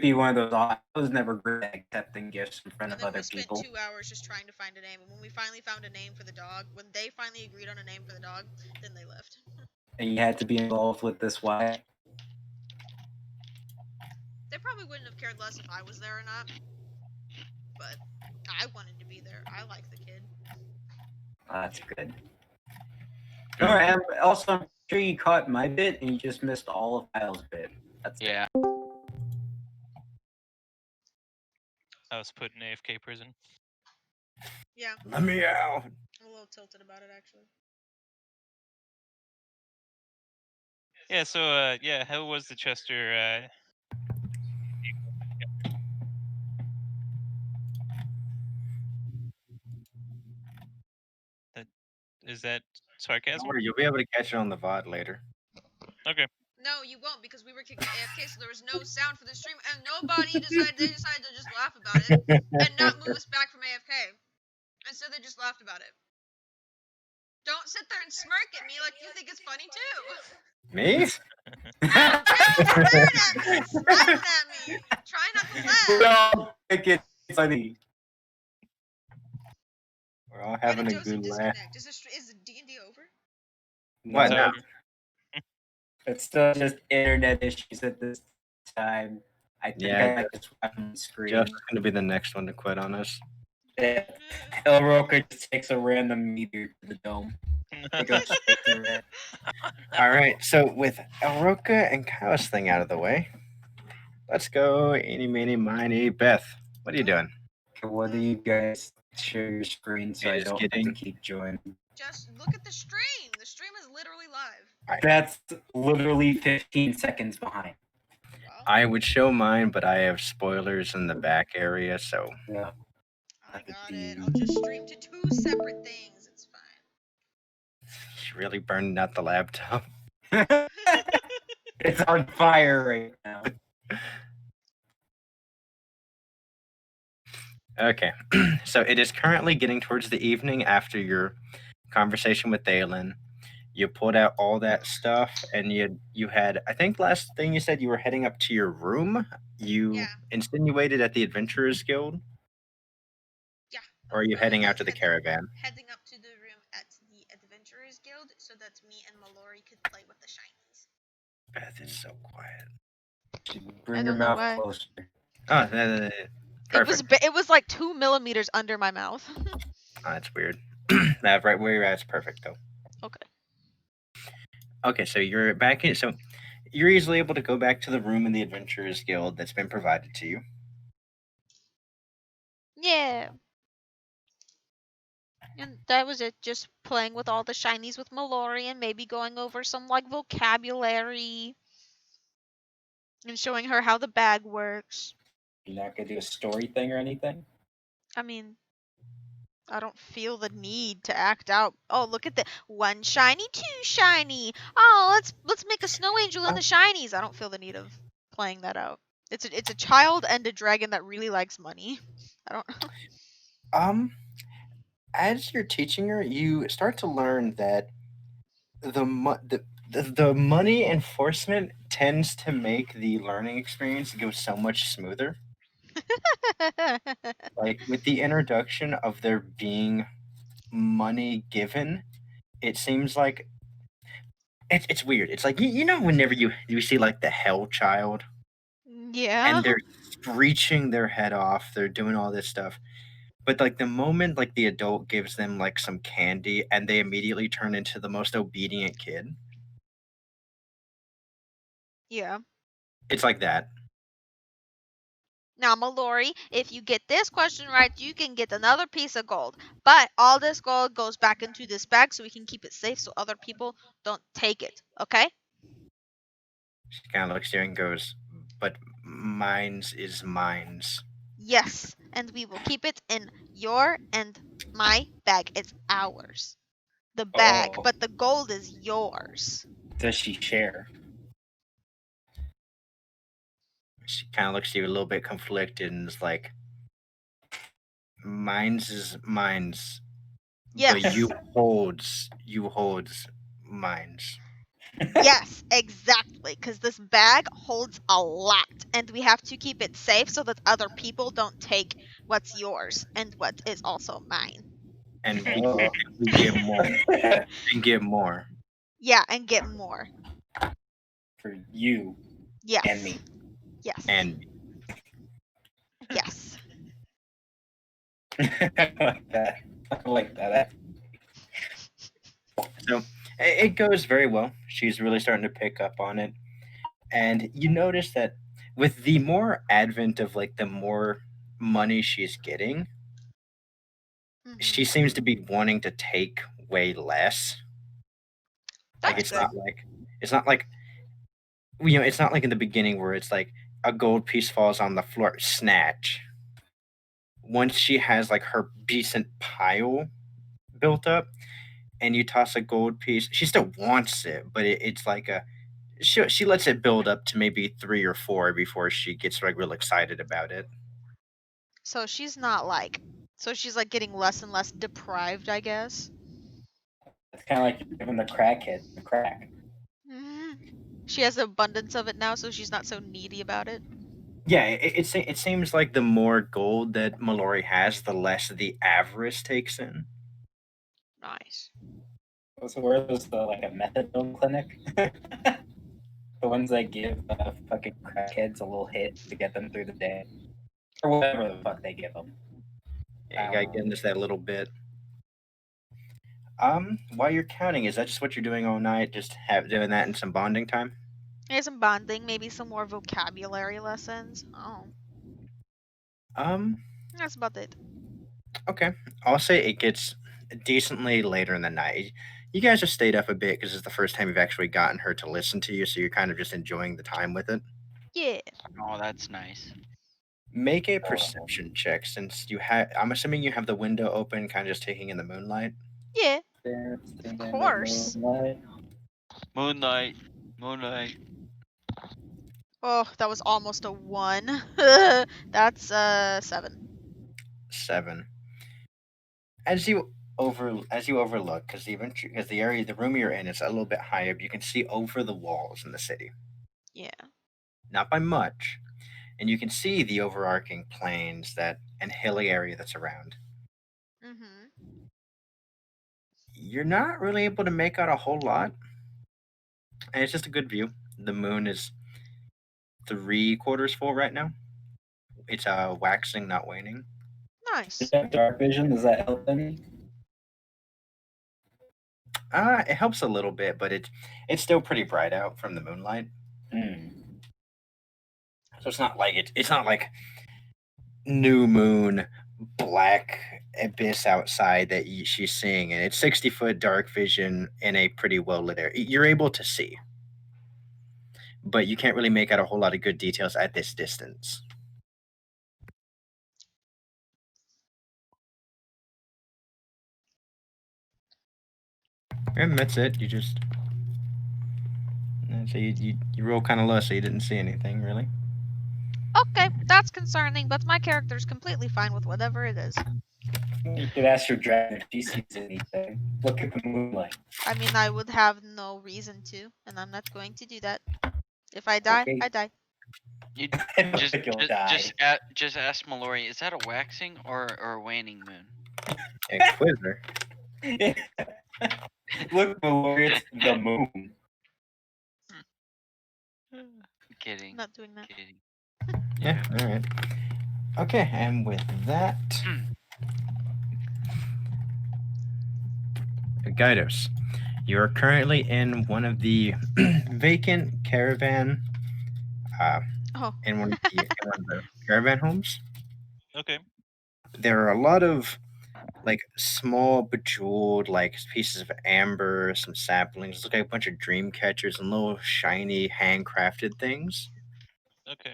be one of those. I was never great at accepting gifts in front And of then other we spent people. 2 hours just trying to find a name. And when we finally found a name for the dog, when they finally agreed on a name for the dog, then they left. And you had to be involved with this. Why? They probably wouldn't have cared less if I was there or not. But I wanted to be there. I like the kid. That's good. Alright, also, I'm sure you caught my bit and you just missed all of Kyle's bit. That's Yeah. it. I was put in AFK prison. Yeah. Let me out. I'm a little tilted about it, actually. Yeah, so, yeah, how was the Chester, is that sarcasm? Or you'll be able to catch it on the VOD later. Okay. No, you won't, because we were kicked AFK, so there was no sound for the stream, and nobody decided to just laugh about it and not move us back from AFK. And so they just laughed about it. Don't sit there and smirk at me like you think it's funny too. Me? No, Jim's staring at me, smiling at me, trying not to laugh. No, make it funny. We're all Why having did a Joseph good laugh. disconnect? Is D&D over? What No, now? it's still just internet issues at this time. I think Yeah, I just watch on the screen. Jeff's going to be the next one to quit on us. Yeah. El Roca just takes a random meteor to the dome. It goes straight through it. All right, so with El Roca and Kyle's thing out of the way, let's go eeny, meeny, miny. Beth, what are you doing? What do you guys share your screen so I Just don't have kidding. to keep joining? Just look at the stream. The stream is literally live. That's literally 15 seconds behind. Well, I would show mine, but I have spoilers in the back area, so Yeah. I got it. I'll just stream to 2 separate things. It's fine. she's really burning out the laptop. It's on fire right now. Okay, so it is currently getting towards the evening after your conversation with Dalen. You pulled out all that stuff, and you had, I think last thing you said you were heading up to your room. You Yeah. insinuated at the Adventurers Guild, Yeah. or are you heading out to the caravan? Heading up to the room at the Adventurers Guild so that me and Mallory could play with the shinies. Beth is so quiet. Bring I your don't know mouth why. closer. Oh, perfect. It was like 2 millimeters under my mouth. Oh, that's weird. That right where you're at is perfect though. Okay. Okay, so you're back in. So you're easily able to go back to the room in the Adventurers Guild that's been provided to you. Yeah. And that was it. Just playing with all the shinies with Mallory and maybe going over some like vocabulary and showing her how the bag works. You're not gonna do a story thing or anything? I mean, I don't feel the need to act out. Oh, look at the 1 shiny, 2 shiny. Oh, let's make a snow angel in the shinies. I don't feel the need of playing that out. It's a child and a dragon that really likes money. I don't. As you're teaching her, you start to learn that the money enforcement tends to make the learning experience go so much smoother. Like with the introduction of there being money given, it seems like it's weird. It's like you know whenever you see like the hell child Yeah. and they're screeching their head off, they're doing all this stuff. But like the moment like the adult gives them like some candy and they immediately turn into the most obedient kid. Yeah. It's like that. Now, Mallory, if you get this question right, you can get another piece of gold. But all this gold goes back into this bag so we can keep it safe so other people don't take it. Okay? She kind of looks at you and goes, "But mine's is mine's." Yes. And we will keep it in your and my bag. It's ours. The bag. Oh. But the gold is yours. Does she share? She kind of looks at you a little bit conflicted and is like, "Mine's is mine's, Yes. but you holds mine's." Yes, exactly. Because this bag holds a lot, and we have to keep it safe so that other people don't take what's yours and what is also mine. And Oh. we get more and get more. Yeah, and get more. For you Yes. and me. Yes. And Yes. I like that. I like that. so it goes very well. She's really starting to pick up on it. And you notice that with the more advent of like the more money she's getting, she Mhm. seems to be wanting to take way less. Like That's good. it's not like it's not like in the beginning where it's like a gold piece falls on the floor, snatch. Once she has like her decent pile built up and you toss a gold piece, she still wants it, but it's like she lets it build up to maybe 3 or 4 before she gets like real excited about it. So she's not like. So she's like getting less and less deprived, I guess. It's kind of like you're giving the crackhead the crack. Mhm. She has abundance of it now, so she's not so needy about it. Yeah, it seems like the more gold that Mallory has, the less the avarice takes in. Nice. So where was the like a methadone clinic? The ones that give fucking crackheads a little hit to get them through the day, or whatever the fuck they give them. Yeah, you gotta get into that a little bit. While you're counting, is that just what you're doing all night? Just doing that in some bonding time? Here's some bonding, maybe some more vocabulary lessons. Oh, Um, that's about it. okay. I'll say it gets decently later in the night. You guys have stayed up a bit because it's the first time you've actually gotten her to listen to you, so you're kind of just enjoying the time with it. Yeah. Oh, that's nice. Make a perception check since you have. I'm assuming you have the window open, kind of just taking in the moonlight. Yeah. Dancing in the course. moonlight. Moonlight. Moonlight. Oh, that was almost a 1. That's 7. 7. As you overlook, because the area, the room you're in is a little bit higher, but you can see over the walls in the city, Yeah. not by much, and you can see the overarching plains and hilly area that's around. Mhm. You're not really able to make out a whole lot, and it's just a good view. The moon is 3/4 full right now. It's waxing, not waning. Nice. Does it have dark vision? Does that help any? It helps a little bit, but it's still pretty bright out from the moonlight. Hmm. So it's not like new moon black abyss outside that she's seeing, and it's 60-foot dark vision in a pretty well lit area. You're able to see, but you can't really make out a whole lot of good details at this distance. And that's it. So you roll kind of low, so you didn't see anything really. Okay, that's concerning, but my character's completely fine with whatever it is. You could ask your dragon if she sees anything. Look at the moonlight. I mean, I would have no reason to, and I'm not going to do that. If I die, Okay. I die. You I don't just think you'll just die. just ask Mallory, is that a waxing or a waning moon? A quizzer. Look, Mallory, it's the moon. Kidding. I'm not doing that. Kidding. Yeah. All right. Okay, and with that, Gydos, you are currently in one of the vacant caravan. Oh. In one of the caravan homes. Okay. There are a lot of like small bejeweled like pieces of amber, some saplings, look like a bunch of dream catchers and little shiny handcrafted things. Okay.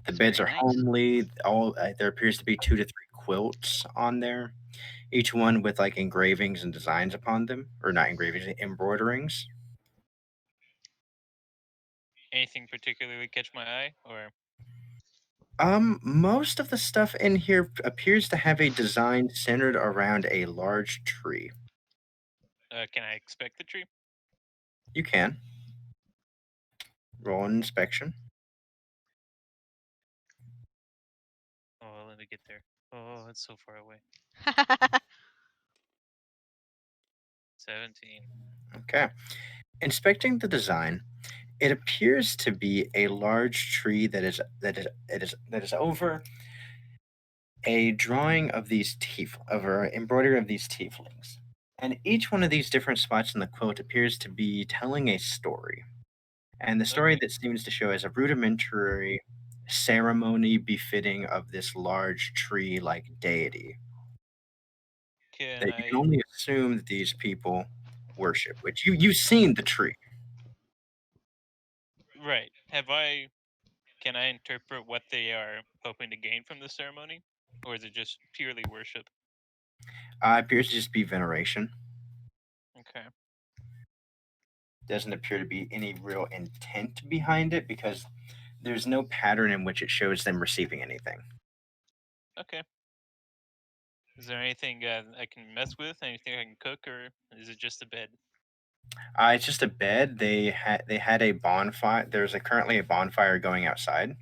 The That's beds very are nice. homely. All there appears to be 2 to 3 quilts on there, each one with like engravings and designs upon them, or not engravings, embroiderings. Anything particularly catch my eye, or Most of the stuff in here appears to have a design centered around a large tree. can I expect the tree? You can. Roll an inspection. Oh, let me get there. Oh, it's so far away. 17. Okay. Inspecting the design, it appears to be a large tree that is over a drawing of these over embroidery of these tieflings. And each one of these different spots in the quilt appears to be telling a story. And the story Okay. that seems to show is a rudimentary ceremony befitting of this large tree like deity Can that you can I? only assume that these people worship, which you've seen the tree. Right. Have I? Can I interpret what they are hoping to gain from the ceremony, or is it just purely worship? Appears to just be veneration. Okay. Doesn't appear to be any real intent behind it because there's no pattern in which it shows them receiving anything. Okay. Is there anything I can mess with? Anything I can cook, or is it just a bed? It's just a bed. They had a bonfire. Currently a bonfire going outside.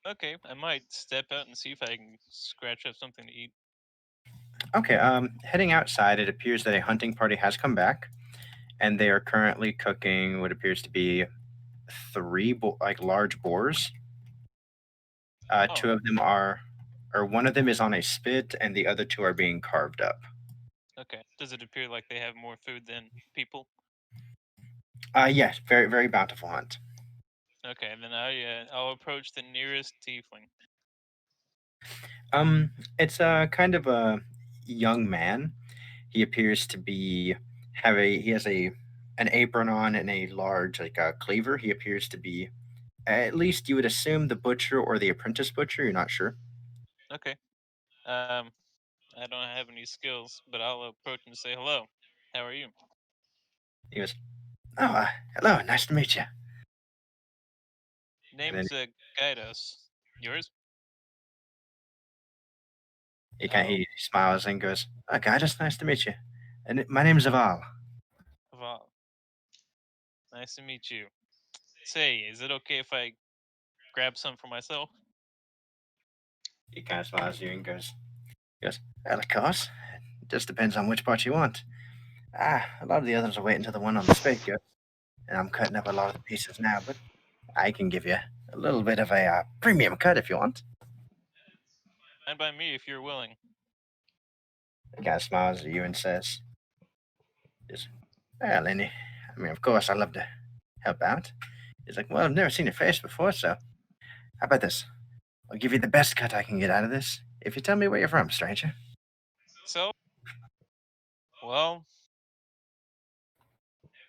Okay, I might step out and see if I can scratch up something to eat. Okay, heading outside, it appears that a hunting party has come back, and they are currently cooking what appears to be like large boars. Two Oh, of them are, or one of them is on a spit, and the other two are being carved up. okay. Does it appear like they have more food than people? Yes, very very bountiful hunt. Okay, then I'll approach the nearest tiefling. It's a kind of a young man. He appears to be he has an apron on and a large like a cleaver. He appears to be, at least you would assume, the butcher or the apprentice butcher. You're not sure. Okay. I don't have any skills, but I'll approach and say hello. How are you? He goes, "Oh, hello, nice to meet you." And then Name's Gydos. Yours? he he smiles and goes, "Okay, just nice to meet you. And my name's Aval." Val. Nice to meet you. Say, is it okay if I grab some for myself? He kind of smiles at you and goes, "Well, of course. It just depends on which part you want. A lot of the others are waiting till the one on the spit goes, and I'm cutting up a lot of the pieces now, but I can give you a little bit of a premium cut if you want." Fine by me if you're willing. The guy smiles at you and says, "Just, well, Lenny, I mean, of course, I'd love to help out." He's like, "Well, I've never seen your face before, so how about this? I'll give you the best cut I can get out of this if you tell me where you're from, stranger." So, well,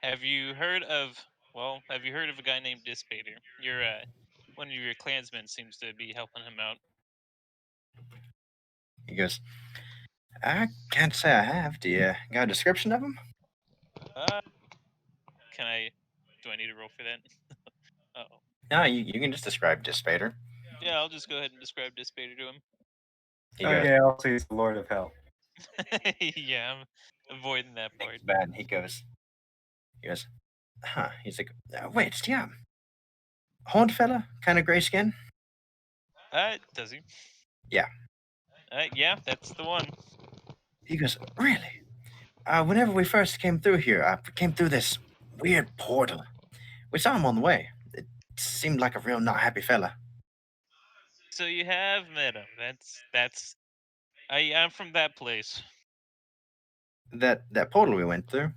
have you heard of a guy named Dispater? Your one of your clansmen seems to be helping him out. He goes, "I can't say I have. Do you got a description of him?" Uh, can I? Do I need to roll for that? Oh, No, you can just describe Dispater. yeah. I'll just go ahead and describe Dispater to him. He goes, Okay, also he's the Lord of Hell. Yeah, I'm avoiding that part. "It's bad." And he goes, "Huh." He's like, "Wait, yeah, horned fella, kind of gray skin." Does he? Yeah. Yeah, that's the one. He goes, "Really? Whenever we first came through here, we came through this weird portal. We saw him on the way. It seemed like a real not happy fella." So you have met him. That's. I'm from that place. That portal we went through.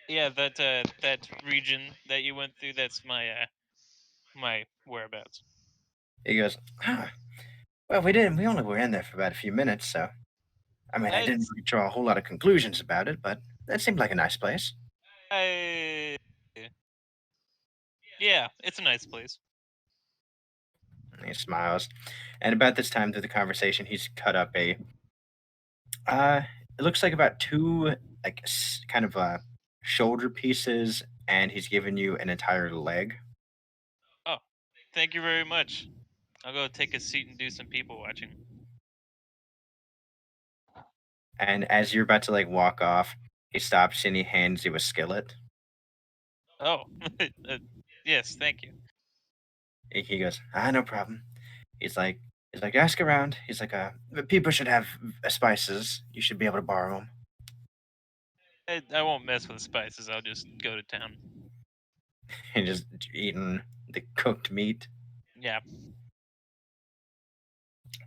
Yeah, that region that you went through. That's my whereabouts. He goes, "Huh. Well, we only were in there for about a few minutes, so I mean, I didn't It's really draw a whole lot of conclusions about it, but that seemed like a nice place." I. Yeah, it's a nice place. And he smiles. And about this time through the conversation, he's cut up uh, it looks like about two, like, kind of shoulder pieces, and he's given you an entire leg. Oh, thank you very much. I'll go take a seat and do some people watching. And as you're about to like walk off, he stops and he hands you a skillet. Oh, Yes, thank you. He goes, no problem. He's like, ask around. He's like, people should have spices. You should be able to borrow them. I won't mess with spices. I'll just go to town. And just eating the cooked meat. Yeah.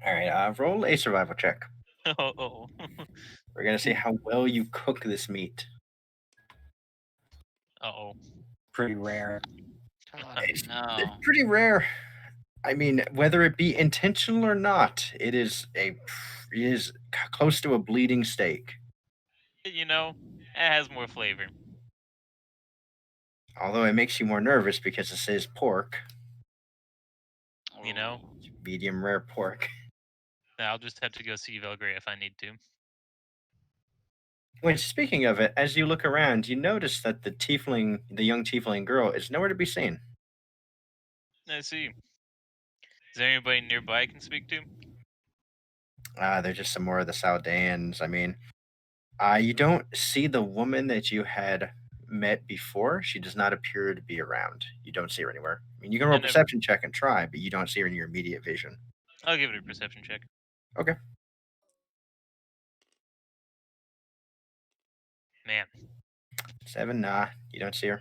All right, roll a survival check. Oh. We're gonna see how well you cook this meat. Oh. Pretty rare. Oh, It's no. pretty rare. I mean, whether it be intentional or not, it is close to a bleeding steak. You know, it has more flavor. Although it makes you more nervous because this is pork, You know? Ooh. medium rare pork. I'll just have to go see Belgrade if I need to. Which, speaking of it, as you look around, you notice that the young tiefling girl, is nowhere to be seen. I see. Is there anybody nearby I can speak to? There's just some more of the Saldaeans. I mean, you don't see the woman that you had met before. She does not appear to be around. You don't see her anywhere. I mean, you can roll a And if- perception check and try, but you don't see her in your immediate vision. I'll give it a perception check. Okay. Man. 7, nah, you don't see her.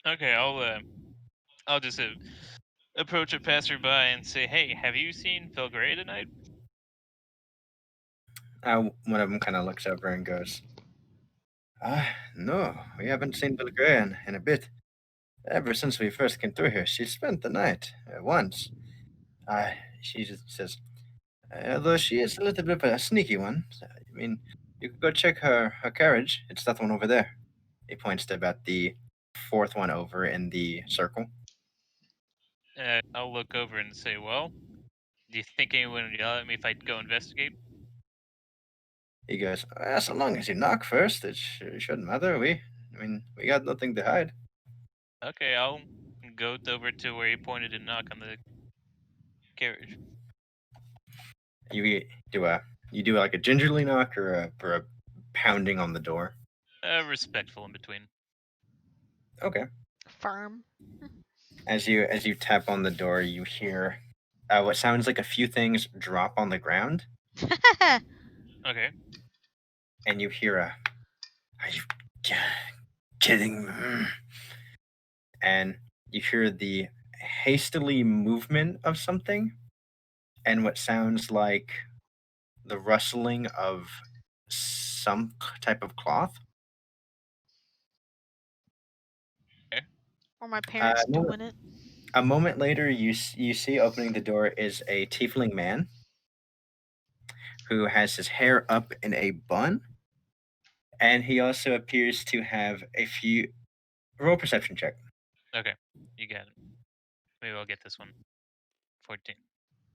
Okay, I'll just approach a passerby and say, "Hey, have you seen Belgrade tonight?" One of them kind of looks over and goes, no, we haven't seen Belgrade in a bit. Ever since we first came through here, she spent the night once. She just says, although she is a little bit of a sneaky one. I mean, you could go check her carriage. It's that one over there. He points to about the fourth one over in the circle. I'll look over and say, "Well, do you think anyone would yell at me if I go investigate?" He goes, so long as you knock first, it shouldn't matter. We got nothing to hide. Okay, I'll go over to where he pointed and knock on the carriage. You do like a gingerly knock or a pounding on the door. Respectful in between. Okay. Firm. As you tap on the door, you hear what sounds like a few things drop on the ground, Okay. and you hear are you kidding me? And you hear the hastily movement of something, and what sounds like the rustling of some type of cloth. Or my parents no- doing it. A moment later, you see opening the door is a tiefling man who has his hair up in a bun, and he also appears to have a few. Roll perception check. Okay, you got it. Maybe I'll get this one. 14.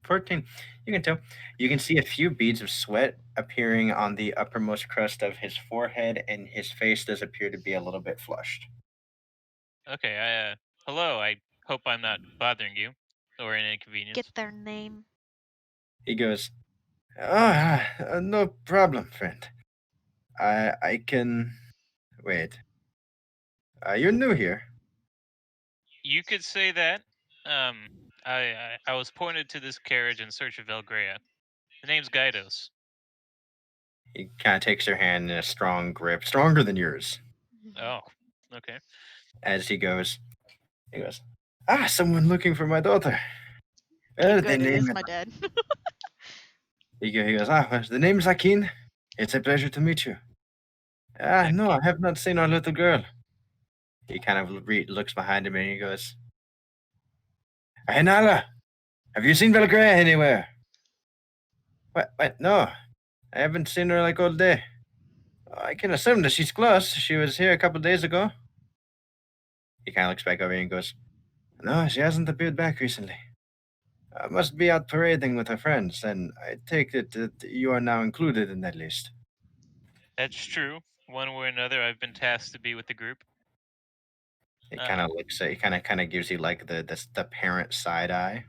14. You can tell. You can see a few beads of sweat appearing on the uppermost crust of his forehead, and his face does appear to be a little bit flushed. Okay, hello, I hope I'm not bothering you or an inconvenience. Get their name. He goes, no problem, friend. I can. Wait. You're new here. You could say that. I was pointed to this carriage in search of Velgrea. The name's Gydos. He kind of takes your hand in a strong grip, stronger than yours, Oh, okay. as he goes, someone looking for my daughter. Okay, They good. It name is it. my dad. He goes, well, the name is Akin. It's a pleasure to meet you. No, I have not seen our little girl. He kind of looks behind him and he goes, hey, Nala, have you seen Belgrade anywhere? What? No, I haven't seen her like all day. I can assume that she's close. She was here a couple days ago. He kind of looks back over and goes, no, she hasn't appeared back recently. Must be out parading with her friends, and I take it that you are now included in that list. That's true. One way or another, I've been tasked to be with the group. He kind of looks at, he kind of gives you like the parent side eye.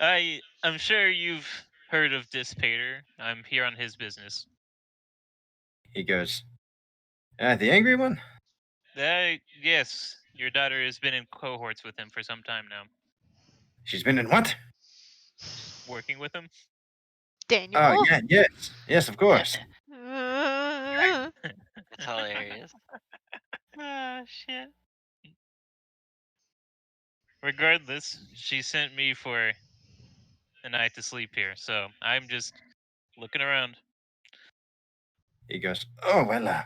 I'm sure you've heard of Dispater. I'm here on his business. He goes, the angry one? Yes, Your daughter has been in cohorts with him for some time now, She's been in what? working with him. Daniel. Oh, yeah, yes, of course. Uh, It's hilarious. Ah, shit. Regardless, she sent me for a night to sleep here, so I'm just looking around. He goes, oh, well,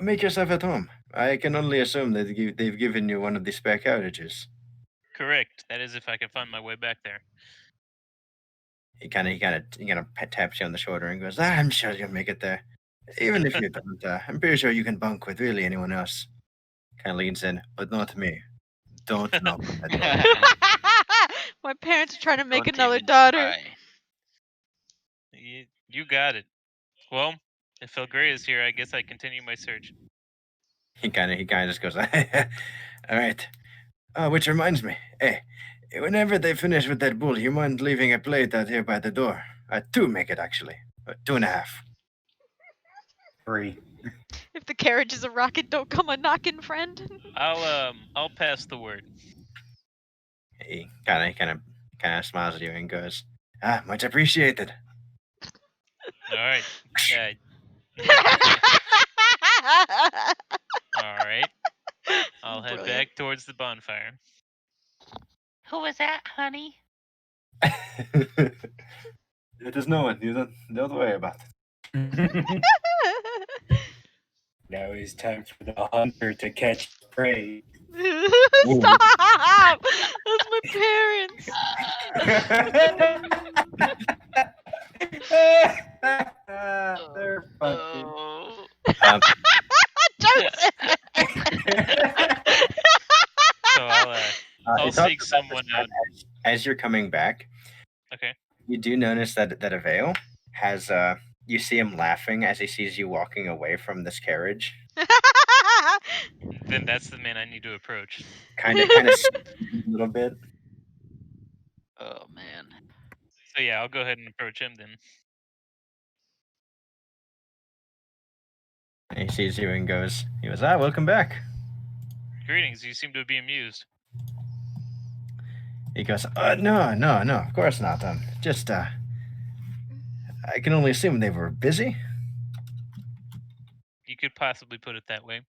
make yourself at home. I can only assume that they've given you one of the spare carriages. Correct. That is if I can find my way back there. He kind of taps you on the shoulder and goes, I'm sure you'll make it there. Even if you don't, I'm pretty sure you can bunk with really anyone else. Kind of leans in, but not me. Don't knock on that door. My parents are trying to make Don't another even daughter. try. You got it. Well, if Felgray is here, I guess I continue my search. He kind of just goes, all right. Which reminds me, hey, whenever they finish with that bull, you mind leaving a plate out here by the door? 2 make it actually, 2.5. 3. If the carriage is a rocket, don't come a knocking, friend. I'll pass the word. He kind of smiles at you and goes, much appreciated. All right. All right. I'll head Brilliant. back towards the bonfire. Who was that, honey? It is no one. You don't worry about it. Now it's time for the hunter to catch prey. Stop! That's my parents. They're fucking. Oh. Joseph. So I'll it's also seek about someone this time out. as you're coming back. Okay. You do notice that Avail has you see him laughing as he sees you walking away from this carriage. Then that's the man I need to approach. Kind of a little bit. Oh man. So yeah, I'll go ahead and approach him then. And he sees you and he goes, welcome back. Greetings. You seem to be amused. He goes, no, of course not. Just I can only assume they were busy. You could possibly put it that way.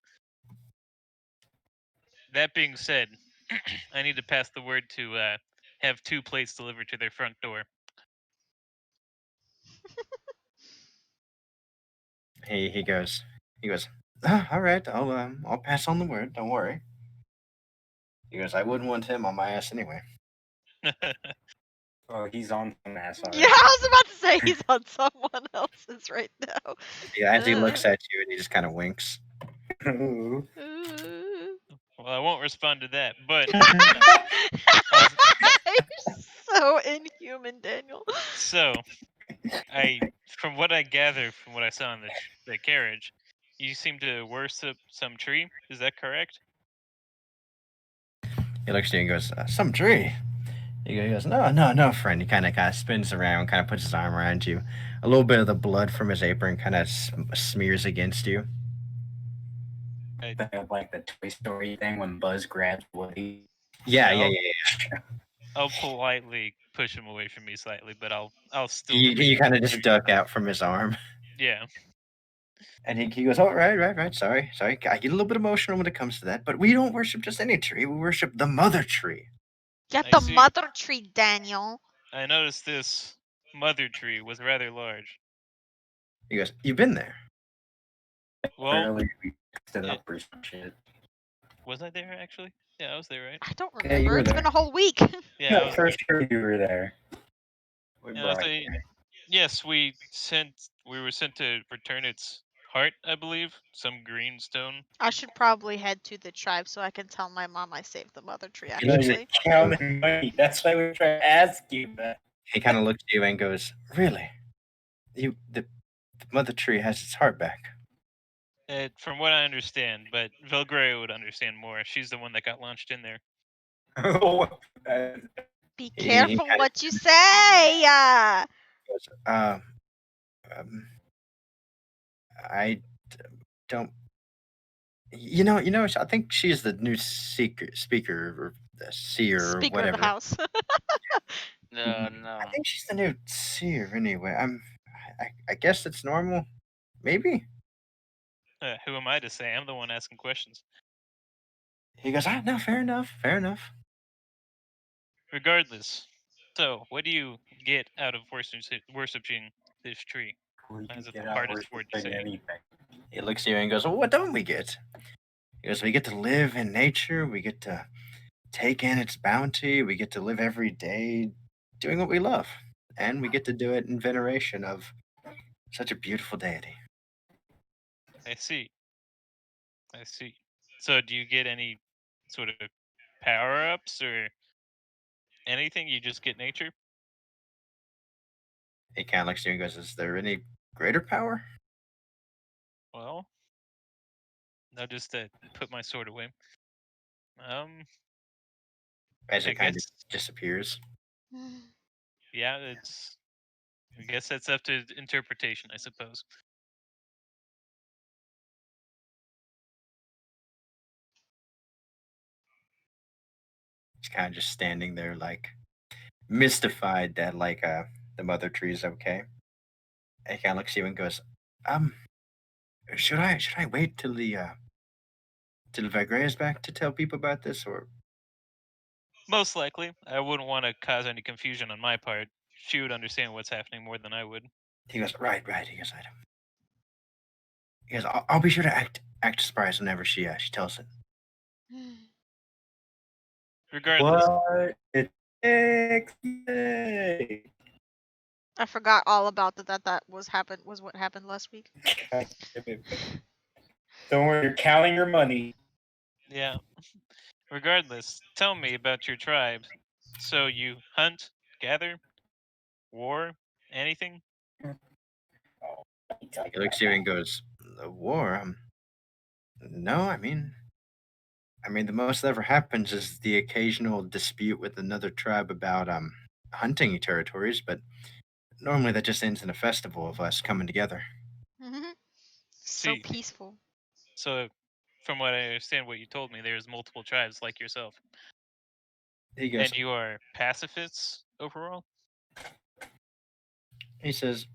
That being said, I need to pass the word to have 2 plates delivered to their front door. He goes, all right, I'll pass on the word. Don't worry. He goes, I wouldn't want him on my ass anyway. Oh, he's on some ass already. Yeah, I was about to say he's on someone else's right now. Yeah, as he looks at you and he just kind of winks. Well, I won't respond to that, but You're so inhuman, Daniel. so from what I gather from what I saw in the carriage, you seem to worship some tree. Is that correct? He looks at you and goes, some tree. He goes, no, friend. He kind of spins around, kind of puts his arm around you. A little bit of the blood from his apron kind of smears against you. Like the Toy Story thing when Buzz grabs Woody. Yeah. I'll politely push him away from me slightly, but I'll still. You kind of just duck out from his arm. Yeah. And he goes, oh, right. Sorry. I get a little bit emotional when it comes to that, but we don't worship just any tree. We worship the mother tree. Yeah, I the see. mother tree, Daniel. I noticed this mother tree was rather large. He goes, you've been there. Well, Earlier we picked it up or some shit. was I there actually? Yeah, I was there, right? I don't Yeah, you remember. were It's there. been a whole week. Yeah, I No, was for there. sure you were there. We Yeah, brought so, you. yes, we were sent to return its heart, I believe, some green stone. I should probably head to the tribe so I can tell my mom I saved the mother tree, He looks actually. Counting money. That's why we try to ask you that. He kind of looks at you and goes, really? The mother tree has its heart back. From what I understand, but Velgrea would understand more. She's the one that got launched in there. Be He careful kinda what you say. goes, I don't I think she's the new speaker or the seer or Speaker of the whatever. House. No, I no. think she's the new seer anyway. I guess it's normal. Maybe. Who am I to say? I'm the one asking questions. He goes, no, fair enough, fair enough. Regardless, so what do you get out of worshiping this tree? We Is it get the out hardest word to worshiping say? anything. He looks at you and goes, well, what don't we get? He goes, we get to live in nature. We get to take in its bounty. We get to live every day doing what we love. And we get to do it in veneration of such a beautiful deity. I see. I see. So do you get any sort of power ups or anything? You just get nature? He kind of looks at you and goes, is there any greater power? Well, I'll just put my sword away. As I it kind of guess disappears. yeah, I guess that's up to interpretation, I suppose. He's kind of just standing there, like mystified that the mother tree is okay. And he kind of looks at you and goes, um, should I wait till Vagre is back to tell people about this, or Most likely, I wouldn't want to cause any confusion on my part. She would understand what's happening more than I would. he goes, right. He goes, I'll be sure to act surprised whenever she tells it. Regardless, What? It's next day. I forgot all about that was what happened last week. God damn it. Don't worry, you're counting your money. yeah. Regardless, tell me about your tribe. So you hunt, gather, war, anything? Oh, He looks at you and goes, the war? No, the most that ever happens is the occasional dispute with another tribe about hunting territories, but normally that just ends in a festival of us coming together. So See. peaceful. So, from what I understand, what you told me, there's multiple tribes like yourself, He goes, and you are pacifists overall. he says,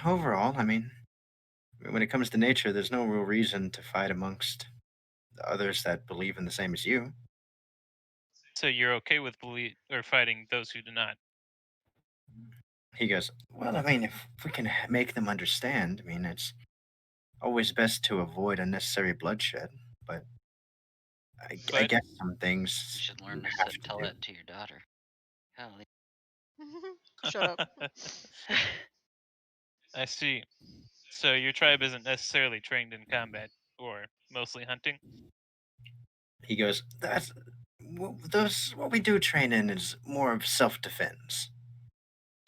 overall, when it comes to nature, there's no real reason to fight amongst the others that believe in the same as you. So you're okay with fighting those who do not. He goes, well, if we can make them understand, it's always best to avoid unnecessary bloodshed, but I But guess some You things should learn to have to tell do. that to your daughter. Golly. Shut up. I see. So your tribe isn't necessarily trained in combat, or mostly hunting. He goes, what we do train in is more of self-defense.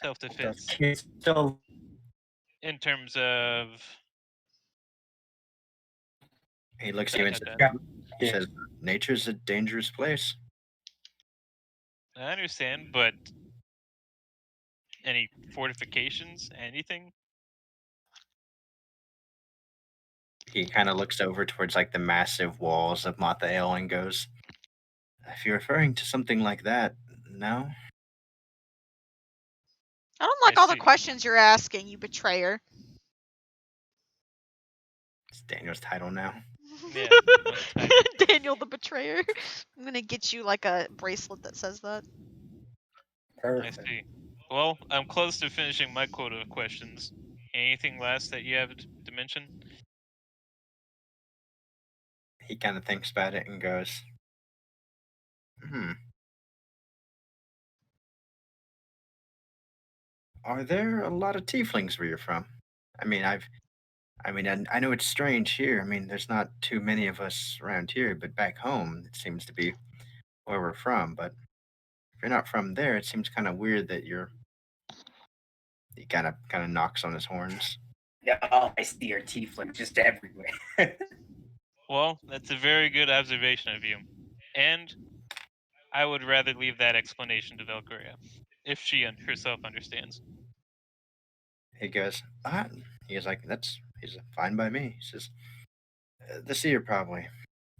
Self Those defense. kids still. In terms of. He looks at you and Yeah. says, nature's a dangerous place. I understand, but. Any fortifications? Anything? He kind of looks over towards the massive walls of Mathael and goes, if you're referring to something like that, no. I don't like I all the see. questions you're asking, you betrayer. It's Daniel's title now. Yeah, my title. Daniel the betrayer. I'm gonna get you like a bracelet that says that. I Perfect. see. Well, I'm close to finishing my quota of questions. Anything last that you have to mention? He kind of thinks about it and goes, are there a lot of tieflings where you're from? I know it's strange here. There's not too many of us around here, but back home, it seems to be where we're from. But if you're not from there, it seems kind of weird that he kind of knocks on his horns. Yeah, all I see are tieflings just everywhere. Well, that's a very good observation of you. And I would rather leave that explanation to Valkyria, if she herself understands. He goes, he goes he's fine by me. He says, the seer probably.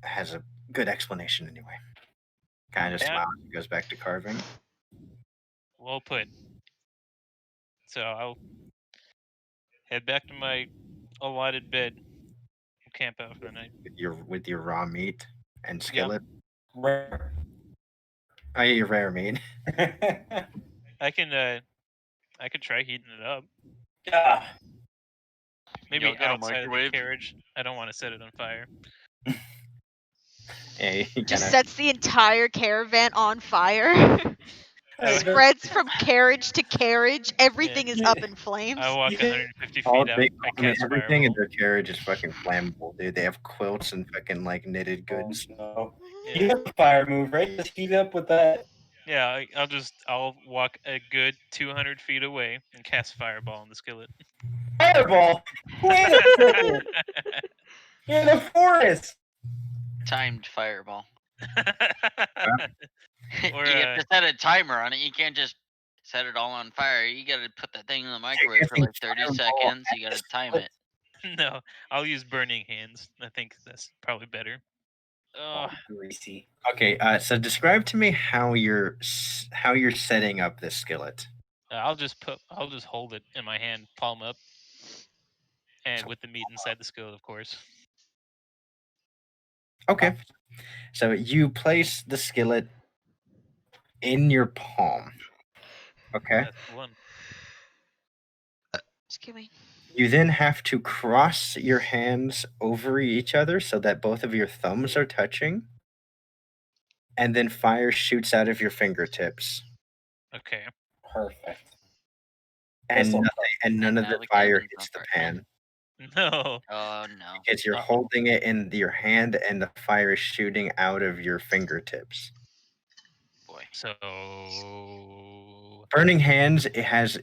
has a good explanation anyway. Kind of Yeah. smiles and goes back to carving. Well put. So I'll head back to my allotted bed. We'll camp out for the night. With your raw meat and Yeah. skillet. Rare. I eat your rare meat. I can try heating it up. Yeah. Maybe Y'all got a outside of the microwave? carriage. I don't want to set it on fire. Yeah, you Just kinda, sets the entire caravan on fire. I, Spreads from carriage to carriage. Everything is Yeah. up in flames. I walk You hit 150 all feet out. they, I I mean, cast everything in fireball. their carriage is fucking flammable, dude. They have quilts and fucking like knitted Oh, goods. no. Yeah. You got the fire move, right? Just heat up with that. Yeah, I'll walk a good 200 feet away and cast fireball in the skillet. Fireball! Wait a second! You're in a forest! Timed fireball. Or, You have to set a timer on it. You can't just set it all on fire. You gotta put that thing in the microwave for guessing like 30 fireball seconds. You gotta time it. no, I'll use burning hands. I think that's probably better. Oh, greasy. Okay, so describe to me how you're setting up this skillet. I'll just hold it in my hand, palm up, and with the meat inside the skillet, of course. Okay, so you place the skillet in your palm. Okay, That's the one. Excuse me. you then have to cross your hands over each other so that both of your thumbs are touching, and then fire shoots out of your fingertips, Okay. Perfect. and This'll none of Now the the fire cabin's on hits the fire. pan No. Oh no. because you're holding it in your hand, and the fire is shooting out of your fingertips. Boy. So Burning hands, it has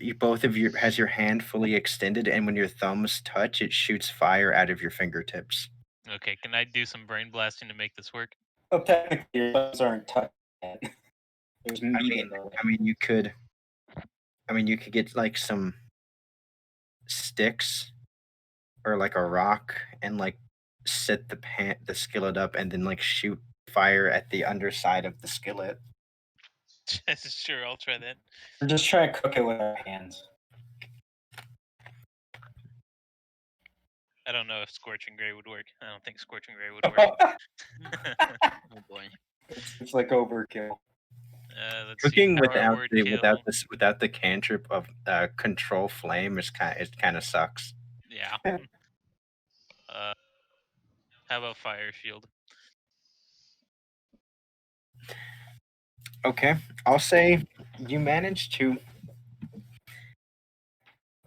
has your hand fully extended, and when your thumbs touch, it shoots fire out of your fingertips. okay, can I do some brain blasting to make this work? Oh, technically, your thumbs aren't touching yet. There's meat in the way. You could get like some sticks or like a rock and like set the skillet up and then like shoot fire at the underside of the skillet. Sure, I'll try that. We're just trying to cook it with our hands. I don't know if scorching gray would work. I don't think scorching gray would work. Oh boy. It's like overkill. Let's Cooking see. Power word kill. without the cantrip of control flame is kind of sucks. Yeah. How about fire shield? Okay, I'll say you managed to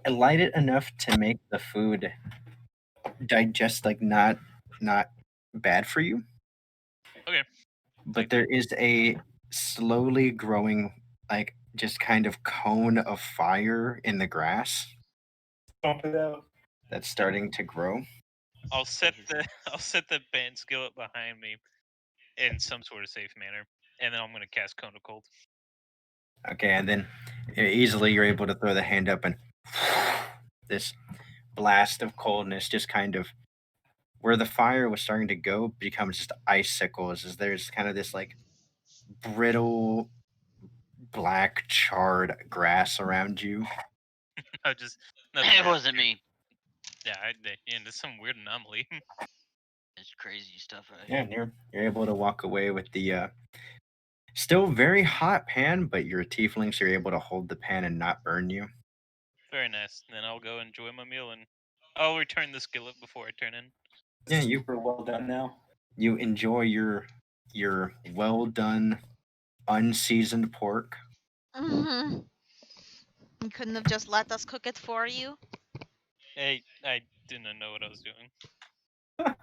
light it enough to make the food digest like not bad for you. Okay. But there is a slowly growing like just kind of cone of fire in the grass Pump it out. that's starting to grow. I'll set the band skillet behind me in some sort of safe manner, and then I'm gonna cast Cone of Cold. Okay, and then easily you're able to throw the hand up and this blast of coldness just kind of where the fire was starting to go becomes just icicles as there's kind of this like brittle black charred grass around you. I just It wasn't me. Yeah, there's some weird anomaly. It's crazy stuff out Yeah, here. and you're able to walk away with the still very hot pan, but your tieflings are able to hold the pan and not burn you. Very nice. Then I'll go enjoy my meal, and I'll return the skillet before I turn in. Yeah, Super well done now. you enjoy your well done unseasoned pork. Mm-hmm. You couldn't have just let us cook it for you? Hey, I didn't know what I was doing.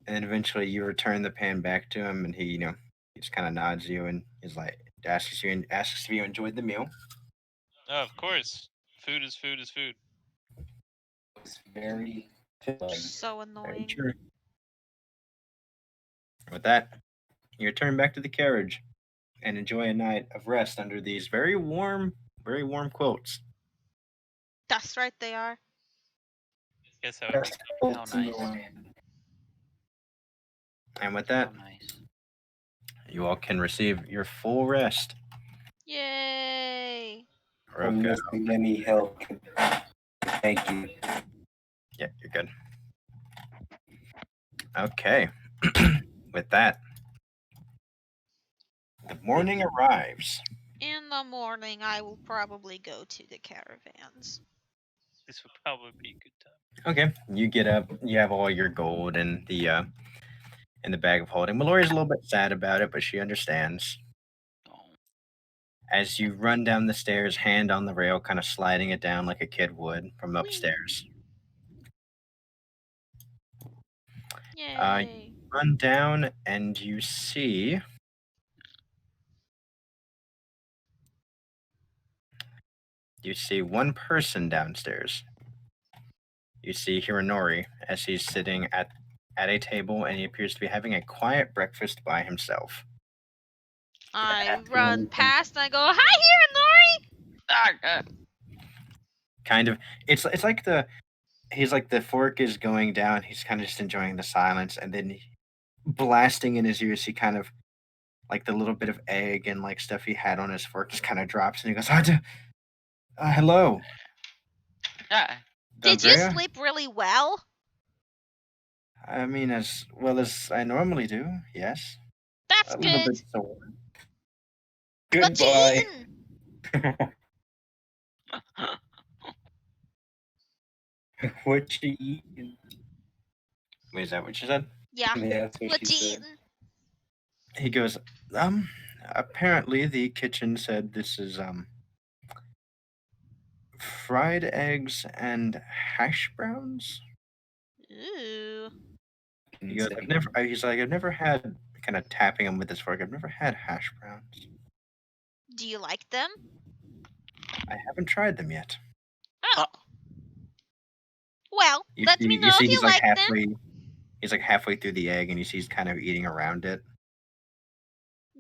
And then eventually you return the pan back to him, and he just kind of nods you and he's like asks if you enjoyed the meal. Oh, of course. Food is food is food. It's very filling. So Very annoying. true. With that, you return back to the carriage and enjoy a night of rest under these very warm quilts. That's right, they are. Guess I would be. Best How quilts in the nice. land. And with Oh, that, nice. you all can receive your full rest. Yay! For Roka. missing any help. Thank you. Yeah, you're good. Okay. With that, the morning arrives. In the morning, I will probably go to the caravans. This would probably be a good time. Okay, you get up. You have all your gold in the bag of holding. Mallory's a little bit sad about it, but she understands. Oh, As you run down the stairs, hand on the rail, kind of sliding it down like a kid would from upstairs. Yay! Run down and you see one person downstairs. You see Hironori as he's sitting at a table and he appears to be having a quiet breakfast by himself. I run past and I go, "Hi, ah, Kind of, it's like he's like the fork is going down. He's kind of just enjoying the silence, and then blasting in his ears, he kind of like the little bit of egg and like stuff he had on his fork just kind of drops, and he goes, "Hello, ah. Did you Andrea? sleep really well? I mean, as well as I normally do. Yes, That's a little good. bit sore. What you Goodbye. eating? What you eating? Wait, is that what you said? Yeah. Yeah, that's what What she you said. eating? He goes, apparently the kitchen said this is fried eggs and hash browns. Ooh. He goes, I've never had, kind of tapping him with his fork, I've never had hash browns. Do you like them? I haven't tried them yet. Oh. Well, You let see, me you know see if he's you like like them. he's like halfway through the egg and you see he's kind of eating around it.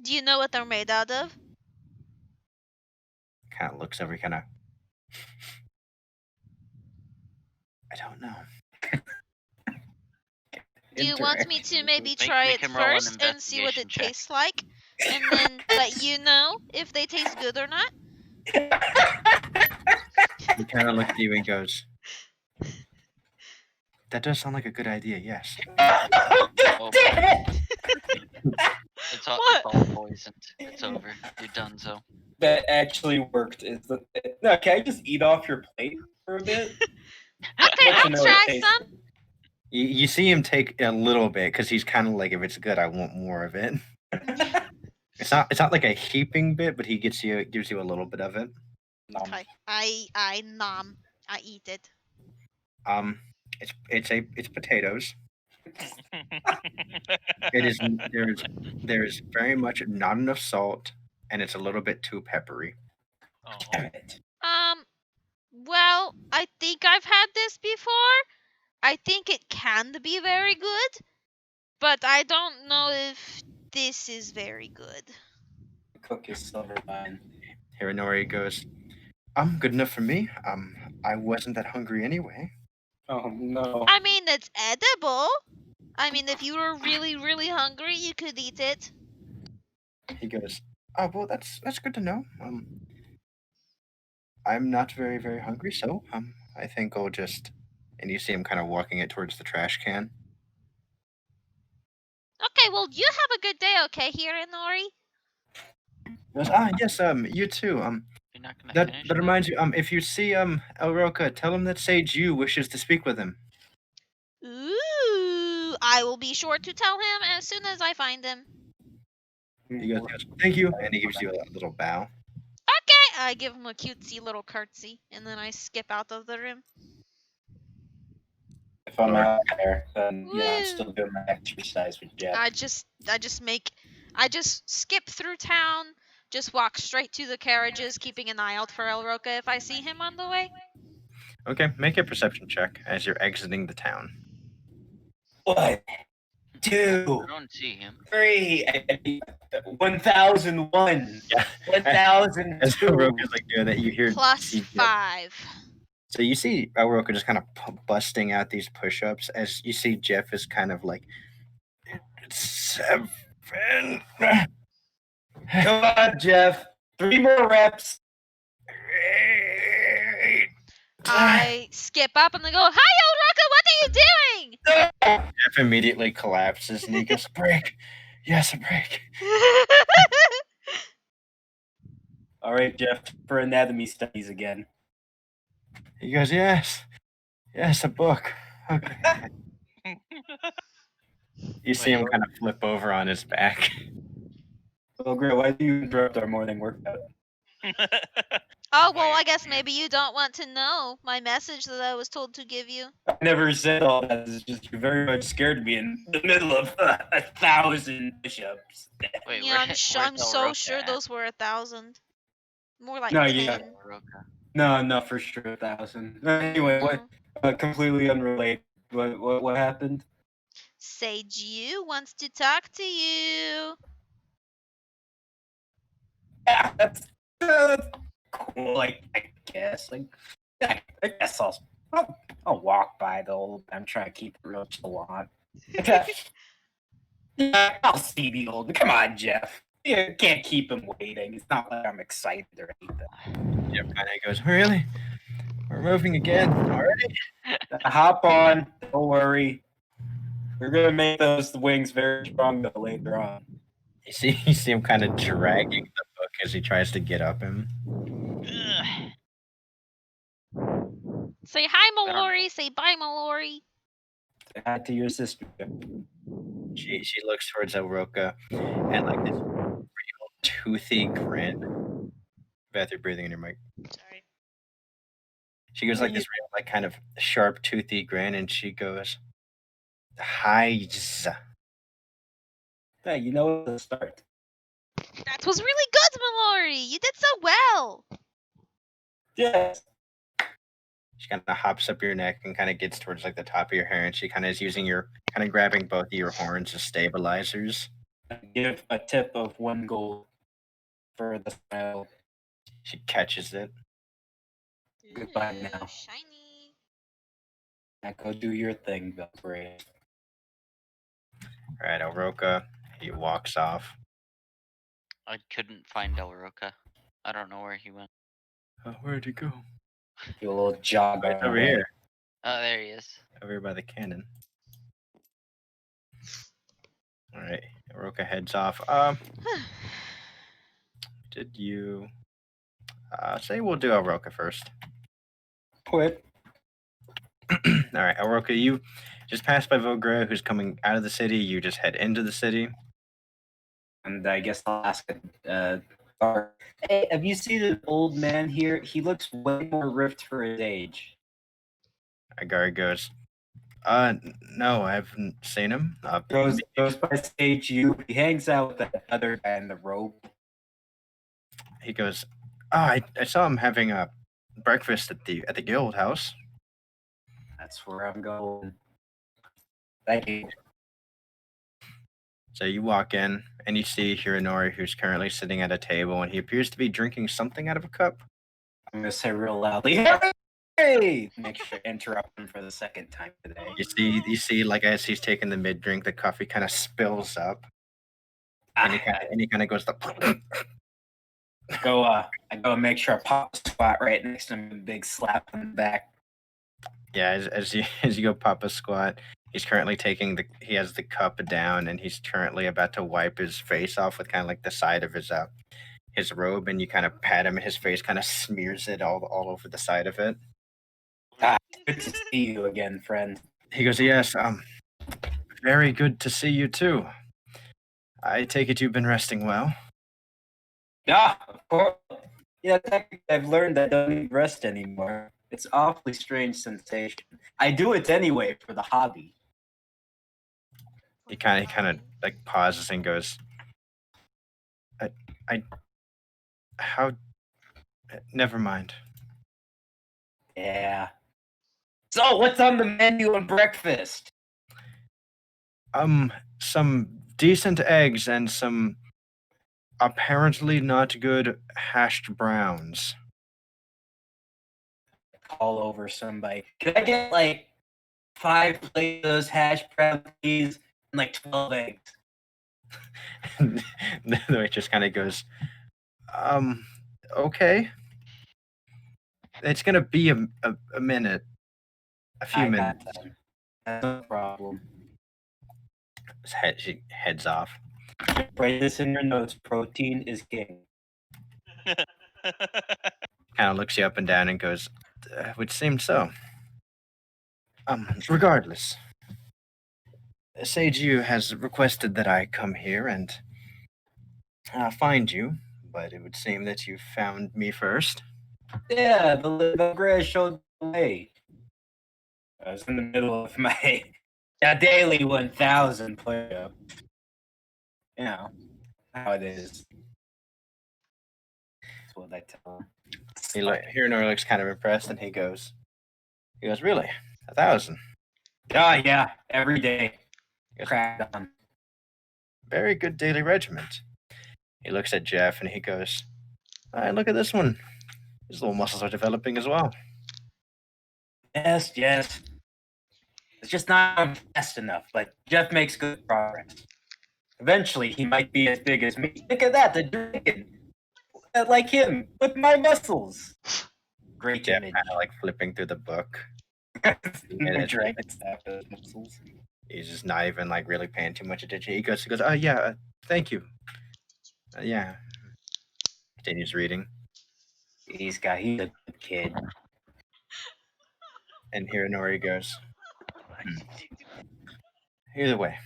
Do you know what they're made out of? Kind of looks over, kind of, I don't know. Do you want me to maybe Make- try make it him roll an first and see what it investigation check. tastes like? And then let you know if they taste good or not? He kind of looks at you and goes, that does sound like a good idea, yes. Oh boy. It's all What? poisoned. It's over. You're done. So That actually worked. No, can I just eat off your plate for a bit? Okay, Let you I'll know try it tastes some. good. You see him take a little bit because he's kind of like, if it's good, I want more of it. It's not like a heaping bit, but he gives you a little bit of it. Nom. Okay, I nom. I eat it. It's potatoes. It is there's very much not enough salt, and it's a little bit too peppery. Oh, Damn it. Well, I think I've had this before. I think it can be very good, but I don't know if this is very good. Cook is silver mine. Hironori goes, good enough for me. I wasn't that hungry anyway. Oh no. I mean, it's edible. I mean, if you were really, really hungry, you could eat it. He goes, oh well, that's good to know. I'm not very, very hungry, so I think I'll just. And you see him kind of walking it towards the trash can. Okay, well, you have a good day, okay, Hironori? He goes, yes, you too. you're not gonna That finish. that reminds you, if you see Elroka, tell him that Sage Yu wishes to speak with him. Ooh, I will be sure to tell him as soon as I find him. He goes, thank you, and he gives you a little bow. Okay, I give him a cutesy little curtsy, and then I skip out of the room. If I'm out there, then yeah, I'm Woo. still doing my exercise with Jeff. I just skip through town, just walk straight to the carriages, keeping an eye out for Elroka if I see him on the way. Okay, make a perception check as you're exiting the town. 1, 2, I don't see him. 3, 1001. Yeah. 1002. As Elroka's like doing that, you hear Plus see Jeff. 5. So you see Elroka just kind of busting out these push-ups as you see Jeff is kind of like, 7. Come on, Jeff. 3 more reps. 8. I skip up and I go, "Hi, Ulrika, what are you doing?" Jeff immediately collapses and he goes, "A break. Yes, a break." All right, Jeff, for anatomy studies again. He goes, "Yes. Yes, a book." Okay. You see him kind of flip over on his back. Well, Gray, why do you interrupt our morning workout? Oh, well, I guess maybe you don't want to know my message that I was told to give you. I never said all that. It's just you very much scared me in the middle of 1,000 push-ups. Wait, Yeah, I'm where's so Elroka sure at? those were 1,000. More like No, 10. yeah. Elroka. No, for sure 1,000. Anyway, what? Completely unrelated. What happened? Seiju wants to talk to you. Yeah, that's cool. Like, I guess. Like, I guess I'll walk by the old. I'm trying to keep it real chill. Yeah, I'll see the old. Come on, Jeff. You can't keep him waiting. It's not like I'm excited or anything. Jeff kind of goes, "Really? We're moving again already?" Hop on. Don't worry. We're gonna make those wings very strong though later on. You see him kind of dragging the book as he tries to get up him. Ugh. Say hi, I don't Mallory. Say bye, Mallory. Say hi to your sister. She looks towards Elroka and like this real toothy grin. Beth, you're breathing in your mic. Sorry. She goes like this real, like kind of sharp, toothy grin, and she goes, "Hi." Hey, you know what's the start? That was really good, Mallory. You did so well. Yes. She kind of hops up your neck and kind of gets towards like the top of your hair, and she kind of is using kind of grabbing both of your horns as stabilizers. I give a tip of 1 gold for the smile. She catches it. Goodbye now. Shiny. Now go do your thing, Belgrade. All right, Elroka, he walks off. I couldn't find Elroka. I don't know where he went. Where'd he go? Do a little jog Right on over the way. here, Oh, there he is. over here by the cannon. All right, Elroka heads off. Did you say we'll do Elroka first? Quit. All right, Elroka, you just passed by Vogre, who's coming out of the city. You just head into the city. And I guess I'll ask hey, have you seen an old man here? He looks way more ripped for his age. Agari goes, no, I haven't seen him. Goes by stage you. He hangs out with that other guy in the robe. He goes, I saw him having a breakfast at the guild house. That's where I'm going. Thank you. So you walk in and you see Hironori, who's currently sitting at a table, and he appears to be drinking something out of a cup. I'm gonna say real loudly, "Hey!" Make sure to interrupt him for the second time today. You see, like as he's taking the mid drink, the coffee kind of spills up, and he kind of goes the. I go and make sure I pop a spot right next to him, a big slap on the back. Yeah, as you go pop a squat, he's currently he has the cup down, and he's currently about to wipe his face off with kind of like the side of his robe, and you kind of pat him, and his face kind of smears it all over the side of it. Good to see you again, friend. He goes, "Yes, very good to see you too. I take it you've been resting well." Yeah, of course. Yeah, technically I've learned I don't need rest anymore. It's awfully strange sensation. I do it anyway for the hobby. He kind of like pauses and goes, how? Never mind. Yeah. So, what's on the menu on breakfast? Some decent eggs and some apparently not good hashed browns. Call over somebody. Can I get like 5 plates of those hash browns, please, and like 12 eggs? And the waitress kind of goes, okay. It's gonna be a minute, a few I got minutes. time. That's no problem. She heads off. Write this in your notes. Protein is king. Kind of looks you up and down and goes, would seem so. Regardless, Seiju has requested that I come here and find you, but it would seem that you found me first. Yeah, the Gray showed the way. I was in the middle of my daily 1,000 push-up. You know how it is. That's what I tell him. Hiranori looks kind of impressed, and he goes, really? 1,000? Yeah, every day. Crack on. Very good daily regiment. He looks at Jeff, and he goes, all right, look at this one. His little muscles are developing as well. Yes. It's just not fast enough, but Jeff makes good progress. Eventually, he might be as big as me. Look at that, the dragon. Like him, with my muscles. Great Jeff image. kind of like flipping through the book. The dragons have those muscles. He's just not even like really paying too much attention. He goes, oh yeah, thank you. Yeah. Continues reading. He's a good kid. And Hiranori goes, either way.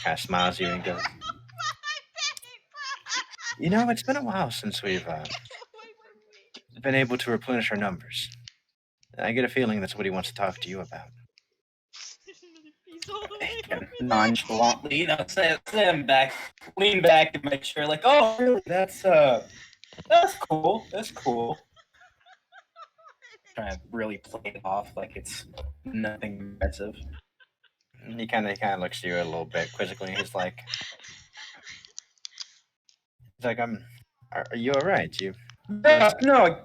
Kind of smiles at you and goes, you know, it's been a while since we've been able to replenish our numbers. I get a feeling that's what he wants to talk to you about. Nonchalantly, lean back in my chair, like, oh, really? That's cool. That's cool. Trying to really play it off like it's nothing impressive. And he kind of looks at you a little bit quizzically. He's like, are you all right? No,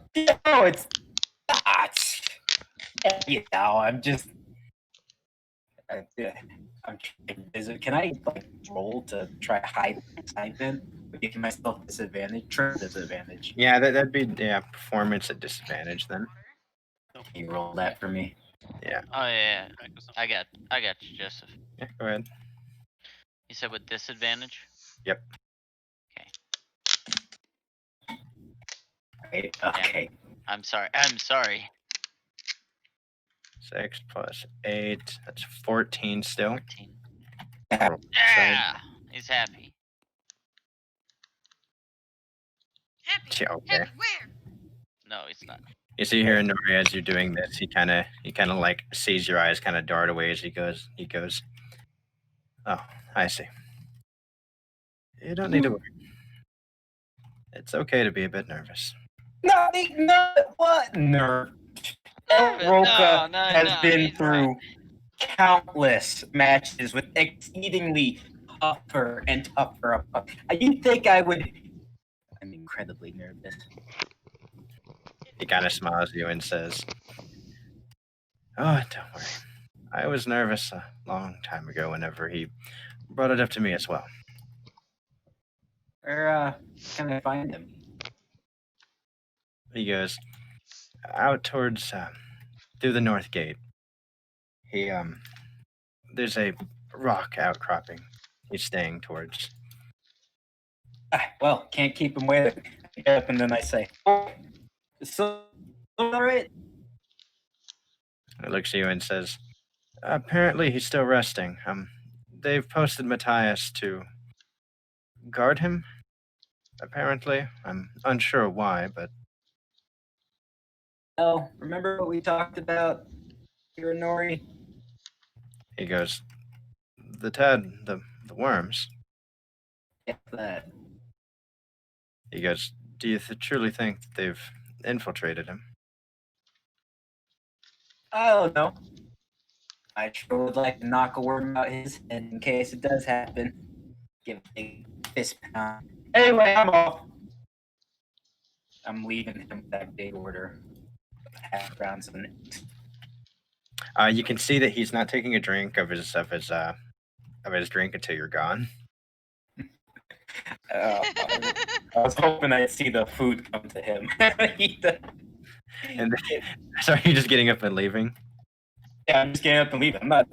it's you know, I'm just. I'm trying to visit. Can I like roll to try to hide excitement? Give myself disadvantage. Yeah, that'd be performance at disadvantage then. Can you roll that for me? Yeah. Oh yeah, I got you, Joseph. Yeah, go ahead. You said with disadvantage? Yep. Right, okay. I'm sorry. 6 plus 8. That's 14 still. 14. Yeah. Yeah, he's happy. Happy. Yeah, okay. Happy where? No, he's not. You see here, Nori, as you're doing this, he kind of like sees your eyes kind of dart away as he goes. Oh, I see. You don't need to worry. It's okay to be a bit nervous. No, what? Nerve. Roka has been through countless matches with exceedingly tougher and tougher opponents. You think I would? I'm incredibly nervous. He kind of smiles at you and says, oh, don't worry. I was nervous a long time ago whenever he brought it up to me as well. Where can I find him? He goes out towards through the north gate. He there's a rock outcropping he's staying towards. Well, can't keep him waiting. I get up and then I say, oh, so all right. He looks at you and says, apparently he's still resting. They've posted Matthias to guard him. Apparently, I'm unsure why, but Oh, remember what we talked about, Hiranori? he goes, the worms. Yeah, that. He goes, do you truly think that they've infiltrated him? I don't know. I sure would like to knock a worm out his head in case it does happen. Give a big fist pound. Anyway, I'm off. I'm leaving him with that big order. Half rounds and You can see that he's not taking a drink of his drink until you're gone. I was hoping I'd see the food come to him. And so are you just getting up and leaving? Yeah, I'm just getting up and leaving. I'm not.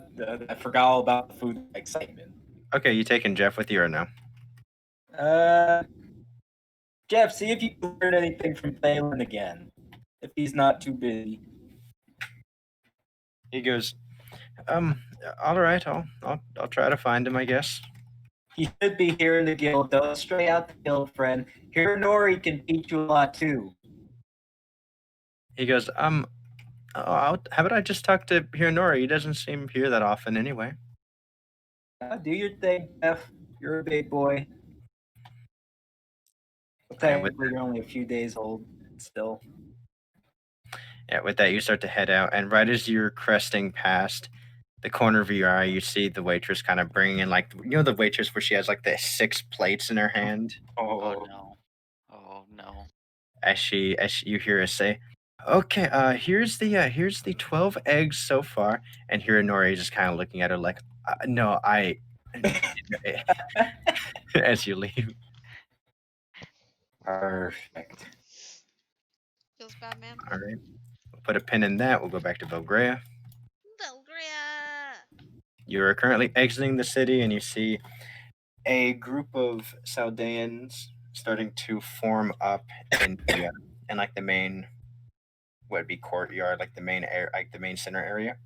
I forgot all about the food excitement. Okay, you taking Jeff with you or no? Jeff, see if you can learn anything from Thalen again. If he's not too busy. He goes, all right, I'll try to find him, I guess. He should be here in the guild. Don't stray out the guild, friend. Hironori can teach you a lot too. He goes, how about I just talk to Hironori? He doesn't seem here that often anyway. Do your thing, Jeff. You're a big boy. But And with technically, you're only a few days old still. Yeah, with that, you start to head out, and right as you're cresting past the corner of your eye, you see the waitress kind of bringing in, like, the waitress where she has like the 6 plates in her hand. Oh no. Oh no. As you hear her say, "Okay, here's the 12 eggs so far," and Hironori just kind of looking at her like, "No, I." As you leave, Perfect. Feels bad, man. all right, we'll put a pin in that. We'll go back to Belgrea. Belgria. You are currently exiting the city, and you see a group of Saldeans starting to form up in like the main, what would be courtyard, like the main air, like the main center area.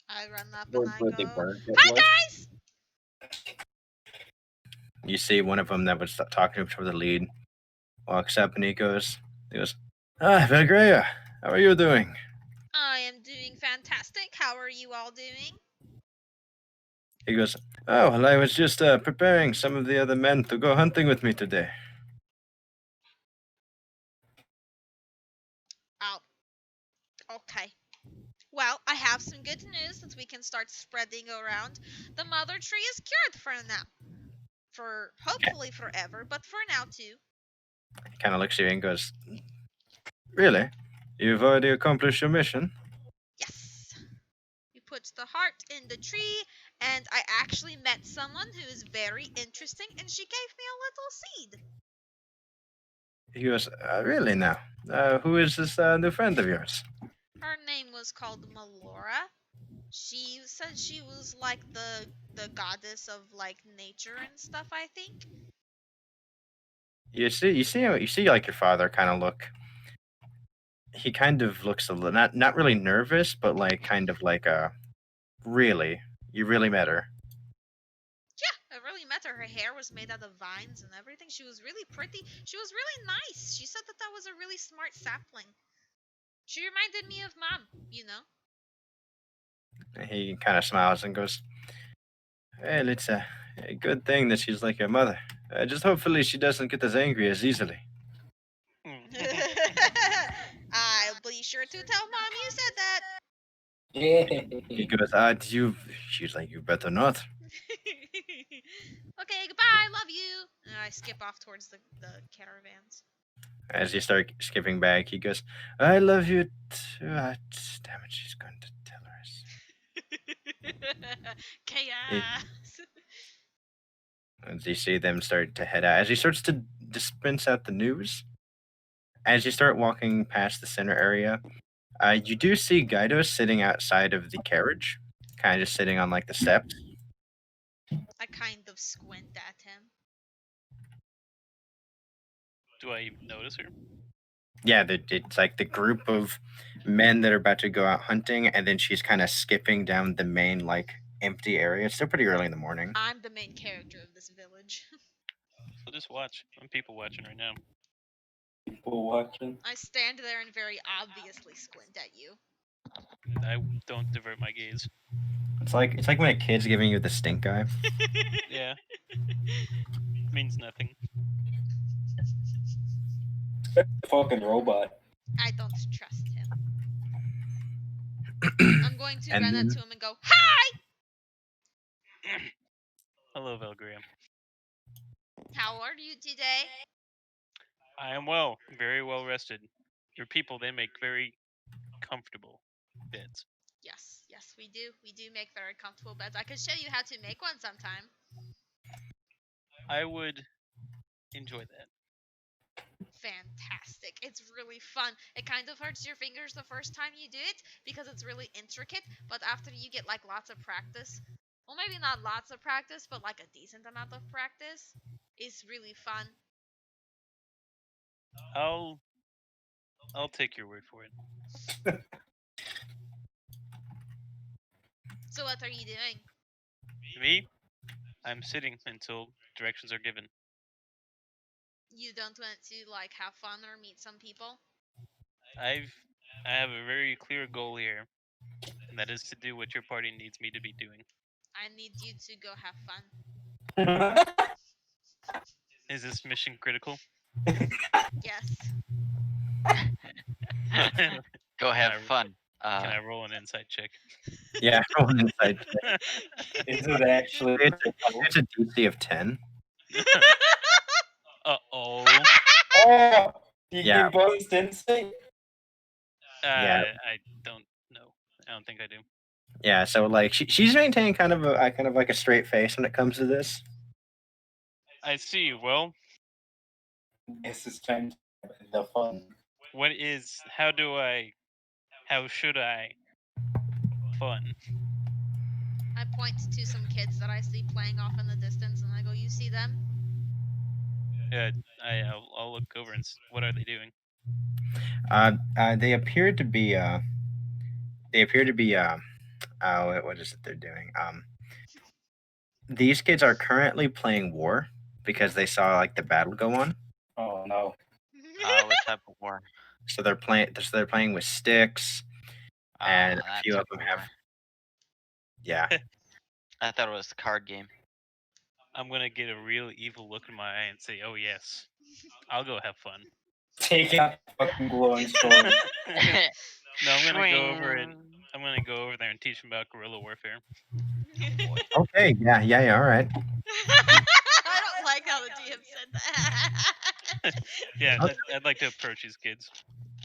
I run up Where- and I where the go, burn pit "Hi was. guys!" You see one of them that was talking to the lead walks up and he goes, Belgrea, how are you doing? I am doing fantastic. How are you all doing? He goes, oh, well, I was just preparing some of the other men to go hunting with me today. Oh, okay. Well, I have some good news that we can start spreading around. The mother tree is cured for now. For hopefully forever, but for now too. He kind of looks at you and goes, really? You've already accomplished your mission? Yes. We put the heart in the tree, and I actually met someone who is very interesting, and she gave me a little seed. He goes, really now? Who is this new friend of yours? Her name was called Melora. She said she was like the goddess of like nature and stuff, I think. You see like your father kind of look. He kind of looks a little, not really nervous, but like kind of like really, you really met her. Yeah, I really met her. Her hair was made out of vines and everything. She was really pretty. She was really nice. She said that was a really smart sapling. She reminded me of Mom, you know? He kind of smiles and goes, well, it's a good thing that she's like your mother. Just hopefully she doesn't get as angry as easily. I'll be sure to tell Mom you said that. He goes, she's like, you better not. Okay, goodbye, love you. And I skip off towards the caravans. As you start skipping back, he goes, I love you too. Damn it, she's going to tell us. Chaos. As you see them start to head out, as he starts to dispense out the news, as you start walking past the center area, you do see Guido sitting outside of the carriage, kind of just sitting on like the steps. I kind of squint at him. Do I even notice her? Yeah, it's like the group of men that are about to go out hunting, and then she's kind of skipping down the main like empty area. It's still pretty early in the morning. I'm the main character of this village. So just watch. I'm people watching right now. People watching. I stand there and very obviously squint at you. I don't divert my gaze. It's like when a kid's giving you the stink eye. Yeah. Means nothing. Fucking robot. I don't trust him. I'm going to And run then- up to him and go, hi! Hello, Valgrium. How are you today? I am well, very well rested. Your people, they make very comfortable beds. Yes, we do. We do make very comfortable beds. I can show you how to make one sometime. I would enjoy that. Fantastic. It's really fun. It kind of hurts your fingers the first time you do it because it's really intricate, but after you get like lots of practice, well, maybe not lots of practice, but like a decent amount of practice, it's really fun. I'll take your word for it. So what are you doing? Me, I'm sitting until directions are given. You don't want to like have fun or meet some people? I have a very clear goal here, and that is to do what your party needs me to be doing. I need you to go have fun. Is this mission critical? Yes. Go have I- fun. Can I roll an insight check? Yeah, roll an inside check. Is it actually? It's a DC of 10. Uh-oh. Oh, you Yeah. can boast insight. Yeah. I don't know. I don't think I do. Yeah, so like she's maintaining kind of like a straight face when it comes to this. I see. Well, This is time to have the fun. how should I fun? I point to some kids that I see playing off in the distance, and I go, "You see them?" I'll look over and what are they doing? They appear to be what is it they're doing? These kids are currently playing war because they saw like the battle go on. Oh no. What type of war? So they're playing with sticks, and a That few of type them of have war. yeah. I thought it was a card game. I'm gonna get a real evil look in my eye and say, "Oh yes, I'll go have fun." Take out the fucking glowing sword. No, I'm gonna go over Swing. I'm gonna go over there and teach them about guerrilla warfare. Okay, yeah, all right. I don't like how the DM said that. Yeah, Okay. I'd like to approach these kids.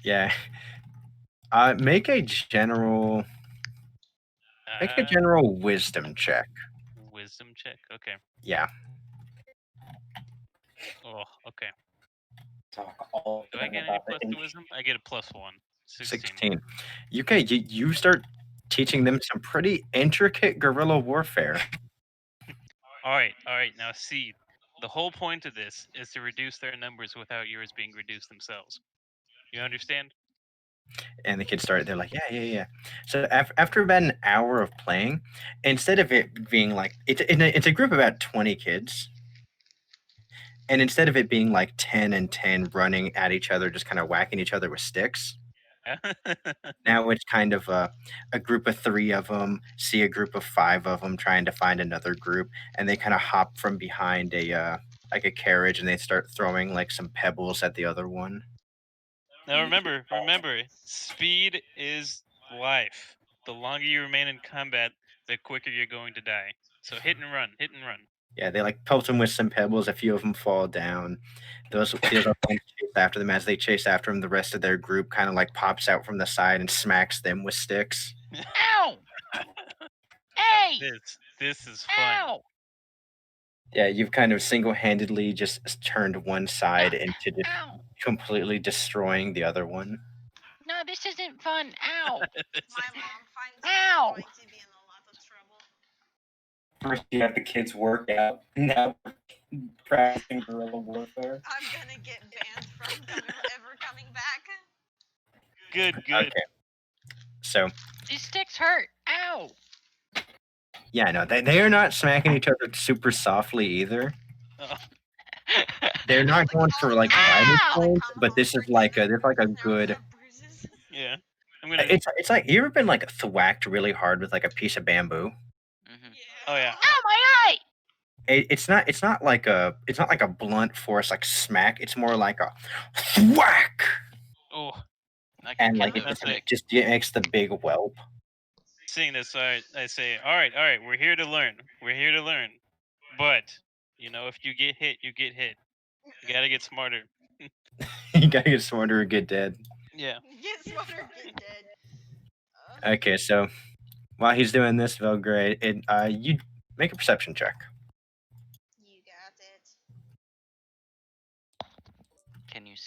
Yeah. Make a general wisdom check. Wisdom check. Okay. Yeah. Oh, okay. Talk all Do I get any about plus it. to wisdom? I get a +1. 16. 16. You start teaching them some pretty intricate guerrilla warfare. All right. Now see, the whole point of this is to reduce their numbers without yours being reduced themselves. You understand? And the kids they're like, yeah. So after about an hour of playing, instead of it being like it's a group of about 20 kids, and instead of it being like 10 and 10 running at each other, just kind of whacking each other with sticks, now it's kind of a group of 3 of them see a group of 5 of them trying to find another group, and they kind of hop from behind a like a carriage, and they start throwing like some pebbles at the other one. Now remember, speed is life. The longer you remain in combat, the quicker you're going to die. So hit and run. Yeah, they like pelt them with some pebbles. A few of them fall down. Those other ones chase after them. As they chase after them, the rest of their group kind of like pops out from the side and smacks them with sticks. Ow! Hey! This is fun. Ow! Yeah, you've kind of single-handedly just turned one side into just Ow! completely destroying the other one. No, this isn't fun. Ow! My mom finds Ow! I'm going to be in a lot of trouble. First, you have the kids work out. Now, practicing guerrilla warfare. I'm gonna get banned from ever coming back. Good. Okay. So These sticks hurt. Ow! yeah, no, they are not smacking each other super softly either. Oh, They're not going for like vital points, but this is like a good. yeah. I'm gonna. It's like you ever been like thwacked really hard with like a piece of bamboo? Mhm. Oh yeah. Ow, my eye! It's not like a blunt force like smack. It's more like a whack, Oh, Like and a like kid That's movie. it. just makes the big whelp. seeing this, I say, all right. We're here to learn. But if you get hit, you get hit. You gotta get smarter. You gotta get smarter or get dead. Yeah. Get smarter, get dead. Okay, so while he's doing this, Velgray, you make a perception check. You got it.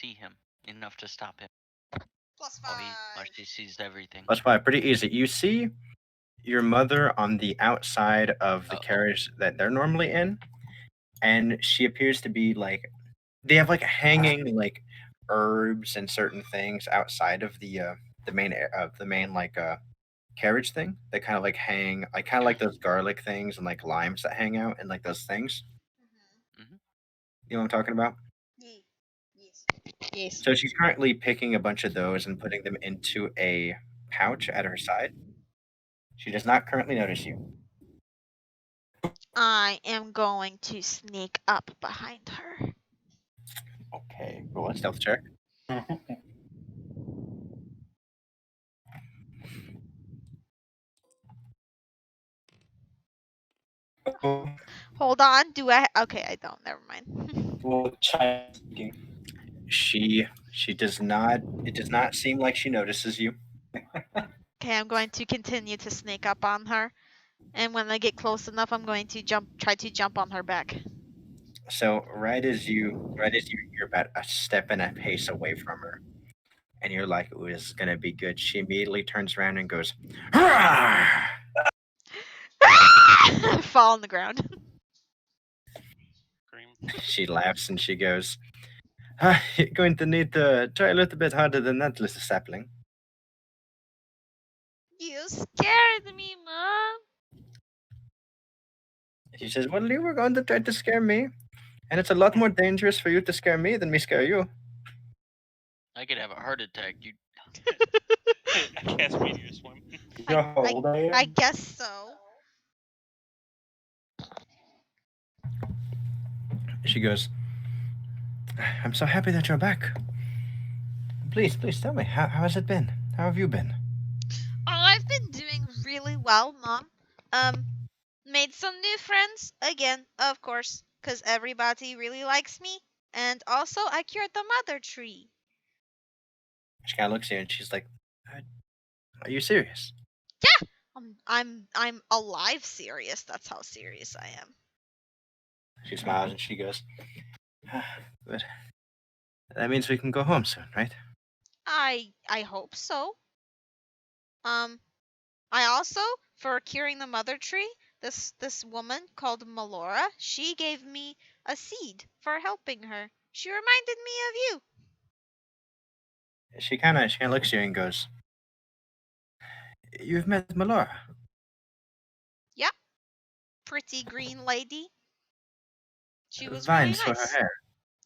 see him enough to stop him? Plus While 5. she sees everything. That's why pretty easy. You see your mother on the outside of the Uh-oh. carriage that they're normally in, and she appears to be like they have like hanging like herbs and certain things outside of the main like carriage thing. They kind of like hang like kind of like those garlic things and like limes that hang out and like those things. Mhm. You know what I'm talking about? Yes. Yes. So she's currently picking a bunch of those and putting them into a pouch at her side. She does not currently notice you. I am going to sneak up behind her. Okay, roll a stealth check. Hold on. Do I? Okay, I don't. Never mind. Well, China speaking. She does not. It does not seem like she notices you. Okay, I'm going to continue to sneak up on her, and when I get close enough, I'm going to try to jump on her back. So you're about a step and a pace away from her, and you're like, "Ooh, this is gonna be good." She immediately turns around and goes, "Hurrah!" Fall on the ground. Scream. She laughs and she goes, "Ah, you're going to need to try a little bit harder than that, little sapling." You scared me, Mom. She says, "Well, you were going to try to scare me, and it's a lot more dangerous for you to scare me than me scare you." I could have a heart attack, dude. I cast meteor swim. You know how old I am? I guess so. She goes, "I'm so happy that you're back. Please tell me, how has it been? How have you been?" Oh, I've been doing really well, Mom. Made some new friends again, of course, because everybody really likes me. And also, I cured the mother tree. She kind of looks at you and she's like, "Are you serious?" I'm alive serious. That's how serious I am. She smiles and she goes, "Good. That means we can go home soon, right?" I hope so. I also, for curing the mother tree, this woman called Melora, she gave me a seed for helping her. She reminded me of you. She kind of looks at you and goes, "You've met Melora." Yeah, pretty green lady. She was really Vines for her nice. hair.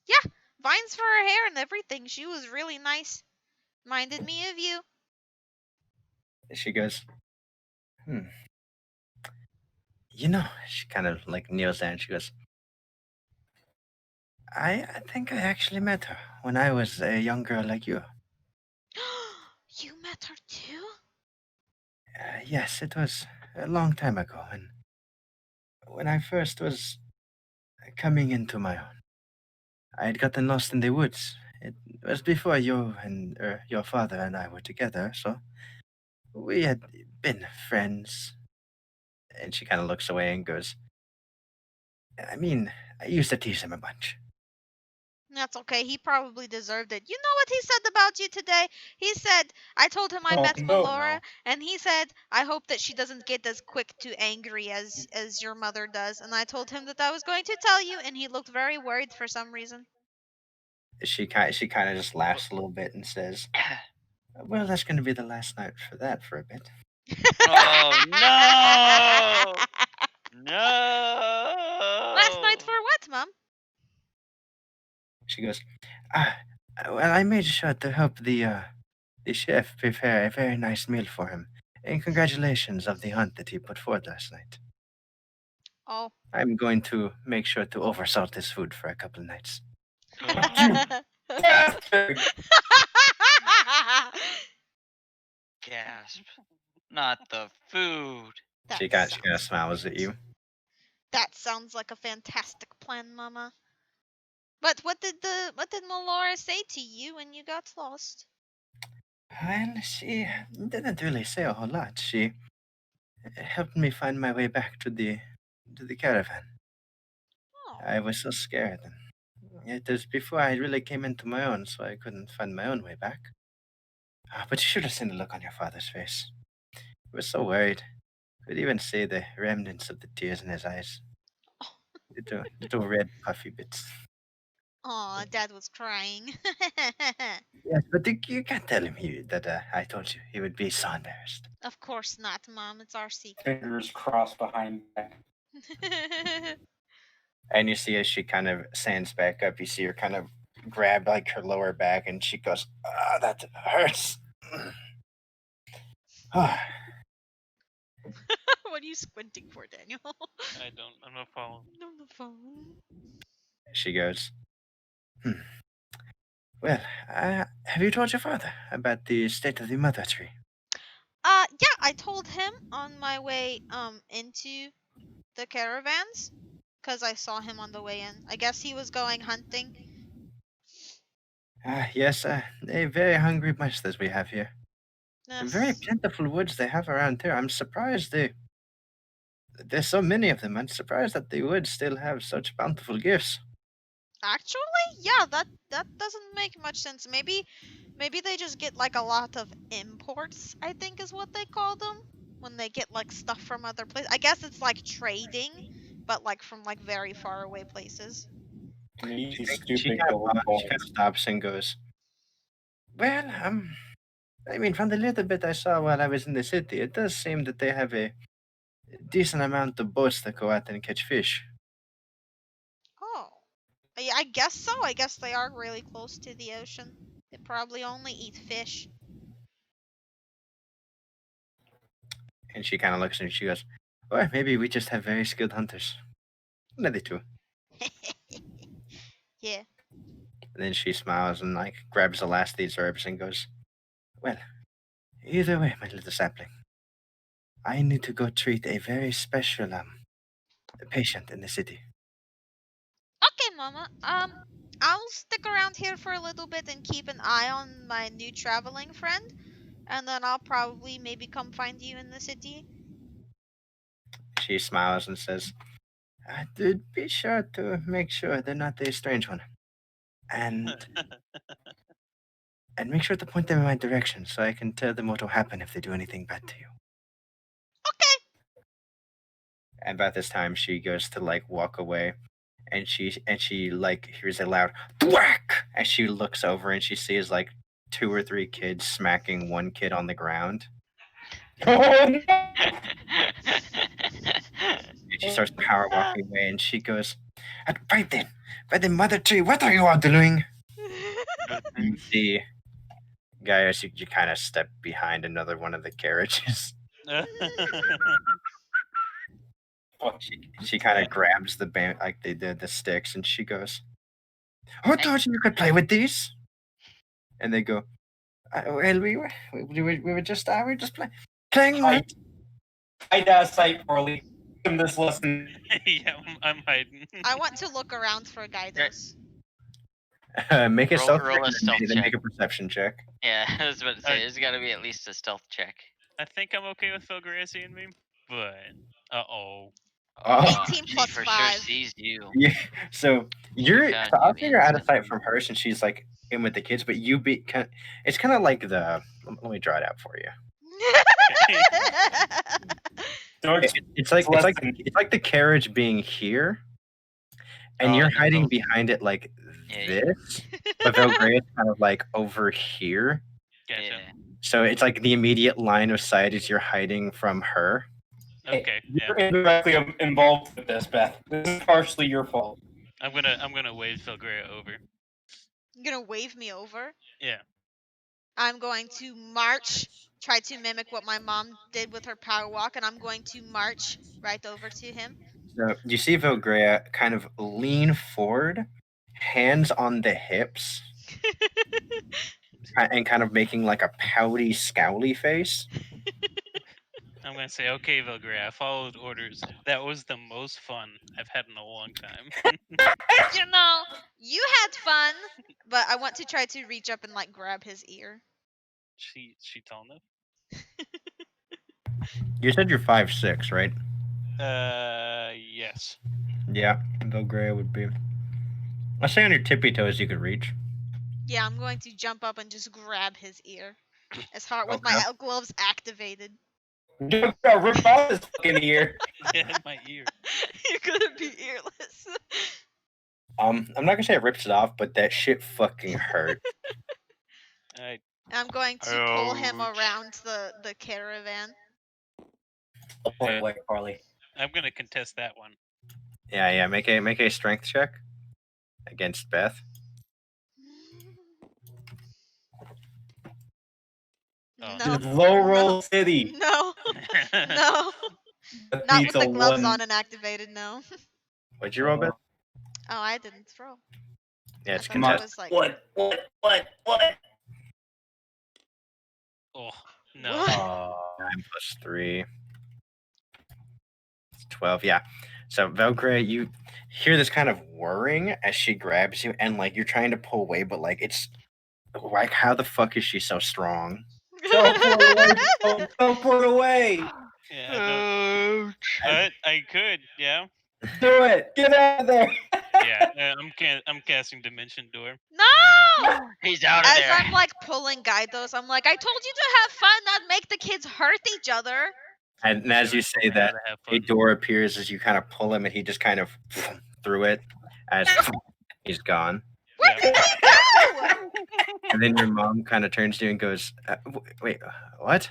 Yeah, vines for her hair and everything. She was really nice. Reminded me of you. She goes, "You know," she kind of like kneels down. She goes, I think I actually met her when I was a young girl like you. You met her too? Yes, it was a long time ago, and when I first was coming into my own. I had gotten lost in the woods. It was before you and your father and I were together, so we had been friends. And she kind of looks away and goes, I mean, I used to tease him a bunch. That's okay. He probably deserved it. You know what he said about you today? He said, I told him I Oh, met no. Melora, and he said, I hope that she doesn't get as quick to angry as your mother does. And I told him that I was going to tell you, and he looked very worried for some reason. She kind of just laughs a little bit and says, well, that's going to be the last night for that for a bit. Oh no! No! Last night for what, Mom? She goes, well, I made sure to help the chef prepare a very nice meal for him. And congratulations of the hunt that he put forth last night. Oh. I'm going to make sure to oversalt this food for a couple of nights. Gasp. Not the food. She kind of smiles at you. That sounds like a fantastic plan, Mama. But what did Melora say to you when you got lost? Well, she didn't really say a whole lot. She helped me find my way back to the caravan. Oh. I was so scared. It was before I really came into my own, so I couldn't find my own way back. But you should have seen the look on your father's face. He was so worried. Could even see the remnants of the tears in his eyes. Little red puffy bits. Aw, Dad was crying. Yes, but you can't tell him that I told you. He would be so embarrassed. Of course not, Mom. It's our secret. Fingers crossed behind back. And you see as she kind of stands back up, you see her kind of grab like her lower back, and she goes, that hurts. What are you squinting for, Daniel? I'm not following. On the phone. She goes, Well, have you told your father about the state of the mother tree? Yeah, I told him on my way into the caravans, cause I saw him on the way in. I guess he was going hunting. Yes, they're very hungry monsters we have here. And very Yes. plentiful woods they have around here. I'm surprised there's so many of them. I'm surprised that the woods still have such bountiful gifts. Actually, yeah, that doesn't make much sense. Maybe they just get like a lot of imports, I think is what they call them. When they get like stuff from other places. I guess it's like trading, but like from like very far away places. Me, She stupid kind gold of balls. stops and goes, Well, I mean, from the little bit I saw while I was in the city, it does seem that they have a decent amount of boats that go out and catch fish. Oh. I guess so. I guess they are really close to the ocean. They probably only eat fish. And she kind of looks and she goes, Well, maybe we just have very skilled hunters. Maybe too. Yeah. And then she smiles and like grabs the last of these herbs and goes, Well, either way, my little sapling, I need to go treat a very special patient in the city. Okay, Mama. I'll stick around here for a little bit and keep an eye on my new traveling friend, and then I'll probably maybe come find you in the city. She smiles and says, Dude, be sure to make sure they're not a strange one. And make sure to point them in my direction so I can tell them what will happen if they do anything bad to you. Okay. And about this time she goes to like walk away and she like hears a loud whack as she looks over and she sees like 2 or 3 kids smacking one kid on the ground. Oh no! And she starts power walking away and she goes, Right then, Mother Tree, what are you all doing? You see, guys, you kind of step behind another one of the carriages. She kind of grabs the like the sticks and she goes, Who told you could play with these? And they go, Well, we were just playing what? Hide out of sight, Morley. Give him this lesson. Yeah, I'm hiding. I want to look around for Gydos. Make a Roll- stealth roll check a and stealth then make check. a perception check. Yeah, I was about to say, there's got to be at least a stealth check. I think I'm okay with Phil seeing me, but Oh. 18 she plus for 5. sure sees you. Yeah. So She found I'll you say you're out of sight instantly. from her since she's like in with the kids, but you be it's kind of like the. Let me draw it out for you. Don't It's like the carriage being here, and Oh, you're and then hiding both- behind it like Yeah, this, but Velgrae's kind of like over here. gotcha. Yeah. So it's like the immediate line of sight is you're hiding from her. Okay, You're yeah. indirectly involved with this, Beth. This is partially your fault. I'm gonna wave Phil over. You're gonna wave me over? Yeah. I'm going to march, try to mimic what my mom did with her power walk, and I'm going to march right over to him. So you see Velgrea kind of lean forward, hands on the hips, and kind of making like a pouty, scowly face. I'm gonna say, okay, Vilgray, I followed orders. That was the most fun I've had in a long time. You know, you had fun, but I want to try to reach up and like grab his ear. she tall enough? You said you're 5'6", right? Yes. Yeah, Velgrea would be. Let's say on your tippy toes you could reach. Yeah, I'm going to jump up and just grab his ear. As hard with Okay. my gloves activated. You're gonna rip off his fucking ear. Yeah, in my ear. You're gonna be earless. I'm not gonna say it rips it off, but that shit fucking hurt. I I'm going to pull him Ouch. around the caravan. I'll point away, Carly. I'm gonna contest that one. Yeah. Make a strength check against Beth. Oh, No. Just low roll city. No. No. That Not beats with the a gloves one. on and activated, no. What'd you roll, Beth? Oh, I didn't throw. Yeah, it's I thought Come on. that was like What? Oh no. What? 9 plus 3. It's 12. Yeah. So Velcro, you hear this kind of whirring as she grabs you, and like you're trying to pull away, but like it's like how the fuck is she so strong? Teleport away. Bro. Teleport away. Yeah, Ouch. I could. Yeah. Do it. Get out of there. Yeah. I'm casting Dimension Door. No! He's out of As there. I'm like pulling Gaidos, I'm like, I told you to have fun, not make the kids hurt each other. And as you say that, Gotta have a fun. door appears as you kind of pull him, and he just kind of through it as he's gone. Where Yeah. did they go? And then your mom kind of turns to you and goes, "Wait, what?"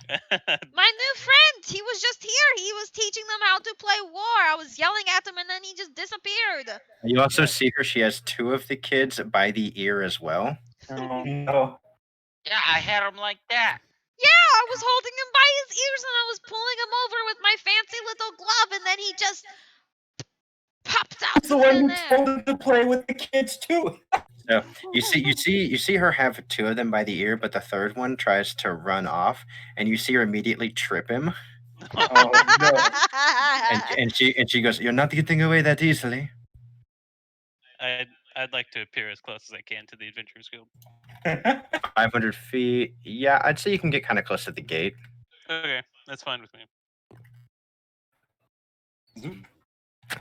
My new friend, he was just here. He was teaching them how to play war. I was yelling at him and then he just disappeared. You also see her. She has 2 of the kids by the ear as well. Oh no. Yeah, I had him like that. Yeah, I was holding him by his ears and I was pulling him over with my fancy little glove and then he just popped out It's the from one thin who air. told him to play with the kids too. So you see her have 2 of them by the ear, but the third one tries to run off, and you see her immediately trip him, Oh no. and she goes, "You're not getting away that easily." I'd like to appear as close as I can to the Adventurers Guild. 500 feet. Yeah, I'd say you can get kind of close to the gate. Okay, that's fine with me.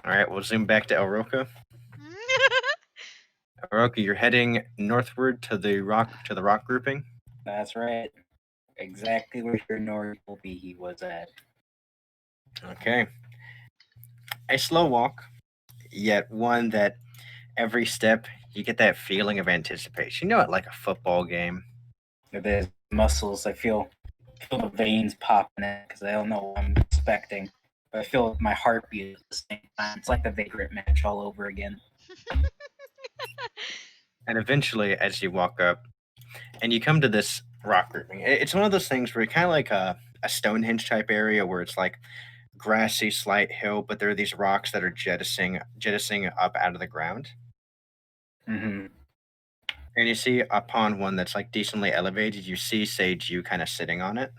All right, we'll zoom back to Oroka. Oroka, you're heading northward to the rock grouping. That's right. Exactly where your Normal he was at. Okay. A slow walk, yet one that every step you get that feeling of anticipation. You know it like a football game. There's muscles. I feel the veins popping in because I don't know what I'm expecting. But I feel my heartbeat at the same time. It's like the Vagrant match all over again. And eventually, as you walk up, and you come to this rock grouping, it's one of those things where it's kind of like a Stonehenge type area where it's like grassy, slight hill, but there are these rocks that are jettisoning up out of the ground. Mm-hmm. And you see upon one that's like decently elevated, you see Sage you kind of sitting on it.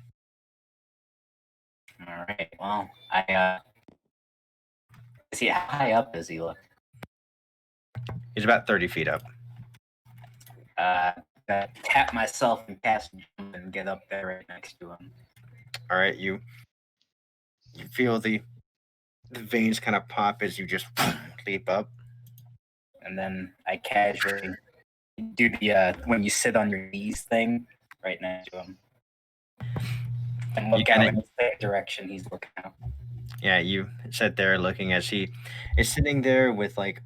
All right. Well, is he how high up does he look? He's about 30 feet up. Tap myself and cast jump and get up there right next to him. All right, you feel the veins kind of pop as you just leap up. And then I casually do the when you sit on your knees thing right next to him. And look out in the same direction he's looking out. Yeah, you sit there looking as he is sitting there with like,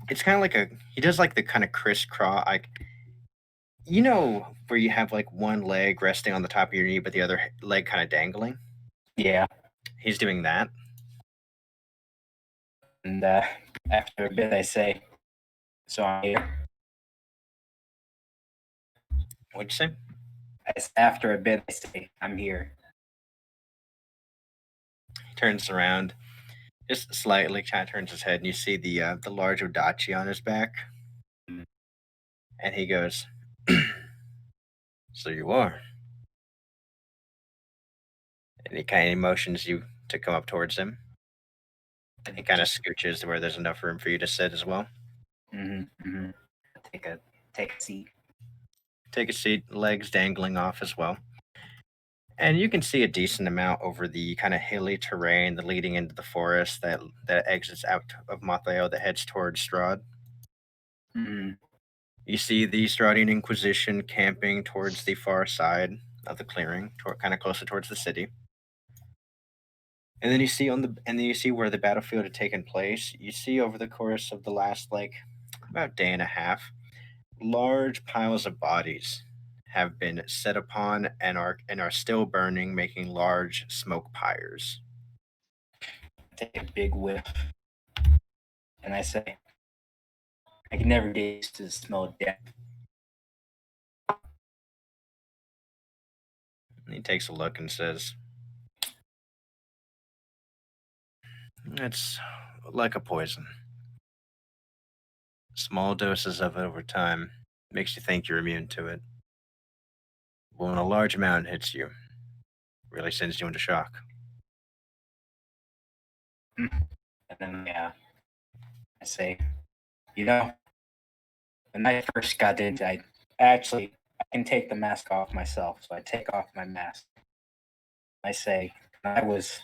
it's kind of like he does like the kind of crisscross, like, you know, where you have like one leg resting on the top of your knee, but the other leg kind of dangling. Yeah. He's doing that. And after a bit, I say, "So I'm here." What'd you say? After a bit, I say, "I'm here." He turns around, just slightly, kind of turns his head, and you see the large Odachi on his back. And he goes, "So you are." And he kind of motions you to come up towards him. And he kind of scooches to where there's enough room for you to sit as well. Mm-hmm. Take a seat. Take a seat, legs dangling off as well. And you can see a decent amount over the kind of hilly terrain that leading into the forest that exits out of Mathayo that heads towards Strahd. Hmm. You see the Strahdian Inquisition camping towards the far side of the clearing, kind of closer towards the city. And then you see where the battlefield had taken place. You see over the course of the last about day and a half, large piles of bodies have been set upon and are still burning, making large smoke pyres. Take a big whiff, and I say, I can never get used to the smell of death. And he takes a look and says, "It's like a poison. Small doses of it over time makes you think you're immune to it. But when a large amount hits you, it really sends you into shock." And then I say, when I first got into it, I can take the mask off myself. So I take off my mask. I say, when I was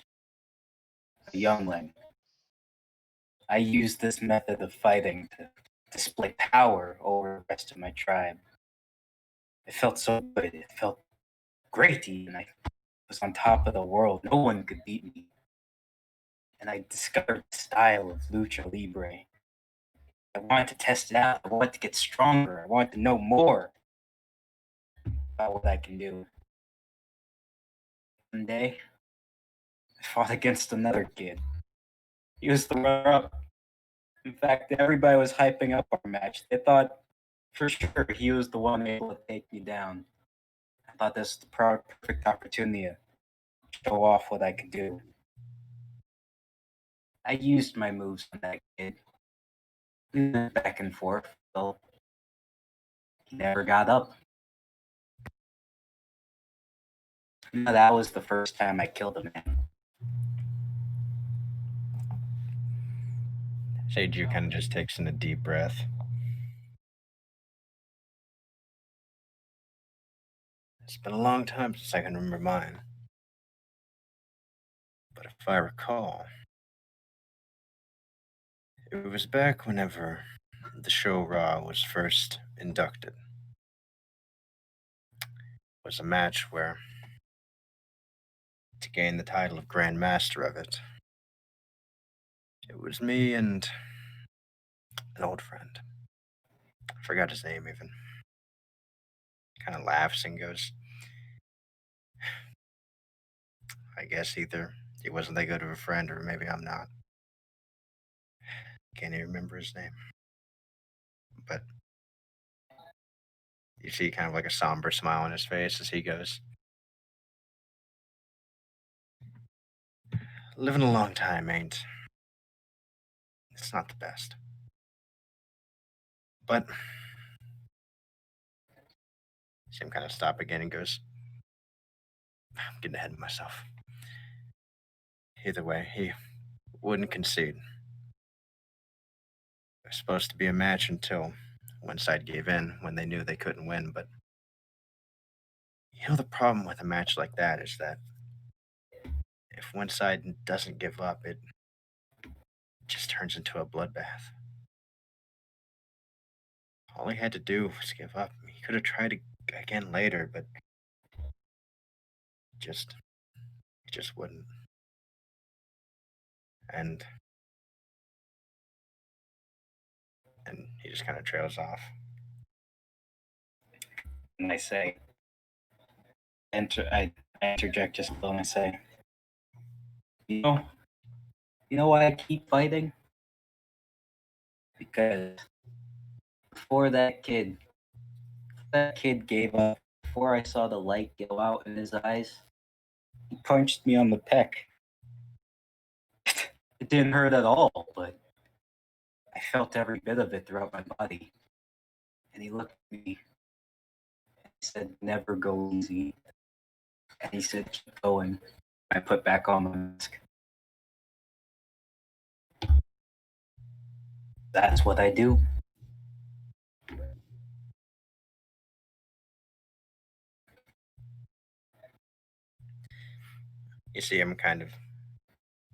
a youngling, I used this method of fighting to display power over the rest of my tribe. It felt so good. It felt great even. I was on top of the world. No one could beat me. And I discovered the style of lucha libre. I wanted to test it out. I wanted to get stronger. I wanted to know more about what I can do. One day, I fought against another kid. He was the runner-up. In fact, everybody was hyping up our match. They thought for sure he was the one able to take me down. I thought this was the perfect opportunity to show off what I could do. I used my moves on that kid. We went back and forth, so he never got up. That was the first time I killed a man. Seiju kind of just takes in a deep breath. It's been a long time since I can remember mine. But if I recall, it was back whenever the show Raw was first inducted. It was a match where, to gain the title of Grand Master of it, it was me and an old friend. I forgot his name even. Kind of laughs and goes, I guess either he wasn't that good of a friend or maybe I'm not. Can't even remember his name. But you see kind of like a somber smile on his face as he goes, living a long time it's not the best. But see him kind of stop again and goes, I'm getting ahead of myself. Either way, he wouldn't concede. It was supposed to be a match until one side gave in when they knew they couldn't win, but the problem with a match like that is that if one side doesn't give up, it just turns into a bloodbath. All he had to do was give up. He could have tried again later, but he just wouldn't. And he just kind of trails off. And I say, I interject just a little and I say, you know why I keep fighting? Because before that kid gave up, before I saw the light go out in his eyes, he punched me on the pec. It didn't hurt at all, but I felt every bit of it throughout my body. And he looked at me and he said, never go easy. And he said, keep going. I put back on my mask. That's what I do. You see him kind of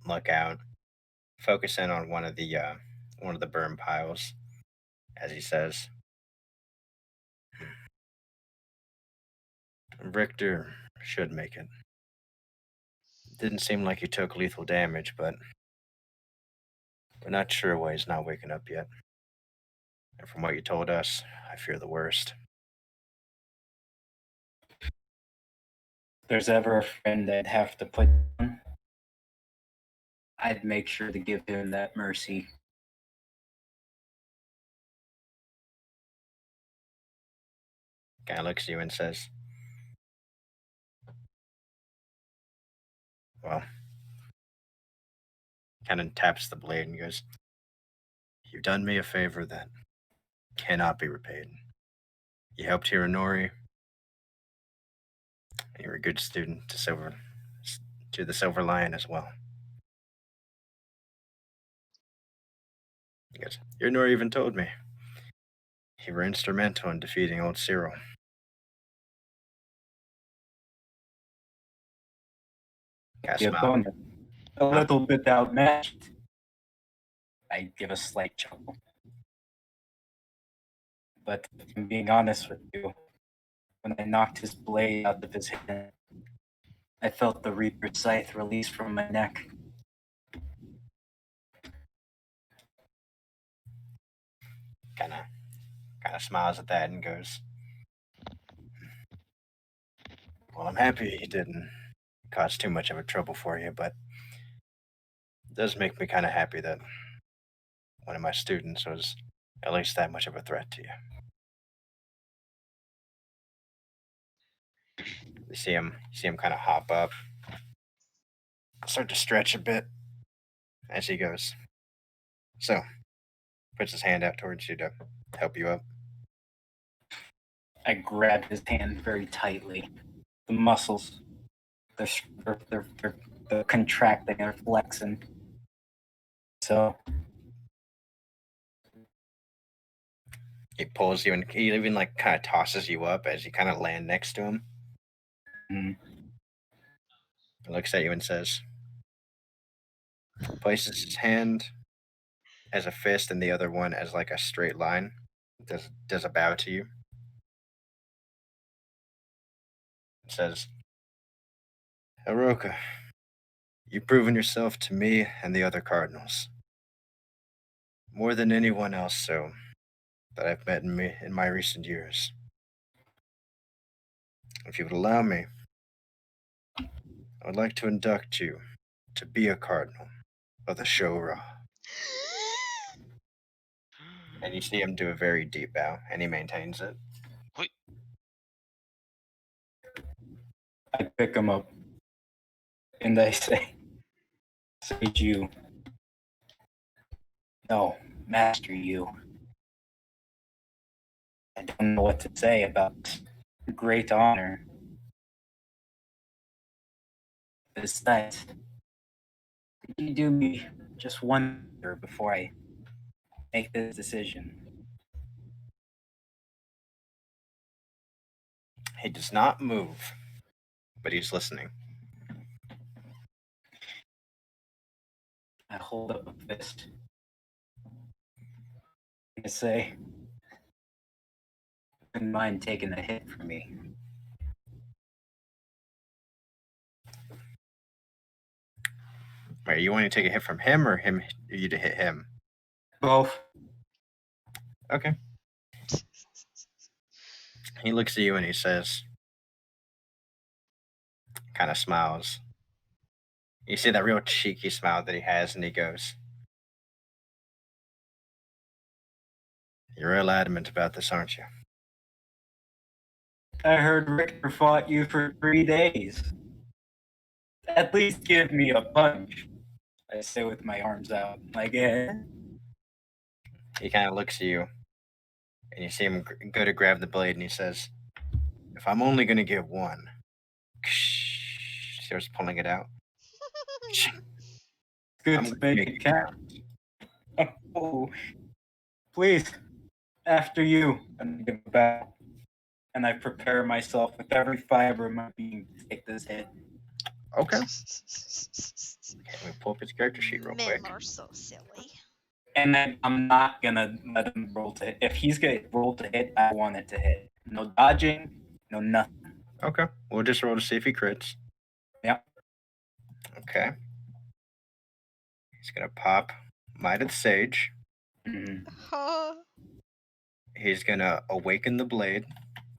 look out, focus in on one of the burn piles, as he says, "Richter should make it. Didn't seem like he took lethal damage, but we're not sure why he's not waking up yet. And from what you told us, I fear the worst." If there's ever a friend I'd have to put down, I'd make sure to give him that mercy. Guy looks at you and says, "Well," kind of taps the blade and goes, "You've done me a favor that cannot be repaid. You helped Hironori, and you're a good student to the Silver Lion as well." He goes, "Hironori even told me you were instrumental in defeating old Cyril." Guy The smiles. opponent, a little bit outmatched. I give a slight chuckle. But if I'm being honest with you, when I knocked his blade out of his hand, I felt the Reaper's scythe release from my neck. Kind of smiles at that and goes, "Well, I'm happy he didn't cause too much of a trouble for you, but it does make me kind of happy that one of my students was at least that much of a threat to you." You see him kind of hop up, start to stretch a bit as he goes. So, puts his hand out towards you to help you up. I grab his hand very tightly. The muscles, they're contracting, they're flexing. So He pulls you and he even like kind of tosses you up as you kind of land next to him. mm, He looks at you and says, places his hand as a fist and the other one as like a straight line. Does a bow to you. Says, "Hiroka, you've proven yourself to me and the other cardinals. More than anyone else so that I've met in my recent years. If you would allow me, I would like to induct you to be a cardinal of the Shora." And you see him do a very deep bow, and he maintains it. I pick him up and I say, Sage you. No, Master you. I don't know what to say about this great honor. Besides, could you do me just one favor before I make this decision? He does not move, but he's listening. I hold up a fist. I say, wouldn't mind taking a hit for me. Wait, you want to take a hit from him or you to hit him? Both. Okay. He looks at you and he says, kind of smiles. You see that real cheeky smile that he has, and he goes, "You're real adamant about this, aren't you?" I heard Richter fought you for 3 days. At least give me a punch. I say with my arms out. Like, He kind of looks at you, and you see him go to grab the blade, and he says, "If I'm only going to get one," starts pulling it out. good "I'm to going to make it count. Oh, please, after you. And I give a bow. And I prepare myself with every fiber of my being to take this hit. Okay. Let me pull up his character sheet real quick. Men are so silly. And then I'm not gonna let him roll to hit. If he's gonna roll to hit, I want it to hit. No dodging, no nothing. Okay. We'll just roll to see if he crits. Yep. Okay. He's gonna pop Might of the Sage. Mm-hmm. Oh, He's gonna awaken the blade.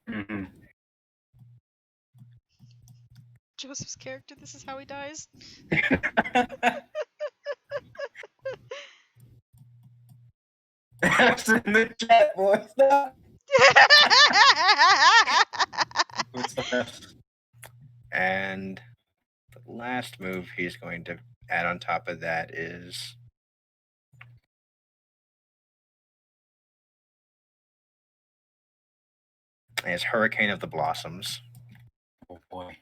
Mm-hmm. Joseph's character, this is how he dies. That's in the chat, boys. What's the best? And the last move he's going to add on top of that is Hurricane of the Blossoms. Oh boy.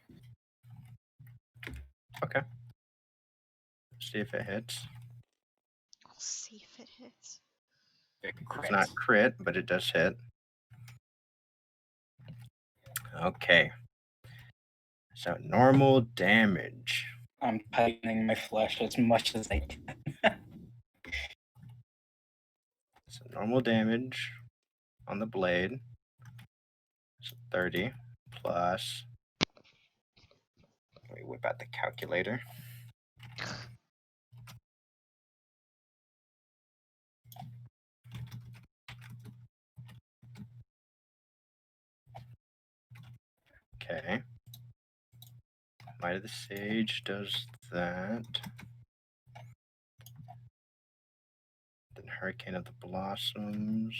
Okay. See if it hits. We'll see if it hits. It's not crit, but it does hit. Okay. So normal damage. I'm tightening my flesh as much as I can. So normal damage on the blade. So 30 plus. Let me whip out the calculator. Okay. Might of the Sage does that. Then Hurricane of the Blossoms.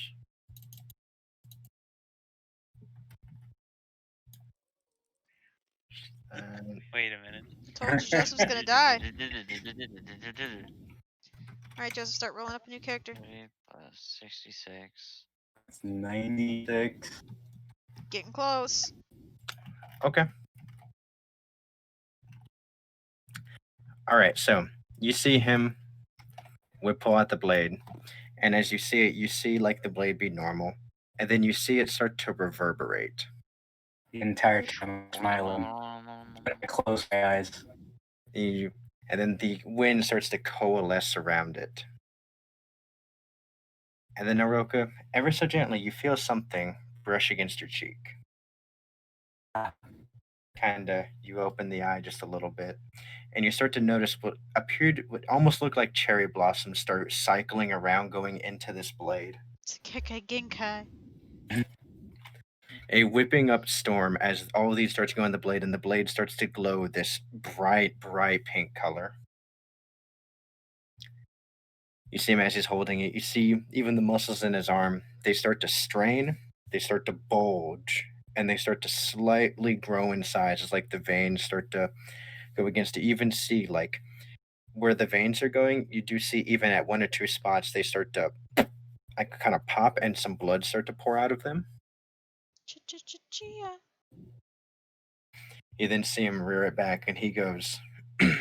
And Wait a minute. Told you Joseph's gonna die. Alright, Joseph, start rolling up a new character. 30 plus 66. It's 96. Getting close. okay. All right, so you see him pull out the blade, and as you see it, you see like the blade be normal, and then you see it start to reverberate. The entire time I'm smiling. But I close my eyes. And then the wind starts to coalesce around it. And then Naroka, ever so gently, you feel something brush against your cheek. Kinda, you open the eye just a little bit, and you start to notice what almost looked like cherry blossoms start cycling around going into this blade. It's Kekai Genkai. A whipping up storm as all of these start to go in the blade, and the blade starts to glow this bright, bright pink color. You see him as he's holding it. You see even the muscles in his arm, they start to strain, they start to bulge, and they start to slightly grow in size as like the veins start to go against it. You even see like where the veins are going, you do see even at one or two spots they start to like kind of pop and some blood start to pour out of them. Ch-ch-ch-chia. You then see him rear it back and he goes, if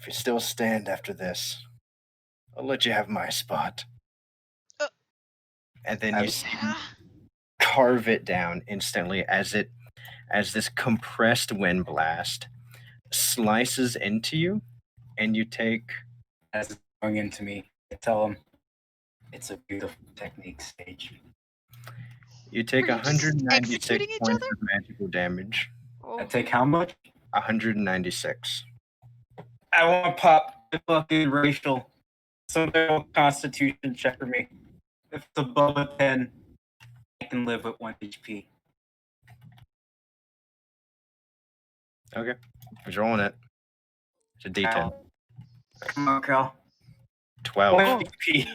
you still stand after this, I'll let you have my spot. And then you see him carve it down instantly as this compressed wind blast slices into you, and you take As it's going into me, I tell him, it's a beautiful technique, Sage. Were you just 196 executing each points other? of magical damage. Oh. I take how much? 196. I want to pop the fucking racial. Some constitution check for me. If it's above a 10, I can live with 1 HP. Okay. Who's rolling it? It's a D10. Come on, Cal. 12. 1 HP.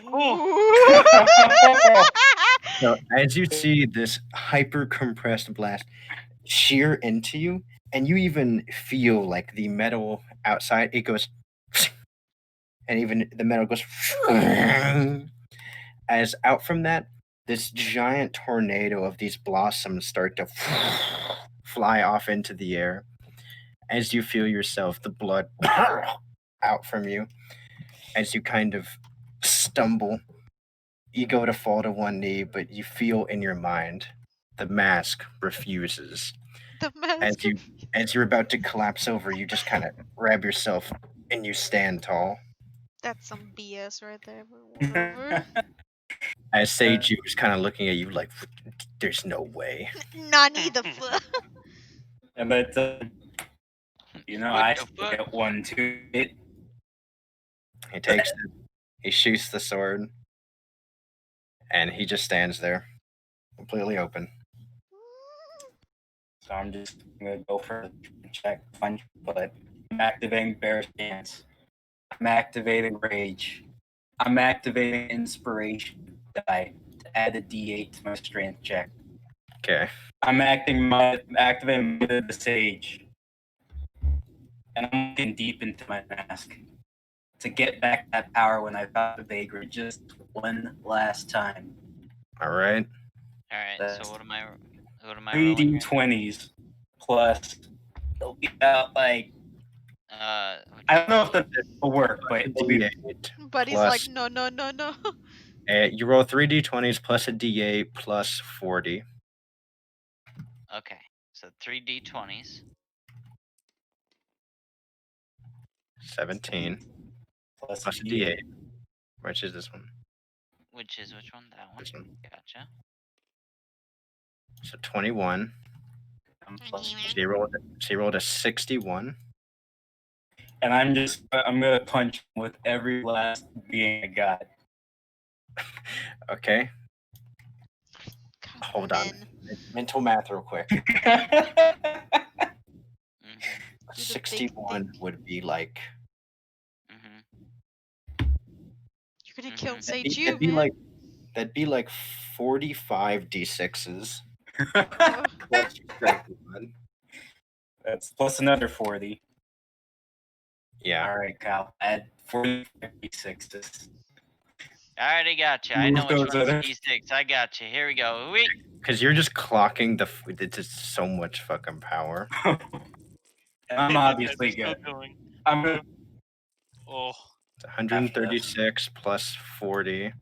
So as you see this hyper compressed blast shear into you, and you even feel like the metal outside, it goes, and even the metal goes, as out from that, this giant tornado of these blossoms start to fly off into the air. As you feel yourself, the blood out from you, as you kind of stumble, you go to fall to one knee, but you feel in your mind the mask refuses. The mask. As you're about to collapse over, you just kind of grab yourself and you stand tall. That's some BS right there, but whatever. As Seiju is kind of looking at you like, there's no way. Nani the fuck? But you know, What I the still fuck? get one to it. He shoots the sword, and he just stands there, completely open. So I'm just gonna go for the check punch, but I'm activating Bear Stance. I'm activating Rage. I'm activating Inspiration die to add a D8 to my strength check. Okay. I'm activating the Sage. And I'm looking deep into my mask to get back that power when I found the vagrant just one last time. All right. All right. That's So what am I? What am I Three rolling? D20s plus. It'll be about like Uh, I don't know if that will work, but it'll be D8 But he's plus, like, no, no, no, no. you roll 3 D20s plus a D8 plus 40. okay. So 3 D20s. 17 plus plus a D8. Which is this one? Which one? That one. This one. Gotcha. So 21. Plus, So you rolled a 61. and I'm gonna punch him with every last being I got. Okay. God, Hold on. men. Mental math real quick. Mhm. Do the big 61 thing. would be like Mhm. You're gonna kill Mhm. Seiju, that'd be like 45 D6s. man. Plus your strength one. That's plus another 40. Yeah. All right, Kyle. Add 45 D6s. I already got you. I know Move which those one's other- D6. I got you. Here we go. Wait. Because you're just clocking it's just so much fucking power. And I'm obviously It's still good. going. I'm gonna Oh, It's 136 plus 40.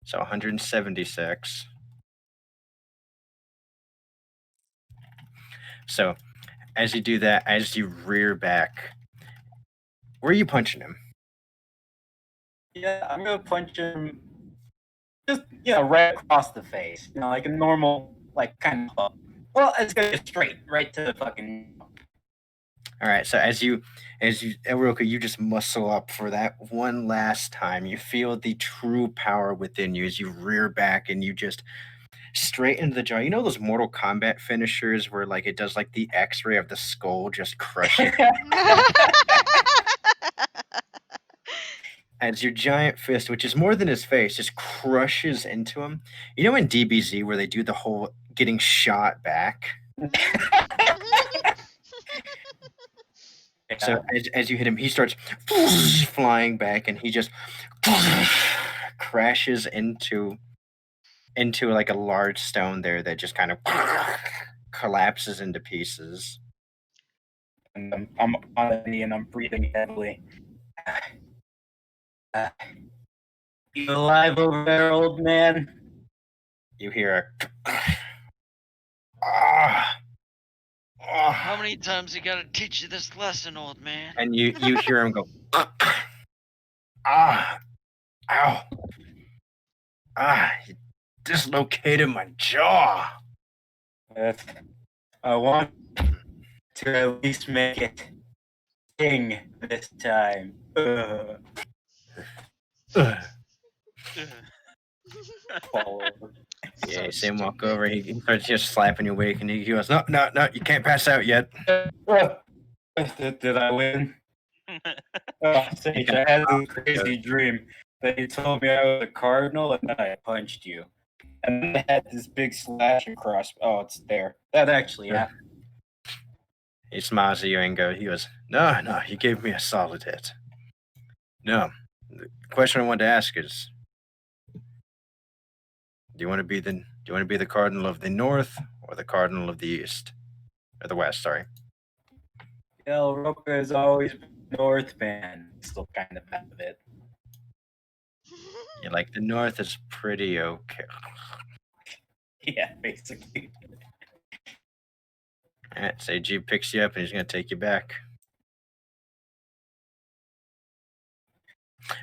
So 176. So as you do that, as you rear back, where are you punching him? Yeah, I'm gonna punch him just right across the face. Like a normal kind of well, it's gonna get straight right to the fucking All right. So as you Eruka, you just muscle up for that one last time. You feel the true power within you as you rear back and you just straight into the jaw. You know those Mortal Kombat finishers where like it does like the X-ray of the skull just crushing as your giant fist, which is more than his face, just crushes into him. You know in DBZ where they do the whole getting shot back? So as you hit him, he starts flying back and he just crashes into like a large stone there that just kind of collapses into pieces. And I'm on a knee and I'm breathing heavily. You alive over there, old man? You hear a ah, How many times I gotta teach you this lesson, old man? and you hear him go ah, ow, you dislocated my jaw. I want to at least make it sting this time. Ugh. Fall over. Yeah, So you see him walk stupid. over. He starts just slapping you awake, and he goes, "No, you can't pass out yet." Did I win? Oh, Sage, I had this crazy dream that you told me I was a cardinal and then I punched you. And then I had this big slash across. Oh, it's there. That actually happened. He smiles at you and he goes, "No, you gave me a solid hit." No, the question I wanted to ask is, do you want to be the cardinal of the north or the cardinal of the east or the west? Sorry. Roka has always been Northman. Still kind of out of it. Yeah, like the north is pretty okay. Yeah, basically. All right, say G picks you up and he's gonna take you back.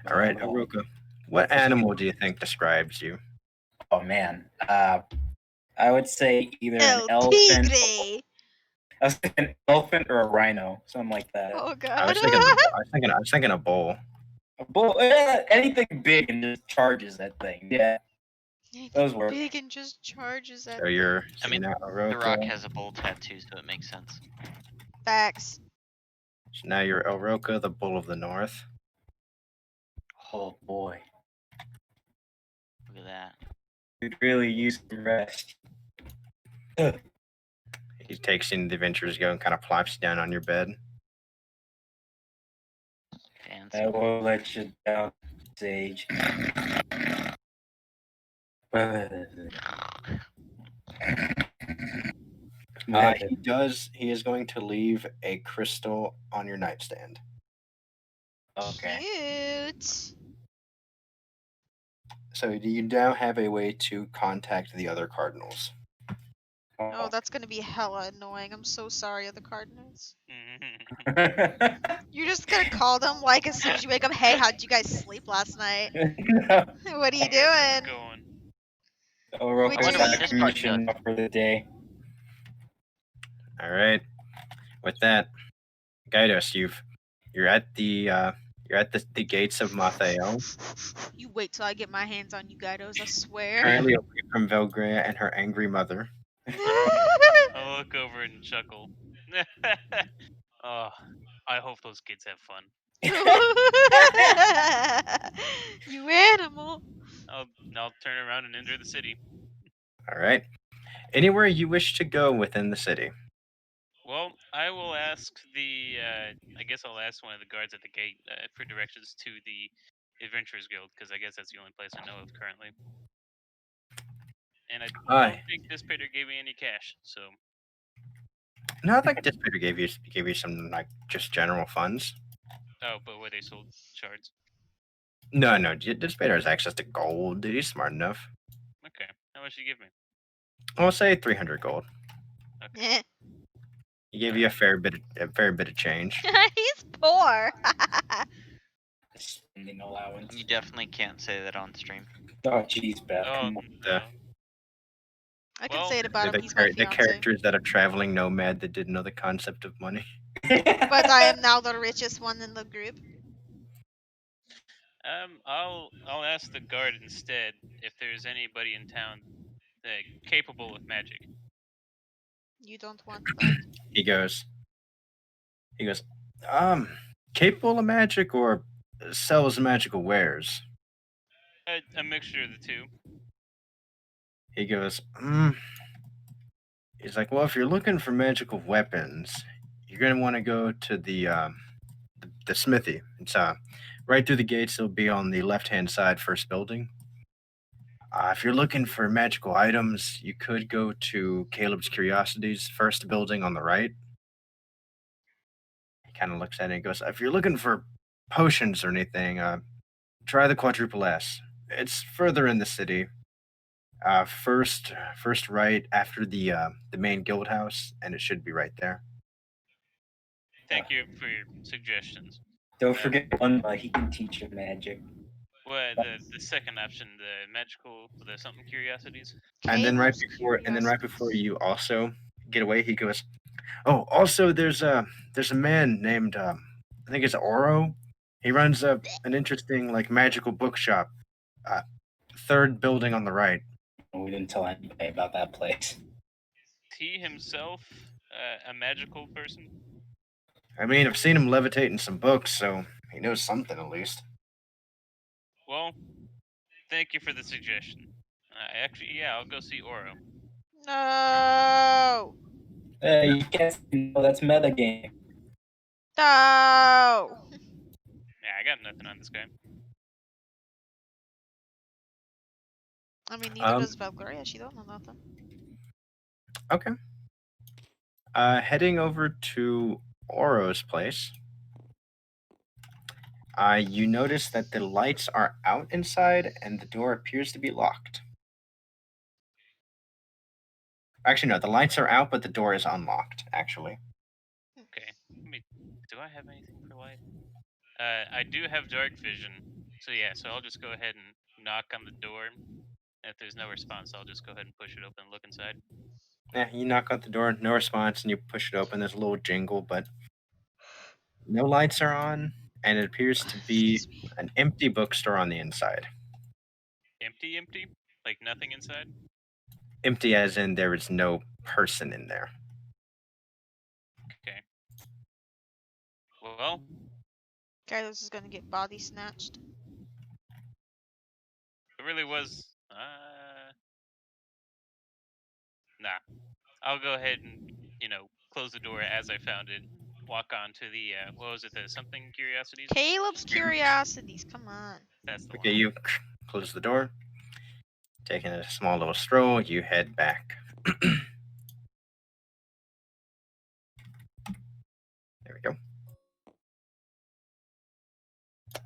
All right, Aruka. What animal do you think describes you? Oh man. I would say either an El elephant. tigre. I was thinking an elephant or a rhino, something like that. Oh I god. was thinking a bull. A bull, anything big and just charges that thing. Yeah, those work. Big and just charges at So you're I so mean, now The Aruka. Rock has a bull tattoo, so it makes sense. facts. So now you're Oroka, the Bull of the North. Oh boy, Look at that. we'd really use the rest. He takes you into the Adventurers Guild and kind of plops you down on your bed. Fancy. I will let you down, Sage. He is going to leave a crystal on your nightstand. Okay. Cute. So you now have a way to contact the other cardinals. Oh, that's gonna be hella annoying. I'm so sorry, other Cardinals. You're just gonna call them like as soon as you wake up. Hey, how'd you guys sleep last night? What are you doing? Going. Oroka Would you got eat- a commission for the day. All right. With that, Gydos, you're at the gates of Mathael. You wait till I get my hands on you, Gydos. I swear. Currently away from Velgrea and her angry mother. I'll look over and chuckle. Oh, I hope those kids have fun. You animal. I'll turn around and enter the city. All right. Anywhere you wish to go within the city. Well, I will ask the. I guess I'll ask one of the guards at the gate for directions to the Adventurers Guild, because I guess that's the only place I know of currently. And I don't think Dissipator gave me any cash, so. No, I think Dissipator gave you some like just general funds. Oh, but where they sold shards. No, Dissipator has access to gold. Dude, he's smart enough. Okay, how much did you give me? I'll say 300 gold. Yeah. He gave you a fair bit of change. He's poor. Spending allowance. You definitely can't say that on stream. Oh jeez, Beth. Oh come on. no. I can Well, say it about The, him. He's my the fiance. characters that are traveling nomad that didn't know the concept of money. But I am now the richest one in the group. I'll ask the guard instead if there's anybody in town capable of magic. You don't want that. He goes, capable of magic or sells magical wares? A mixture of the two. He goes, He's like, well, if you're looking for magical weapons, you're gonna want to go to the smithy. It's right through the gates. It'll be on the left-hand side, first building. If you're looking for magical items, you could go to Caleb's Curiosities, first building on the right. He kind of looks at it and goes, if you're looking for potions or anything, try the Quadruple S. It's further in the city. First right after the main guild house, and it should be right there. Thank you for your suggestions. Don't forget Bunba, he can teach you magic. Well, the second option, the magical, the something curiosities. And then right Caleb's before you also get away, he goes, "Oh, also there's a man named I think it's Oro. He runs an interesting like magical bookshop. Third building on the right." We didn't tell anybody about that place. Is he himself a magical person? I mean, I've seen him levitating some books, so he knows something at least. Well, thank you for the suggestion. Actually, yeah, I'll go see Oro. No. Hey, you can't say no, that's metagame. No. Yeah, I got nothing on this guy. I mean, neither does Valkyria. She don't know nothing. Okay. Heading over to Oro's place. You notice that the lights are out inside and the door appears to be locked. Actually, no, the lights are out, but the door is unlocked. Actually, Okay. Do I have anything for light? I do have dark vision. So yeah, so I'll just go ahead and knock on the door. And if there's no response, I'll just go ahead and push it open and look inside. yeah, you knock on the door, no response, and you push it open. There's a little jingle, but no lights are on, and it appears to be Excuse me. an empty bookstore on the inside. Empty, empty? Like nothing inside? Empty as in there is no person in there. Okay. Well, Carlos is gonna get body snatched. it really was. Nah. I'll go ahead and close the door as I found it. Walk on to the what was it? The something curiosities. Caleb's curiosities. Come on. That's the Okay, one. you close the door. Taking a small little stroll, you head back. There we go.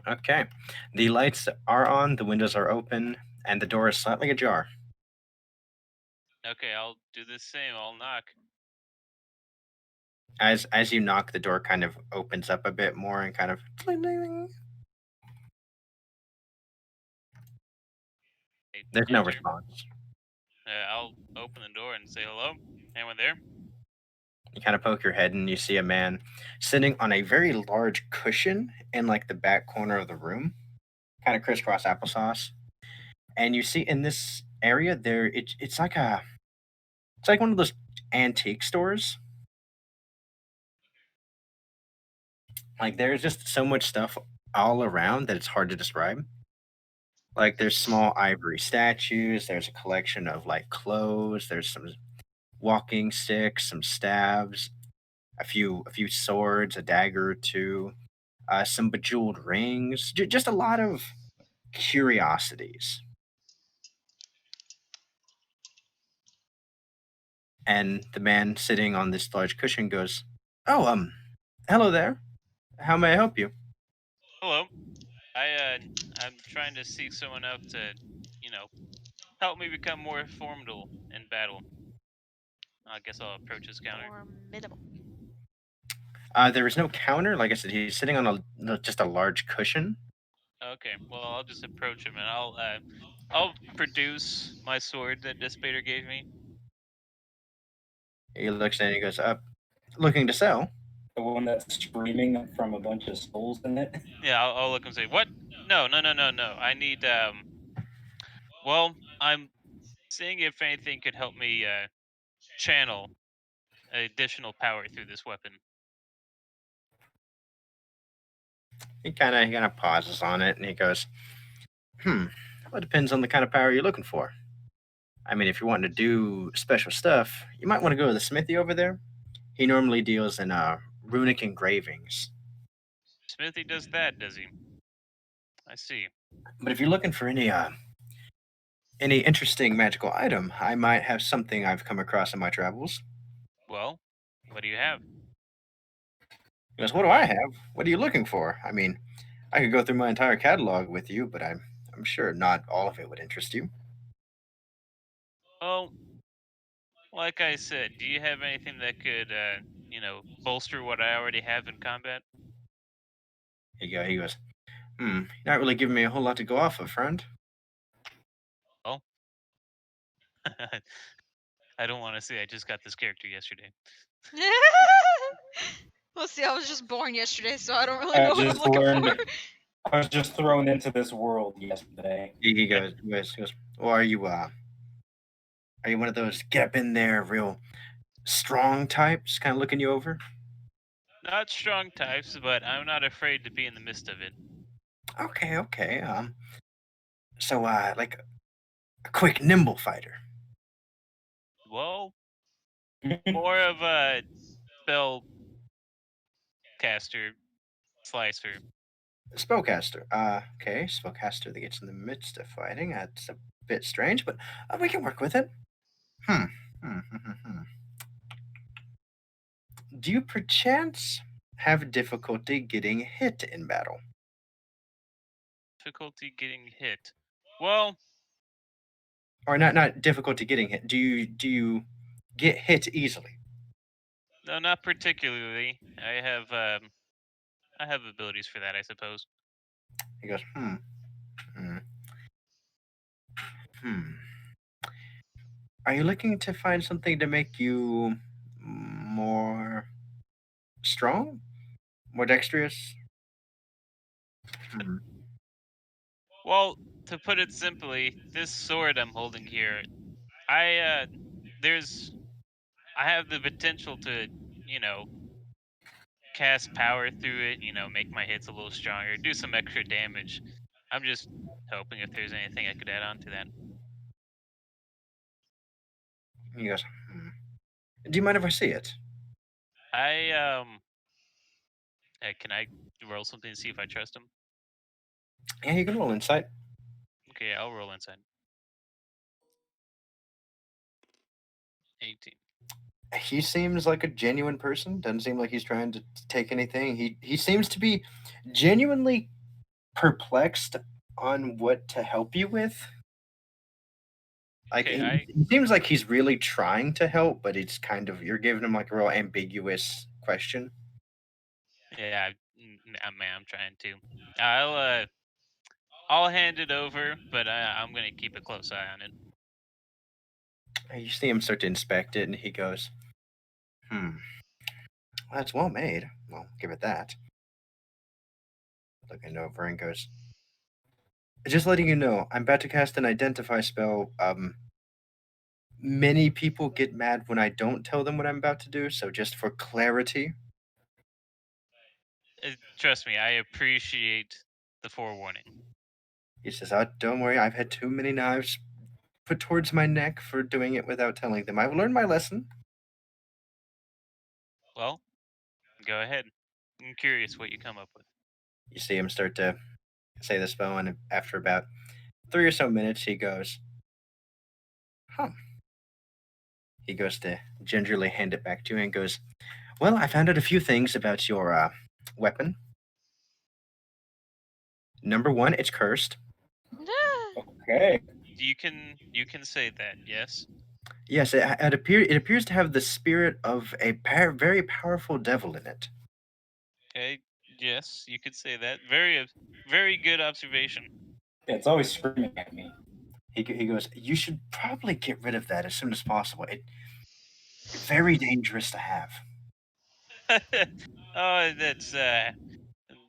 Okay. The lights are on, the windows are open, and the door is slightly ajar. Okay, I'll do the same. I'll knock. As you knock, the door kind of opens up a bit more and kind of Hey, there's no enter. response. I'll open the door and say hello. Anyone there? You kind of poke your head and you see a man sitting on a very large cushion in like the back corner of the room, kind of crisscross applesauce. And you see in this area there, it's like one of those antique stores. Like there's just so much stuff all around that it's hard to describe. Like there's small ivory statues. There's a collection of like clothes. There's some walking sticks, some staves, a few swords, a dagger or two, some bejeweled rings, just a lot of curiosities. And the man sitting on this large cushion goes, "Oh, hello there. How may I help you?" Hello. I'm trying to seek someone out to, you know, help me become more formidable in battle. I guess I'll approach his counter. Formidable. There is no counter. Like I said, he's sitting on just a large cushion. Okay, well I'll just approach him and I'll produce my sword that Dissipator gave me. He looks at it and he goes, looking to sell. The one that's screaming from a bunch of souls in it. Yeah, I'll look and say, what? No. I need well, I'm seeing if anything could help me channel additional power through this weapon. He kind of pauses on it and he goes, well, it depends on the kind of power you're looking for. I mean, if you're wanting to do special stuff, you might want to go to the smithy over there. He normally deals in runic engravings. Smithy does that, does he? I see. But if you're looking for any interesting magical item, I might have something I've come across in my travels. Well, what do you have? He goes, "What do I have? What are you looking for? I mean, I could go through my entire catalog with you, but I'm sure not all of it would interest you." Well, like I said, do you have anything that could, bolster what I already have in combat? He goes, you're not really giving me a whole lot to go off of, friend. Well, I don't want to say I just got this character yesterday. Well, see, I was just born yesterday, so I don't really I know what I'm just looking learned- for. I was just thrown into this world yesterday. He goes, well, are you one of those get up in there, real strong types, kind of looking you over? Not strong types, but I'm not afraid to be in the midst of it. Okay. So like a quick, nimble fighter. Well, more of a spell caster, slicer. Spellcaster. Okay, spellcaster that gets in the midst of fighting. That's a bit strange, but we can work with it. Do you perchance have difficulty getting hit in battle? Difficulty getting hit. Well, Or not difficulty getting hit. Do you get hit easily? No, not particularly. I have abilities for that, I suppose. He goes, hmm, hmm. Are you looking to find something to make you more strong? More dexterous? Hmm. Well, to put it simply, this sword I'm holding here, I there's I have the potential to, you know, cast power through it, make my hits a little stronger, do some extra damage. I'm just hoping if there's anything I could add on to that. He goes, Do you mind if I see it? I can I roll something to see if I trust him? Yeah, you can roll insight. Okay, I'll roll inside. 18. He seems like a genuine person. Doesn't seem like he's trying to take anything. He seems to be genuinely perplexed on what to help you with. Like Okay, he seems like he's really trying to help, but it's kind of you're giving him like a real ambiguous question. yeah, man, I'm trying to. I'll hand it over, but I'm gonna keep a close eye on it. You see him start to inspect it, and he goes, "Hmm, that's well made. Well, give it that." Looking over and goes, "Just letting you know, I'm about to cast an identify spell. Many people get mad when I don't tell them what I'm about to do, so just for clarity." Trust me, I appreciate the forewarning. He says, "Oh, don't worry. I've had too many knives put towards my neck for doing it without telling them. I've learned my lesson." Well, go ahead. I'm curious what you come up with. You see him start to say the spell, and after about 3 or so minutes, he goes, "Huh." He goes to gingerly hand it back to you and goes, "Well, I found out a few things about your weapon. Number one, it's cursed. Okay. You can say that, yes. Yes, it appears to have the spirit of a very powerful devil in it." Okay, yes, you could say that. Very good observation. Yeah, it's always screaming at me. He goes, "You should probably get rid of that as soon as possible. It's very dangerous to have." Oh, that's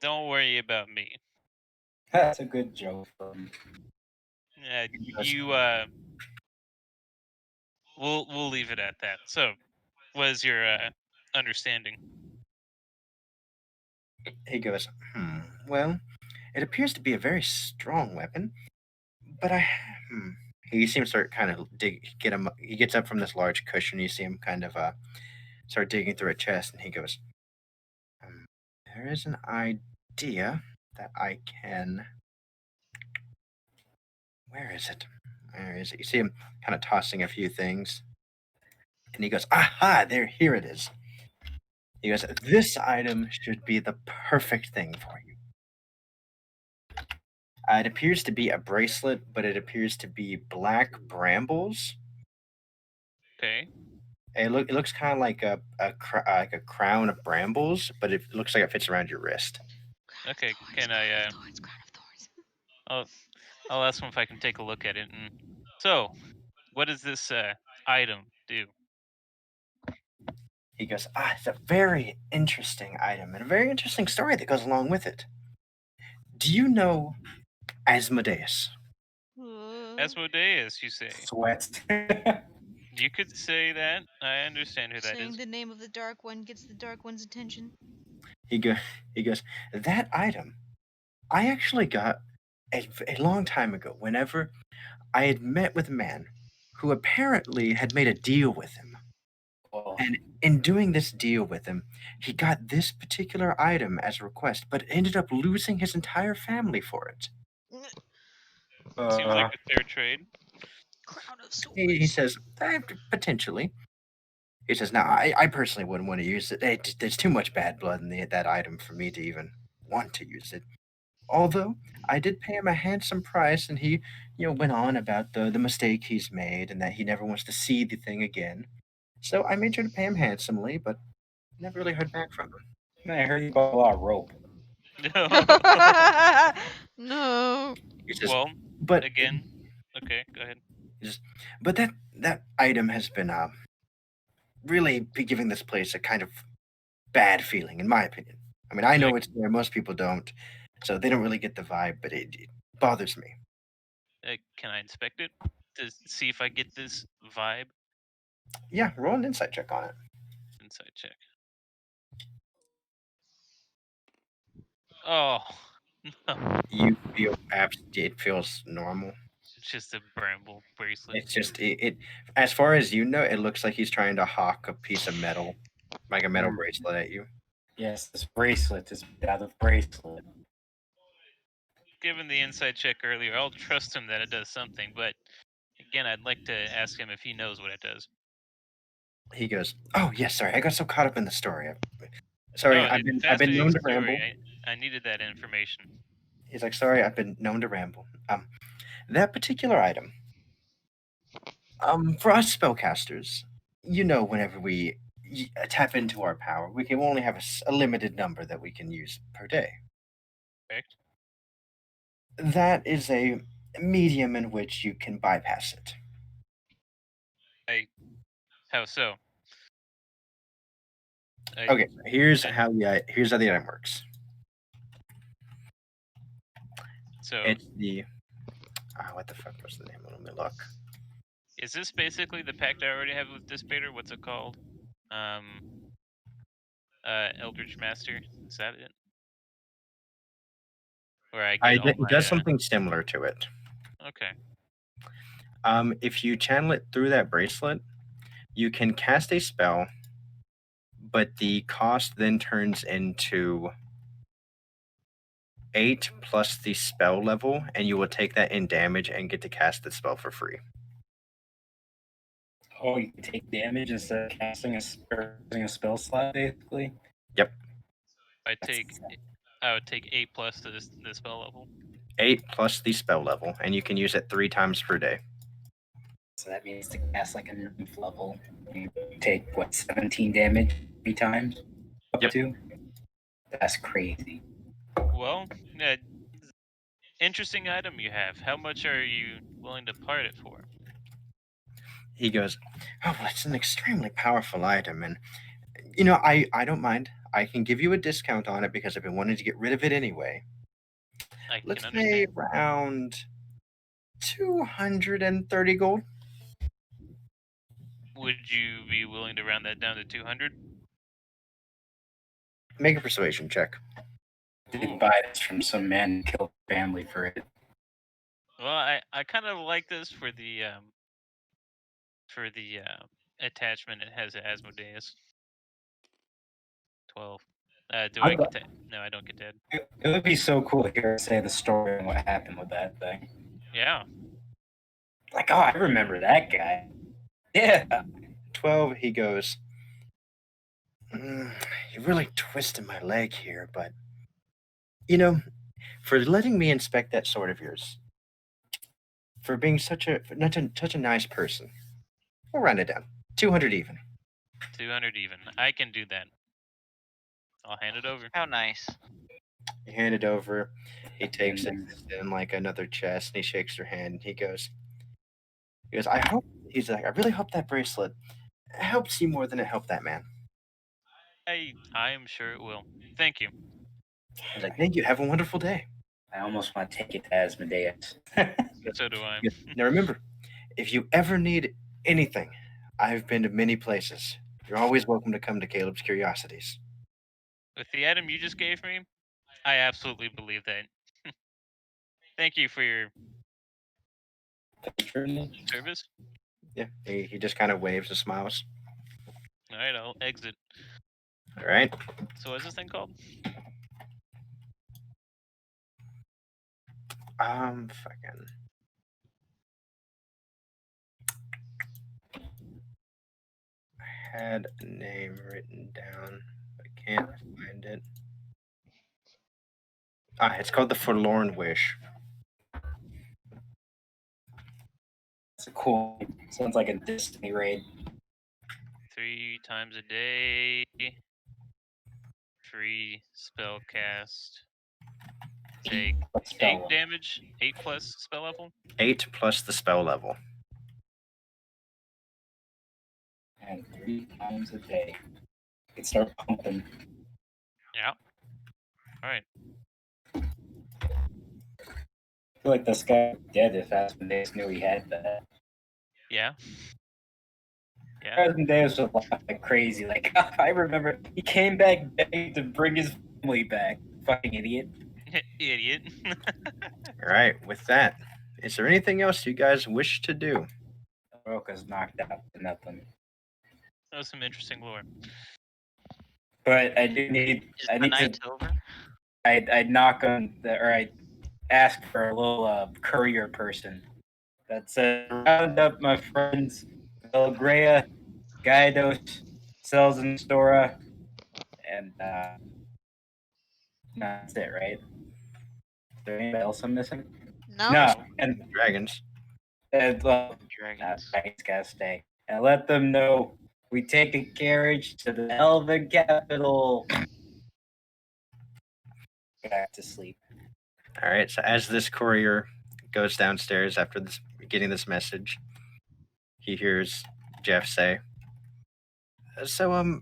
don't worry about me. That's a good joke from He goes, You we'll leave it at that. So, what is your understanding? Well, it appears to be a very strong weapon, but hmm. He seems to start kind of get him. He gets up from this large cushion. You see him kind of start digging through a chest, and he goes, "Hmm, there is an idea that I can. Where is it? Where is it?" You see him kind of tossing a few things, and he goes, "Aha! Here it is." He goes, "This item should be the perfect thing for you." It appears to be a bracelet, but it appears to be black brambles. Okay. It looks kind of like like a crown of brambles, but it looks like it fits around your wrist. Okay. Can I Crown of thorns. I'll I'll ask him if I can take a look at it. And so, what does this item do? He goes, it's a very interesting item and a very interesting story that goes along with it. Do you know Asmodeus? Asmodeus, you say? sweat. You could say that. I understand who that Saying is. the name of the Dark One gets the Dark One's attention. He go, he goes, that item I actually got a long time ago. Whenever I had met with a man who apparently had made a deal with him. Oh, And in doing this deal with him, he got this particular item as a request, but ended up losing his entire family for it. Seems like uh, a fair trade. Crown of He Swords. says, potentially. He says, now, I personally wouldn't want to use it. There's too much bad blood in that item for me to even want to use it. Although, I did pay him a handsome price, and he, went on about the mistake he's made and that he never wants to see the thing again. So I made sure to pay him handsomely, but never really heard back from him. I heard you bought a lot of rope. No. He says, Well, but again. Okay, go ahead. but that item has been really be giving this place a kind of bad feeling, in my opinion. I mean, I know it's there. Most people don't, so they don't really get the vibe, but it bothers me. Can I inspect it to see if I get this vibe? Yeah, roll an insight check on it. Insight check. Oh, no. You feel it feels normal. It's just a bramble bracelet. It's just it. As far as you know, it looks like he's trying to hawk a piece of metal, like a metal bracelet, at you. Yes, this bracelet is made out of bracelet. Given the insight check earlier, I'll trust him that it does something, but again, I'd like to ask him if he knows what it does. He goes, "Oh yes, sorry, I got so caught up in the story. Sorry, No, I've it's been fascinating known to story. ramble." I needed that information. He's like, "Sorry, I've been known to ramble." That particular item, for us spellcasters, whenever we tap into our power, we can only have a limited number that we can use per day. Correct. That is a medium in which you can bypass it. How so? Okay, here's how the item works. So It's the what the fuck was the name? Let me look. is this basically the pact I already have with Dispater? What's it called? Eldritch Master. Is that it? Where I get all It my. does something similar to it. Okay. If you channel it through that bracelet, you can cast a spell, but the cost then turns into 8 plus the spell level, and you will take that in damage and get to cast the spell for free. Oh, you can take damage instead of casting a spell slot, basically. Yep. I would take 8 plus to the spell level. 8 plus the spell level, and you can use it 3 times per day. So that means to cast like a 9th level, you take 17 damage 3 times up Yep. to. That's crazy. Well, interesting item you have. How much are you willing to part it for? He goes, "Oh, well, it's an extremely powerful item, and I don't mind. I can give you a discount on it because I've been wanting to get rid of it anyway. Let's say around 230 gold. Would you be willing to round that down to 200? Make a persuasion check. Didn't buy this from some man who killed family for it. Well, I kind of like this for the attachment it has to Asmodeus. 12. Do I get that? No, I don't get that. It would be so cool to hear her say the story and what happened with that thing. Yeah. Like, oh, I remember that guy. Yeah. 12, he goes, "You're really twisting my leg here, but, for letting me inspect that sword of yours, for being such a nice person, we'll round it down. 200 even. 200 even. I can do that. I'll hand it over. How nice. You hand it over. He takes it in like another chest, and he shakes your hand. And he goes, he's like, I really hope that bracelet helps you more than it helped that man. I am sure it will. Thank you. He's like, thank you. Have a wonderful day. I almost want to take it to Asmodeus. So do I. Now remember, if you ever need anything, I've been to many places. You're always welcome to come to Caleb's Curiosities. With the item you just gave me, I absolutely believe that. Thank you for your service. Yeah, he just kind of waves and smiles. All right, I'll exit. All right. So what's this thing called? Fucking. I had a name written down, but I can't find it. It's called the Forlorn Wish. It's a cool. Sounds like a Disney raid. times a day. Free spell cast. Take 8 damage. 8 plus spell level. 8 plus the spell level. And 3 times a day. You can start pumping. Yeah. All right. I feel like this guy was dead if Asmodeus knew he had that. Yeah. Yeah. Asmodeus was laughing like crazy. Like, I remember he came back begging to bring his family back. Fucking idiot. Idiot. All right. With that, is there anything else you guys wish to do? Roka's knocked out to nothing. That was some interesting lore. But I do need. Is I the need night's to. over? I'd knock on the, or I'd ask for a little courier person that says, round up my friends, Belgrea, Gydos, Cells and Stora, and that's it, right? Is there anybody else I'm missing? No? No, and Dragons. well, Dragons. Dragons gotta stay. And let them know we take a carriage to the Elven capital. Back to sleep. All right. So as this courier goes downstairs after this, getting this message, he hears Jeff say, "So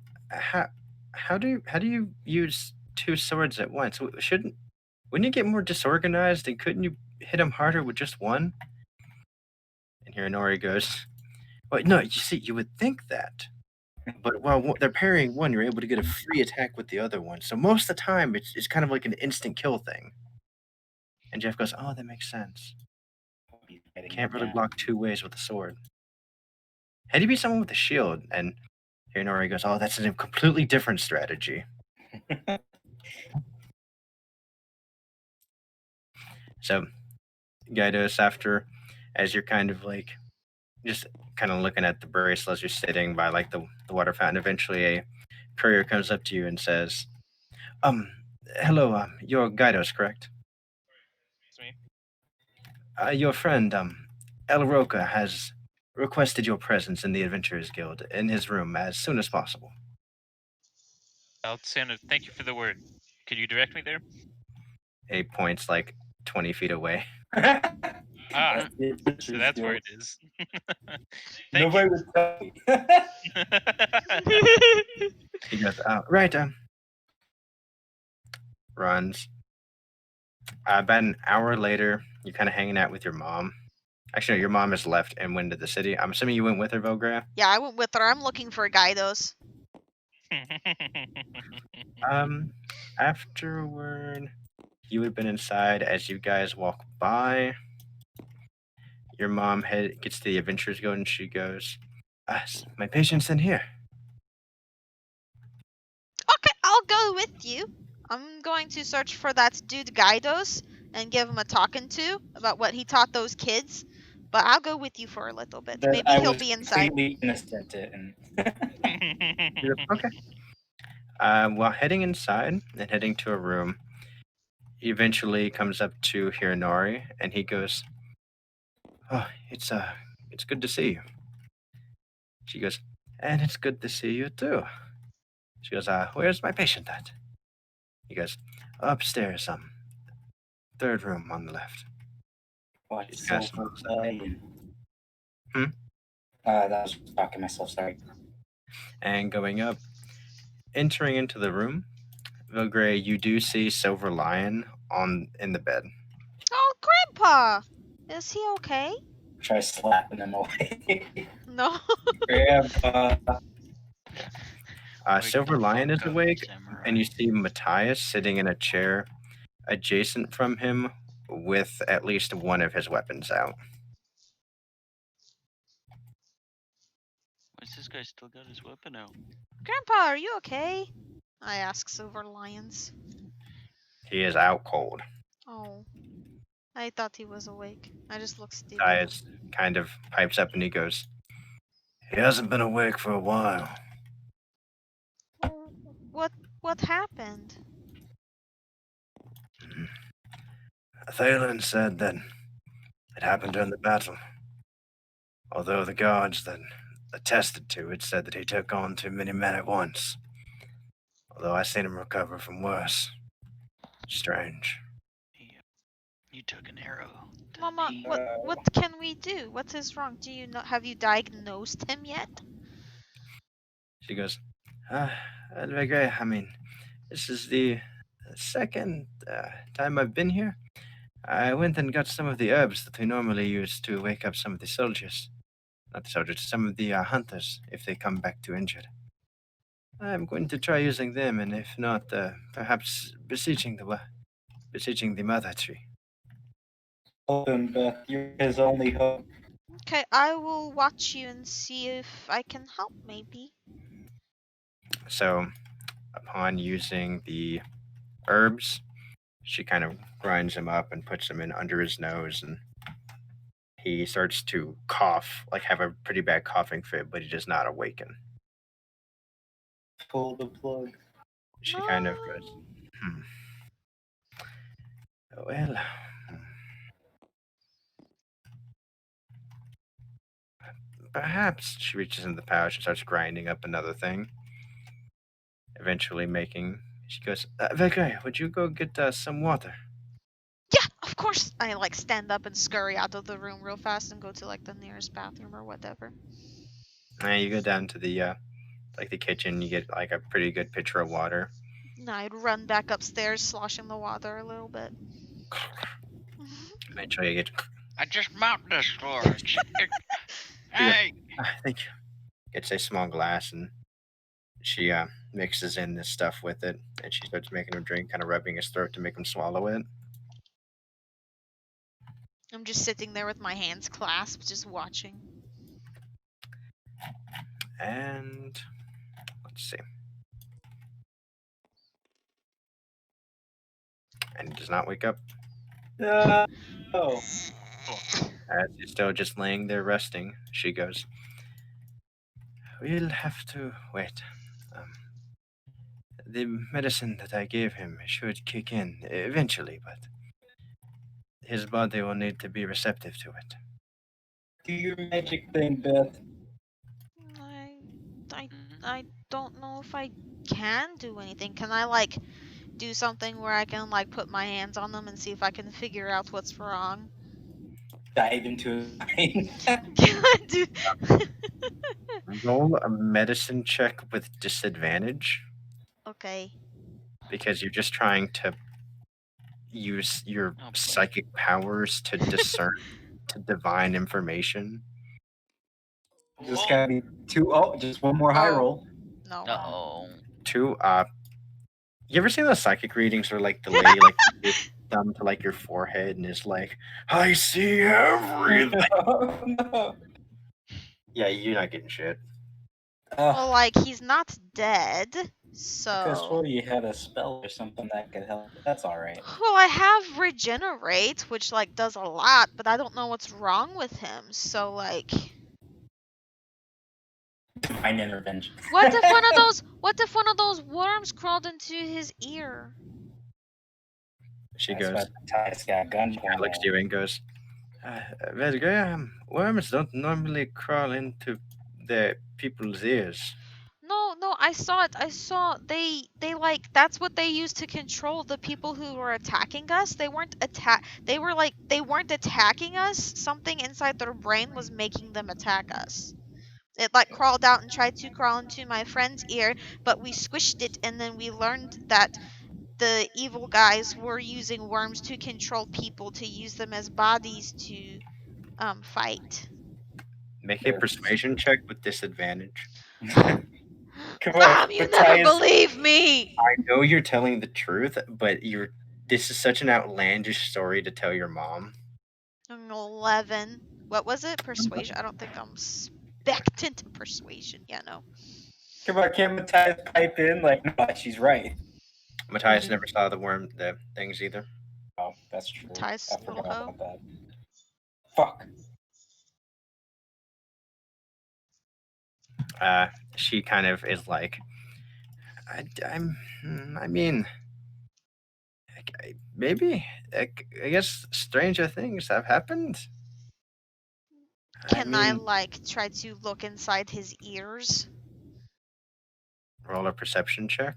how do you use 2 swords at once? Wouldn't you get more disorganized, and couldn't you hit him harder with just one?" And here Nori goes, "Well, no. You see, you would think that, but while they're parrying one, you're able to get a free attack with the other one. So most of the time, it's kind of like an instant kill thing." And Jeff goes, "Oh, that makes sense. Can't really block 2 ways with a sword. Had to be someone with a shield." And here Nori goes, "Oh, that's a completely different strategy." So, Gydos, after, as you're kind of like, just kind of looking at the bracelet as you're sitting by like the water fountain, eventually a courier comes up to you and says, hello, you're Gydos, correct? It's me. Your friend, El Roca has requested your presence in the Adventurers Guild in his room as soon as possible. Alexander, thank you for the word. Could you direct me there? He points like 20 feet away. Ah, so that's where it is. Thank Nobody would tell me. you. He goes, right, runs. About an hour later, you're kind of hanging out with your mom. Actually, no, your mom has left and went to the city. I'm assuming you went with her, Vilgra? Yeah, I went with her. I'm looking for Gydos. Afterward, you would have been inside as you guys walk by. Your mom gets to the Adventurers Guild and she goes, my patient's in here. Okay, I'll go with you. I'm going to search for that dude Gydos and give him a talking to about what he taught those kids. But I'll go with you for a little bit. That Maybe I he'll was be inside. completely innocent in. Okay. While heading inside and heading to a room, he eventually comes up to Hiranori and he goes, "Oh, it's good to see you." She goes, "And it's good to see you too." She goes, "Where's my patient at?" He goes, "Upstairs, 3rd room on the left." Watch She's got Silver some- Play. Hmm? That was just talking to myself. Sorry. And going up, entering into the room, Vilgray, you do see Silver Lion in the bed. Oh, Grandpa! Is he okay? Try slapping him away. No. Grandpa. Wake Silver the Lion is fuck up, awake, samurai. and you see Matthias sitting in a chair adjacent from him with at least one of his weapons out. Why's this guy still got his weapon out? Grandpa, are you okay? I ask Silver Lions. He is out cold. Oh. I thought he was awake. I just look stupid. Matthias kind of pipes up and he goes, "He hasn't been awake for a while." Oh, what happened? Thalen said that it happened during the battle. Although the guards that attested to, it said that he took on too many men at once. Although I seen him recover from worse. Strange. You took an arrow. to the Mama, knee. what can we do? What is wrong? Do you know? Have you diagnosed him yet? She goes, Grey, I mean, this is the second time I've been here. I went and got some of the herbs that we normally use to wake up some of the soldiers. Not the soldiers, some of the hunters, if they come back too injured. I'm going to try using them, and if not, perhaps besieging the mother tree. Help him, Beth. You're his only hope. Okay, I will watch you and see if I can help, maybe. So, upon using the herbs, she kind of grinds him up and puts them in under his nose, and he starts to cough, like have a pretty bad coughing fit, but he does not awaken. Pull the plug. She kind of goes, well, perhaps. She reaches in the pouch and starts grinding up another thing. Eventually she goes, Vegay, would you go get some water? Yeah, of course. I like stand up and scurry out of the room real fast and go to like the nearest bathroom or whatever. And you go down to the the kitchen, you get like a pretty good pitcher of water. No, I'd run back upstairs, sloshing the water a little bit. Eventually you get, I just mounted this floor. Hey! thank you. Gets a small glass and she mixes in this stuff with it, and she starts making him drink, kind of rubbing his throat to make him swallow it. I'm just sitting there with my hands clasped, just watching. And let's see. And he does not wake up. Oh. As he's still just laying there resting, she goes, we'll have to wait. The medicine that I gave him should kick in eventually, but his body will need to be receptive to it. Do your magic thing, Beth. I don't know if I can do anything. Can I like do something where I can like put my hands on them and see if I can figure out what's wrong? Dive into his mind. Can I do? Roll a medicine check with disadvantage Okay. because you're just trying to use your Oh, boy. psychic powers to discern, to divine information. This gotta be two. Oh, just one more high Oh. roll. No. Uh-oh. Two, you ever seen those psychic readings where like the lady like gives thumb to like your forehead and is like, I see everything. No. Yeah, you're not getting shit. Well, like he's not dead, I could so. swear you had a spell or something that could help. That's all right. Well, I have regenerate, which like does a lot, but I don't know what's wrong with him. So like, Divine intervention. what if one of those worms crawled into his ear? She That's goes, why Matthias got gun she kind of looks at you and goes, worms don't normally crawl into the people's ears. No, I saw it. I saw they like that's what they used to control the people who were attacking us. They weren't they weren't attacking us. Something inside their brain was making them attack us. It like crawled out and tried to crawl into my friend's ear, but we squished it and then we learned that the evil guys were using worms to control people to use them as bodies to fight. Make a persuasion check with disadvantage. Come on, Mom, you never Matthias. believe me. I know you're telling the truth, but this is such an outlandish story to tell your mom. An 11. What was it? Persuasion? I don't think I'm expectant in persuasion. Yeah, no. Come on, can't Matthias pipe in? Like, no, she's right. Matthias never saw the things either. Oh, that's true. Matthias, I forgot hello? about that. Fuck. She kind of is like, I mean, maybe, I guess stranger things have happened. Can I mean, like try to look inside his ears? roll a perception check.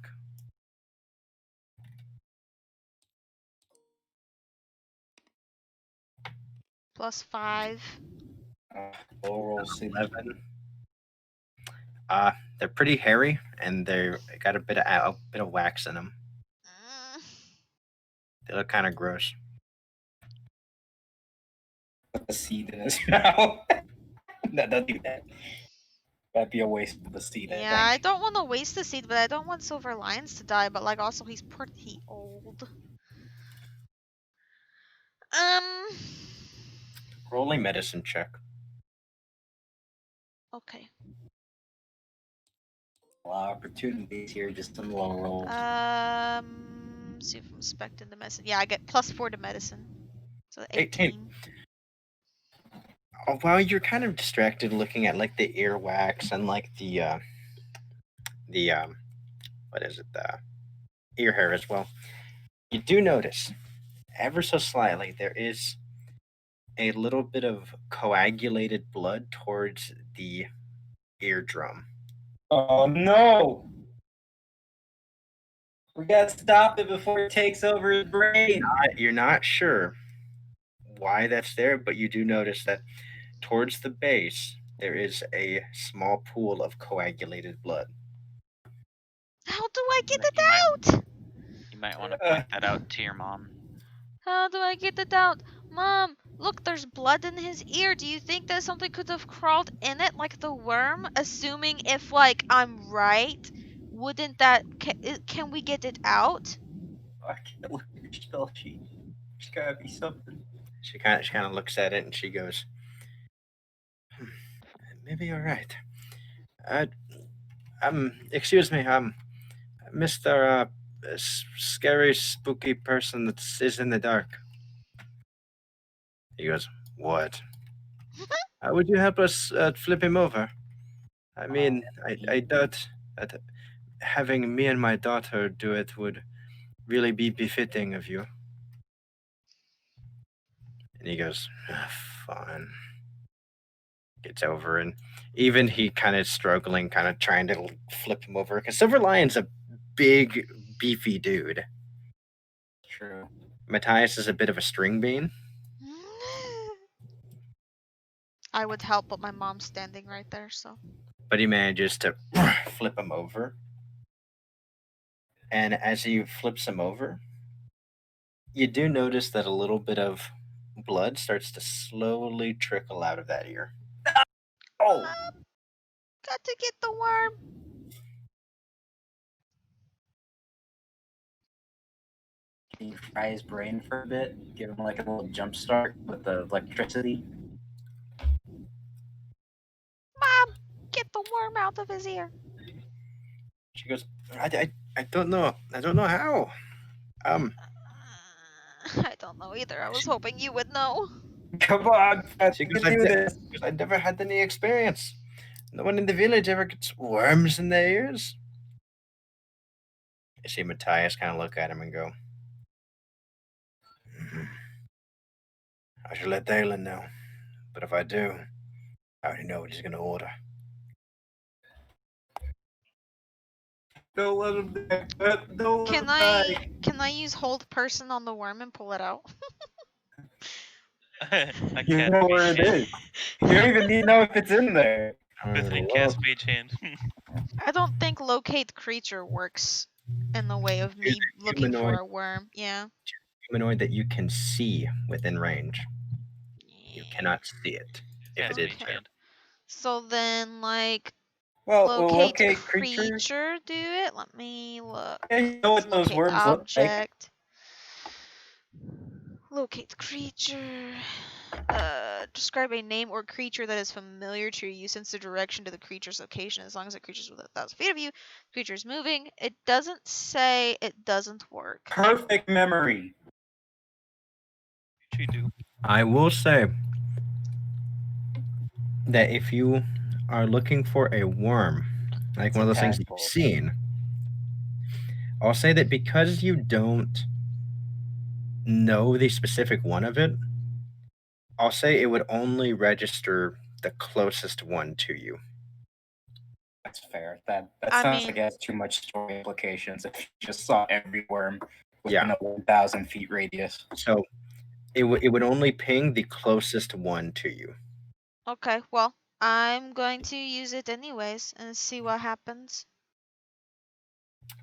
+5. Low roll 6. 11. They're pretty hairy, and they got a bit of wax in them. Mm. They look kind of gross. Put the seed in his mouth. No, don't do that. That'd be a waste of the seed. Yeah, I don't want to waste the seed, but I don't want Silver Lions to die. But like, also he's pretty old. Roll a medicine check. Okay. A lot of opportunities here, just some low rolls. See if I'm expecting the medicine. Yeah, I get +4 to medicine. So 18. 18. While you're kind of distracted looking at like the earwax and like the what is it, the ear hair as well, you do notice ever so slightly there is a little bit of coagulated blood towards the eardrum. Oh no! We gotta stop it before it takes over his brain. You're not sure why that's there, but you do notice that towards the base there is a small pool of coagulated blood. How do I get it You might- out? You might want to point that out to your mom. How do I get it out? Mom, look, there's blood in his ear. Do you think that something could have crawled in it like the worm? Assuming if, like, I'm right, wouldn't that... Can we get it out? I can't look at your spell sheet. There's gotta be something. She kind of looks at it and she goes, maybe you're right. Excuse me, Mr. Scary, spooky person that is in the dark. He goes, what? Would you help us flip him over? I mean, I doubt that having me and my daughter do it would really be befitting of you. And he goes, fine. Gets over, and even he kind of struggling, kind of trying to flip him over, because Silver Lion's a big, beefy dude. True. Matthias is a bit of a string bean. I would help, but my mom's standing right there, so... But he manages to flip him over. And as he flips him over, you do notice that a little bit of blood starts to slowly trickle out of that ear. Oh! Got to get the worm! Can you fry his brain for a bit? Give him like a little jump start with the electricity? Mom, get the worm out of his ear. She goes, I don't know. I don't know how. I don't know either. I was hoping you would know. Come on, Pat, She you goes, can do this. I never had any experience. No one in the village ever gets worms in their ears. You see Matthias kind of look at him and go, I should let Dalen know. But if I do, I already know what he's going to order. Don't let him die. Don't let him die. Can I use hold person on the worm and pull it out? I You can't know where it is. You don't even need to know if it's in there. Bethany cast Mage Hand. I don't think locate creature works in the way of me looking for humanoid. a worm. Yeah. Humanoid that you can see within range. You cannot see it. If Cast it is Mage there. Hand. So then, like, Well, locate creature. creature, do it? Let me look. Yeah, you know what those Locate worms look like. object. Locate creature. Describe a name or creature that is familiar to you. Sense the direction to the creature's location. As long as the creature's within 1,000 feet of you, the creature is moving. It doesn't say it doesn't work. Perfect memory. You do. I will say that if you are looking for a worm, like one of those things that you've seen, I'll say that because you don't know the specific one of it, I'll say it would only register the closest one to you. That's fair. That I sounds like mean- it has too much story implications. If you just saw every worm Yeah. within a 1,000 feet radius. So it would only ping the closest one to you. Okay, well, I'm going to use it anyways and see what happens.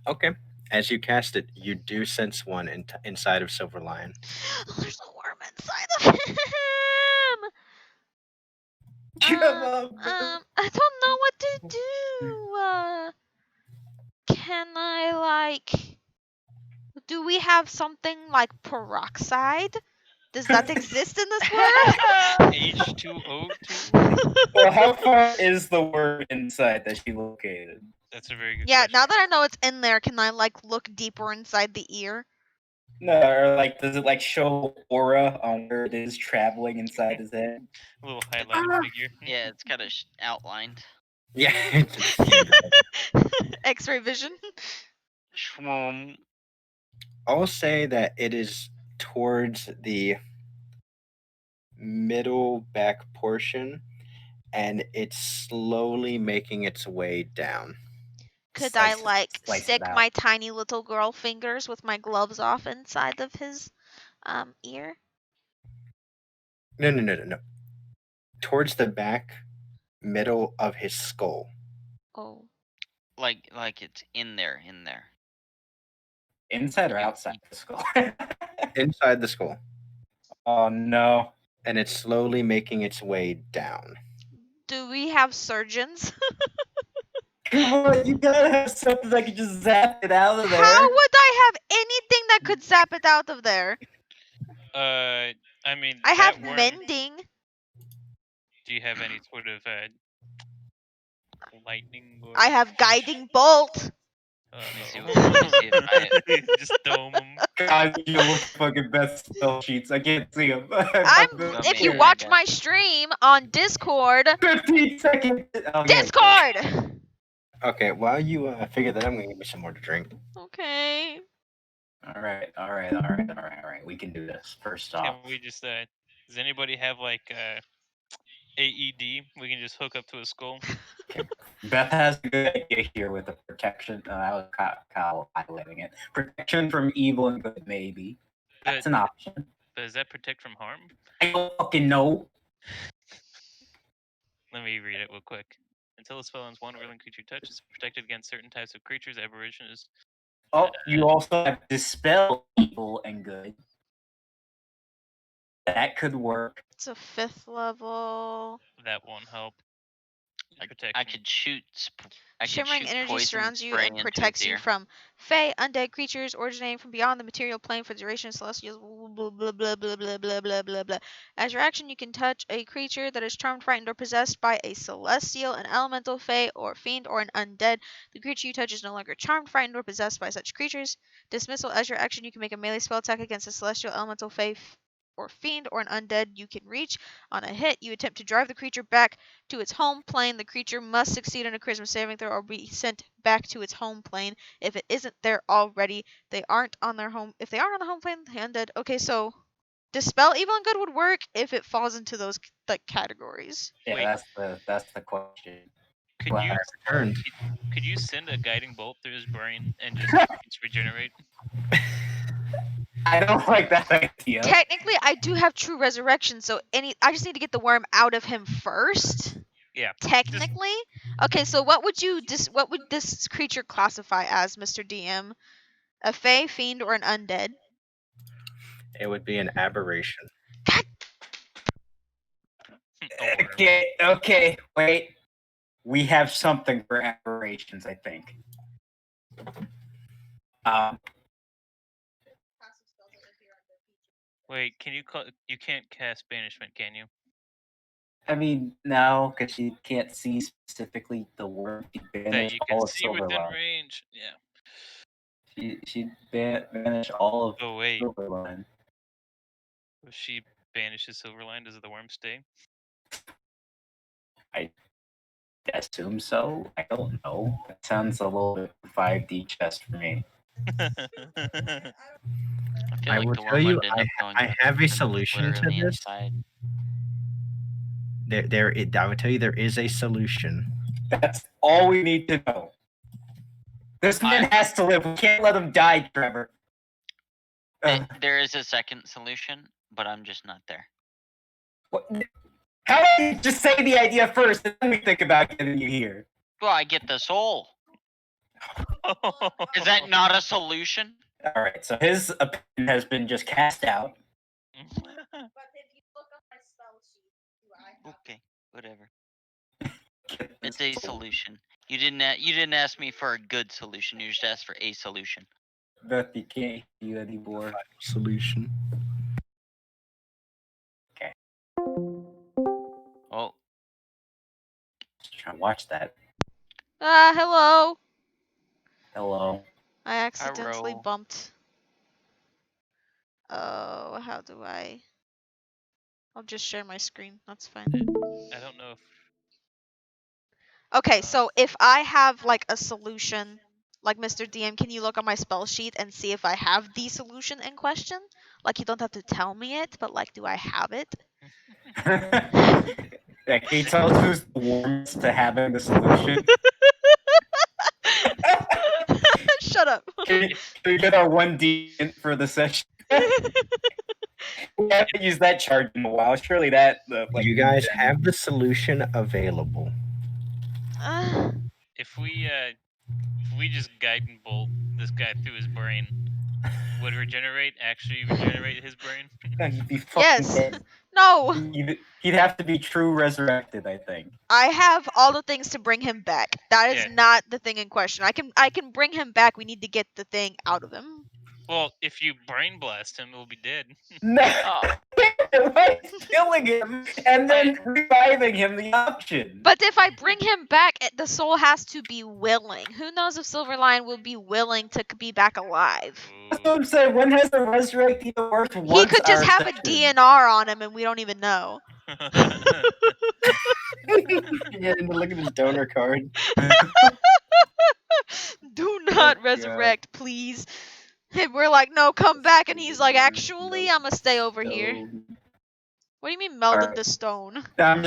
Okay. As you cast it, you do sense one inside of Silver Lion. There's a worm inside of him. Come on, I don't know what to do. Can I like? Do we have something like peroxide? Does that exist in this world? H2O2? Well, how far is the worm inside that she located? That's a very good Yeah, question. now that I know it's in there, can I like look deeper inside the ear? No, or like, does it like show aura on where it is traveling inside his head? A little highlighted figure. Yeah, it's kind of outlined. Yeah. X-ray vision. Shwoom. I'll say that it is towards the middle back portion, and it's slowly making its way down. Could Slice I it- like slice it stick out. my tiny little girl fingers with my gloves off inside of his ear? No. Towards the back middle of his skull. Oh. Like it's in there. Inside or outside the skull? Inside the skull. Oh no. And it's slowly making its way down. Do we have surgeons? Come on, you gotta have something that can just zap it out of there. How would I have anything that could zap it out of there? I mean, I that have worm, mending. do you have any sort of lightning or... I have guiding bolt. Oh, Let me see no. what- let me see if Just dome them. Guys, you look fucking best spell sheets. I can't see them. If you watch my stream on Discord, 15 seconds. Oh, yeah. Discord. Okay, while you figure that, I'm gonna give you some more to drink. Okay. All right. We can do this. First Can off, we just does anybody have like AED? We can just hook up to a skull. Beth has a good idea here with the protection. I was Kyle highlighting it. Protection from evil and good, maybe. That's an option. But does that protect from harm? I don't fucking know. Let me read it real quick. Until the spell ends, one whirling creature touches protected against certain types of creatures, aberrations. Oh, you also have dispel evil and good. That could work. It's a 5th level. That won't help. I could shoot. Shimmering energy poison surrounds you spray and into protects his you ear. from fey, undead creatures originating from beyond the material plane for the duration of celestials. Blah blah blah blah blah blah blah blah blah. As your action, you can touch a creature that is charmed, frightened, or possessed by a celestial, an elemental, fey, or fiend, or an undead. The creature you touch is no longer charmed, frightened, or possessed by such creatures. Dismissal. As your action, you can make a melee spell attack against a celestial, elemental, fey, or fiend, or an undead you can reach. On a hit, you attempt to drive the creature back to its home plane. The creature must succeed on a charisma saving throw or be sent back to its home plane. If it isn't there already, they aren't on their home. If they aren't on the home plane, the undead. Okay, so dispel evil and good would work if it falls into those like categories. Yeah, Wait. that's the question. Could Well, you Turned. could you send a guiding bolt through his brain and just regenerate? I don't like that idea. Technically, I do have true resurrection, so I just need to get the worm out of him first. Yeah. Technically, okay. So what would this creature classify as, Mr. DM? A fey, fiend, or an undead? It would be an aberration. Okay, wait. We have something for aberrations, I think. Wait, can you you can't cast banishment, can you? I mean, no, because you can't see specifically the worm. She That banished you all can of see within Silverline. range. Yeah. She banished all of Oh wait, Silverline. if she banishes Silverline, does the worm stay? I assume so. I don't know. That sounds a little bit 5D chess for me. I feel I like will the tell worm you, would end up going I have a to solution where to on the this. inside. I would tell you there is a solution. That's all we need to know. This man has to live. We can't let him die, Trevor. There is a second solution, but I'm just not there. What? How about you just say the idea first, and then we think about getting you here? Well, I get the soul. Is that not a solution? All right, so his opinion has been just cast out. Okay, whatever. It's a solution. You didn't ask me for a good solution. You just asked for a solution. Beth, you can't hear you anymore. Solution. Oh, Just trying to watch that. Hello. Hello. I accidentally Hello. bumped. Oh, how do I? I'll just share my screen. That's fine. I don't know if Okay, so if I have like a solution, like Mr. DM, can you look on my spell sheet and see if I have the solution in question? Like you don't have to tell me it, but like, do I have it? Yeah, can you tell us who's the warmest to having the solution? Shut up. Can we get our 1D for the session? We haven't used that charge in a while. Surely that You guys have the solution available. if we just guiding bolt this guy through his brain, would actually regenerate his brain? No, he'd be fucking Yes. dead. No. He'd have to be true resurrected, I think. I have all the things to bring him back. That is Yeah. not the thing in question. I can bring him back. We need to get the thing out of him. Well, if you brain blast him, he'll be dead. No, Oh. why is killing him and then reviving him the option? But if I bring him back, the soul has to be willing. Who knows if Silverline will be willing to be back alive? That's what I'm saying. When has the resurrect even worked once? He could just our have a session? DNR on him and we don't even know. Yeah, and look at his donor card. Do not God. resurrect, please. And we're like, no, come back. And he's like, actually, I'm going to stay over here. What do you mean melded Alright. to stone? I'm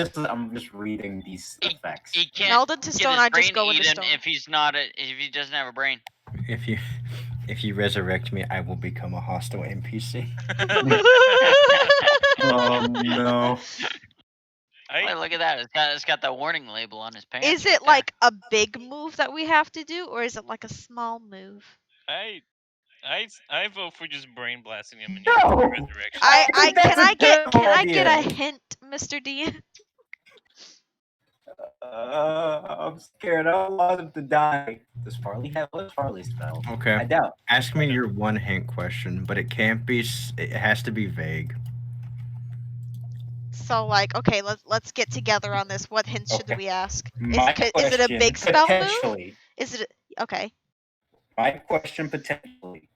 just reading these effects. He can't Melded to get stone, his I just brain go into eaten stone. if he doesn't have a brain. If you resurrect me, I will become a hostile NPC. Oh no. Wait, look at that. It's got the warning label on his pants. Is right it there. like a big move that we have to do, or is it like a small move? I vote for just brain blasting him and No! using the resurrection. think that's a terrible Can I get a idea. hint, Mr. D? I'm scared. I don't want him to die. Does Farley have what's Farley's spell? Okay. I doubt. Ask me your one hint question, but it can't be. It has to be vague. So like, okay, let's get together on this. What hints should Okay. we ask? My Is it a question, big spell move? potentially. Is it okay? My question potentially.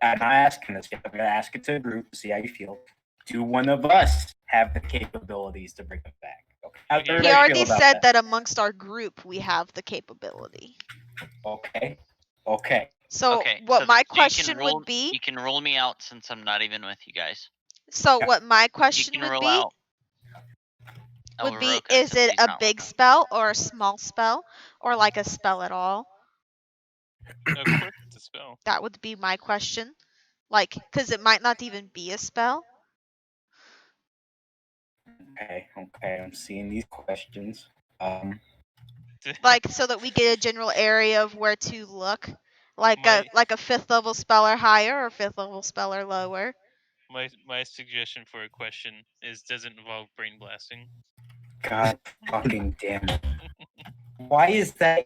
I'm not asking this yet. I'm gonna ask it to a group to see how you feel. Do one of us have the capabilities to bring it back? Okay. How does He He everybody already feel about said that amongst our group we have the capability. Okay. Okay. So Okay, what so my you can question rule- would be. You can rule me out since I'm not even with you guys. So Yeah. what my You question can would rule be out. would be: Elvaroka, is since it he's a not big with me. spell or a small spell or like a spell at all? Of course, it's a spell. That would be my question. Like, because it might not even be a spell. Okay. I'm seeing these questions. Like, so that we get a general area of where to look. Like My- a 5th level spell or higher or 5th level spell or lower. My suggestion for a question is: does it involve brain blasting? God fucking damn it. Why is that?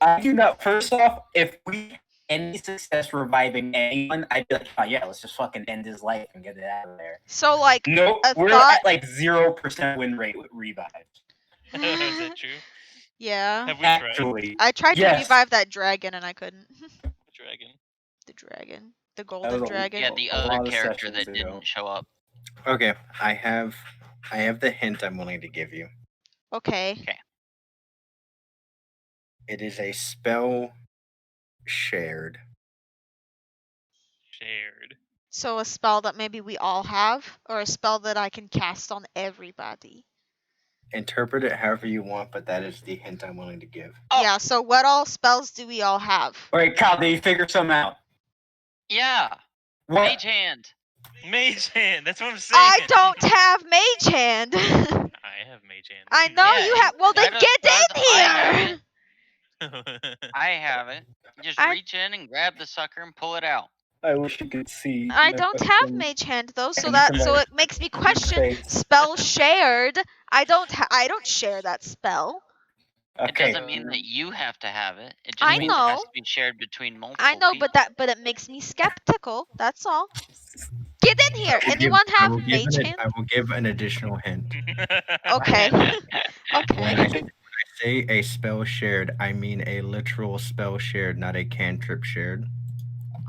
I do not. First off, if we had any success reviving anyone, I'd be like, oh yeah, let's just fucking end his life and get it out of there. So like, No, a we're thought. at like 0% win rate with revives. Is that true? Yeah. Have we tried? Actually, I tried to yes. revive that dragon and I couldn't. Dragon. The dragon. The That golden was dragon. Yeah, the A other lot of character sessions that ago. didn't show up. Okay, I have the hint I'm willing to give you. Okay. It is a spell shared. Shared. So a spell that maybe we all have, or a spell that I can cast on everybody. Interpret it however you want, but that is the hint I'm willing to give. Oh. Yeah, so what all spells do we all have? Wait, Kyle, did you figure something out? Yeah. What? Mage hand. Mage hand. That's what I'm saying. I don't have mage hand. I have mage hand. I know Yeah, you have. Well, then that get does- in I have here. it. I have it. Just I- reach in and grab the sucker and pull it out. I wish you could see. I my don't have fucking- mage hand though, so into that so my it makes me question face. spell shared. I don't share that spell. It Okay. doesn't mean that you have to have it. It just I means it has know. to be shared between multiple I know, people. but it makes me skeptical. That's all. Get in here. I will give- Anyone I have will give mage an- hand? I will give an additional hint. Okay. When I Okay. say a spell shared, I mean a literal spell shared, not a cantrip shared.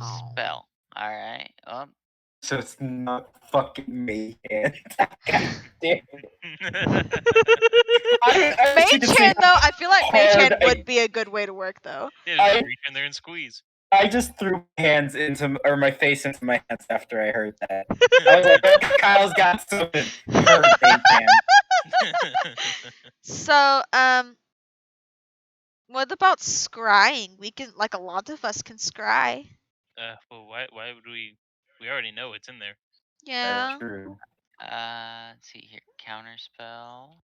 Oh. Spell. All right. So it's not fucking mayhem. God damn it. I wish you Mage could see hand though, I feel like mage hard hand I- would be a good way to work though. Yeah, just reach in there and squeeze. I just threw my hands into, or my face into my hands after I heard that. I was like, oh, Kyle's got something. Her mayhem. So, what about scrying? We can, like, a lot of us can scry. Well, why would we? We already know it's in there. Yeah. That's true. Let's see here. Counter spell.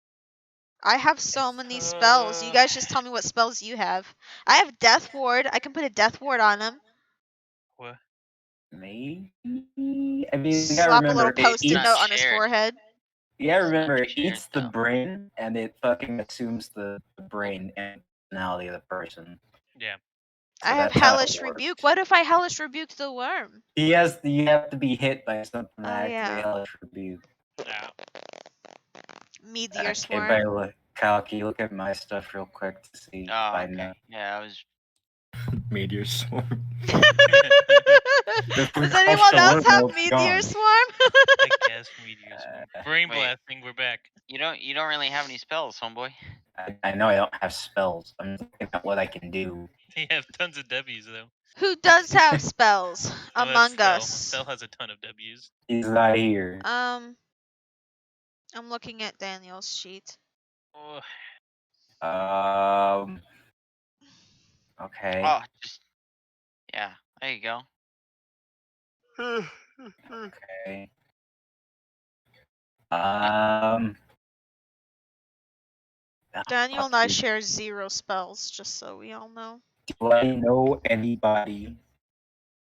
I have so many spells. You guys just tell me what spells you have. I have Death Ward. I can put a Death Ward on him. What? Maybe. I mean, you gotta Slap a remember, little it post-it eats, note on his shared. forehead. you gotta It's not remember, it shared, eats the though. brain, and it fucking assumes the brain and personality of the person. Yeah. So I have that's how it Hellish works. Rebuke. What if I Hellish Rebuke the worm? You have to be hit by something to Oh, activate yeah. Hellish Rebuke. Yeah. Meteor Okay, Swarm. by the way, Kyle, can you look at my stuff real quick to see if Oh, I okay. know? Yeah, I was. Meteor swarm. If we Does crush anyone the else worm, have it'll be Meteor gone. Swarm? I guess meteors. Brain Wait. blasting. We're back. You don't really have any spells, homeboy. I know I don't have spells. I'm thinking about what I can do. You have tons of W's though. Who does have spells Oh, that's among Spell. us? Spell has a ton of W's. He's not here. I'm looking at Daniel's sheet. Oh, Okay. Oh, just. Yeah, there you go. Okay. Daniel and I share 0 spells, just so we all know. Do I know anybody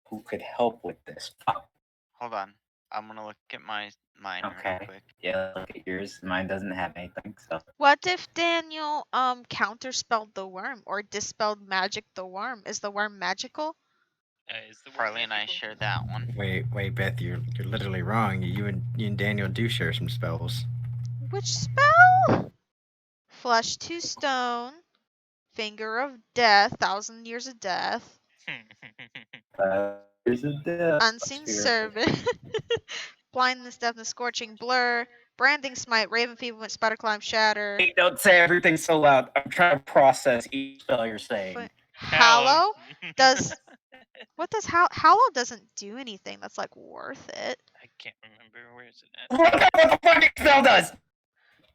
who could help with this? Fuck. Hold on. I'm gonna look at mine real Okay. quick. Yeah, look at yours. Mine doesn't have anything, so. What if Daniel counterspelled the worm or dispelled magic the worm? Is the worm magical? is the word Farley and I magical? share that one. Wait, Beth, you're literally wrong. You and Daniel do share some spells. Which spell? Flesh to stone, finger of death, 1,000 years of death, Here's a death. unseen servant, blindness, deafness, scorching blur, branding smite, raven feeblement, spider climb, shatter. Hey, don't say everything so loud. I'm trying to process each spell you're saying. Hallow does. What does Hallow doesn't do anything that's like worth it. I can't remember. Where is it at? What the fucking spell does?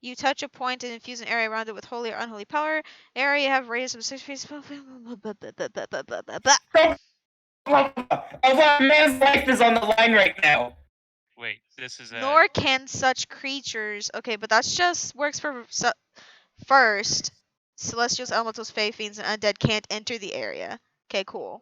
You touch a point and infuse an area around it with holy or unholy power. Area have radius of 6 feet. A man's life is on the line right now. Wait, this is Nor can such creatures. Okay, but that's just works for first. Celestials, elementals, fae, fiends, and undead can't enter the area. Okay, cool.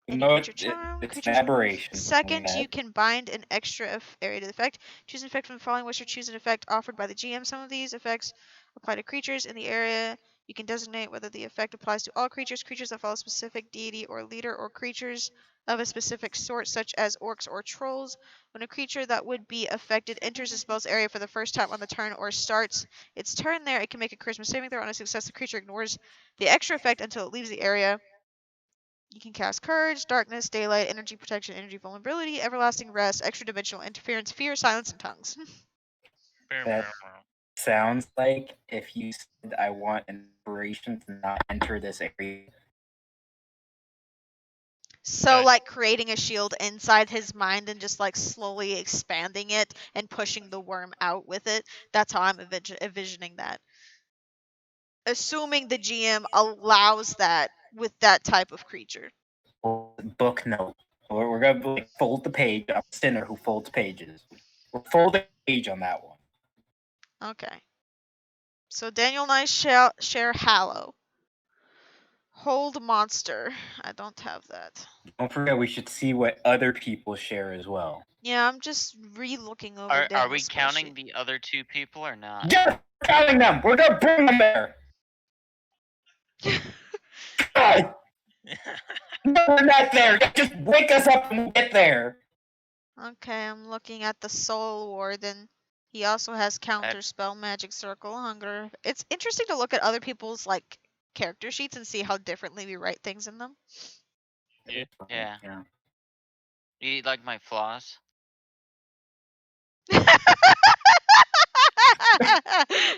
Any No, creature charm, it's creature an charm. aberration. Second, you can bind an extra area to the effect. Choose an effect from the following list or choose an effect offered by the GM. Some of these effects apply to creatures in the area. You can designate whether the effect applies to all creatures, creatures that follow a specific deity or leader, or creatures of a specific sort, such as orcs or trolls. When a creature that would be affected enters the spell's area for the first time on the turn or starts its turn there, it can make a charisma saving throw. On a success, the creature ignores the extra effect until it leaves the area. You can cast Courage, Darkness, Daylight, Energy Protection, Energy Vulnerability, Everlasting Rest, Extra Dimensional Interference, Fear, Silence, and Tongues. That sounds like if you said I want an inspiration to not enter this area. So Gotcha. like creating a shield inside his mind and just like slowly expanding it and pushing the worm out with it. That's how I'm envisioning that. Assuming the GM allows that with that type of creature. Book note. We're gonna like, fold the page. I'm a sinner who folds pages. We're folding a page on that one. Okay. So Daniel and I share Hallow. Hold monster. I don't have that. Don't forget, we should see what other people share as well. Yeah, I'm just re-looking over Are Daniel's we spell counting sheet. the other 2 people or not? Yeah, we're counting them. We're gonna bring them there. God, no, we're not there. Just wake us up when we get there. Okay, I'm looking at the Soul Warden. He also has counter spell, magic circle, hunger. It's interesting to look at other people's like character sheets and see how differently we write things in them. Yeah. Do you like my flaws?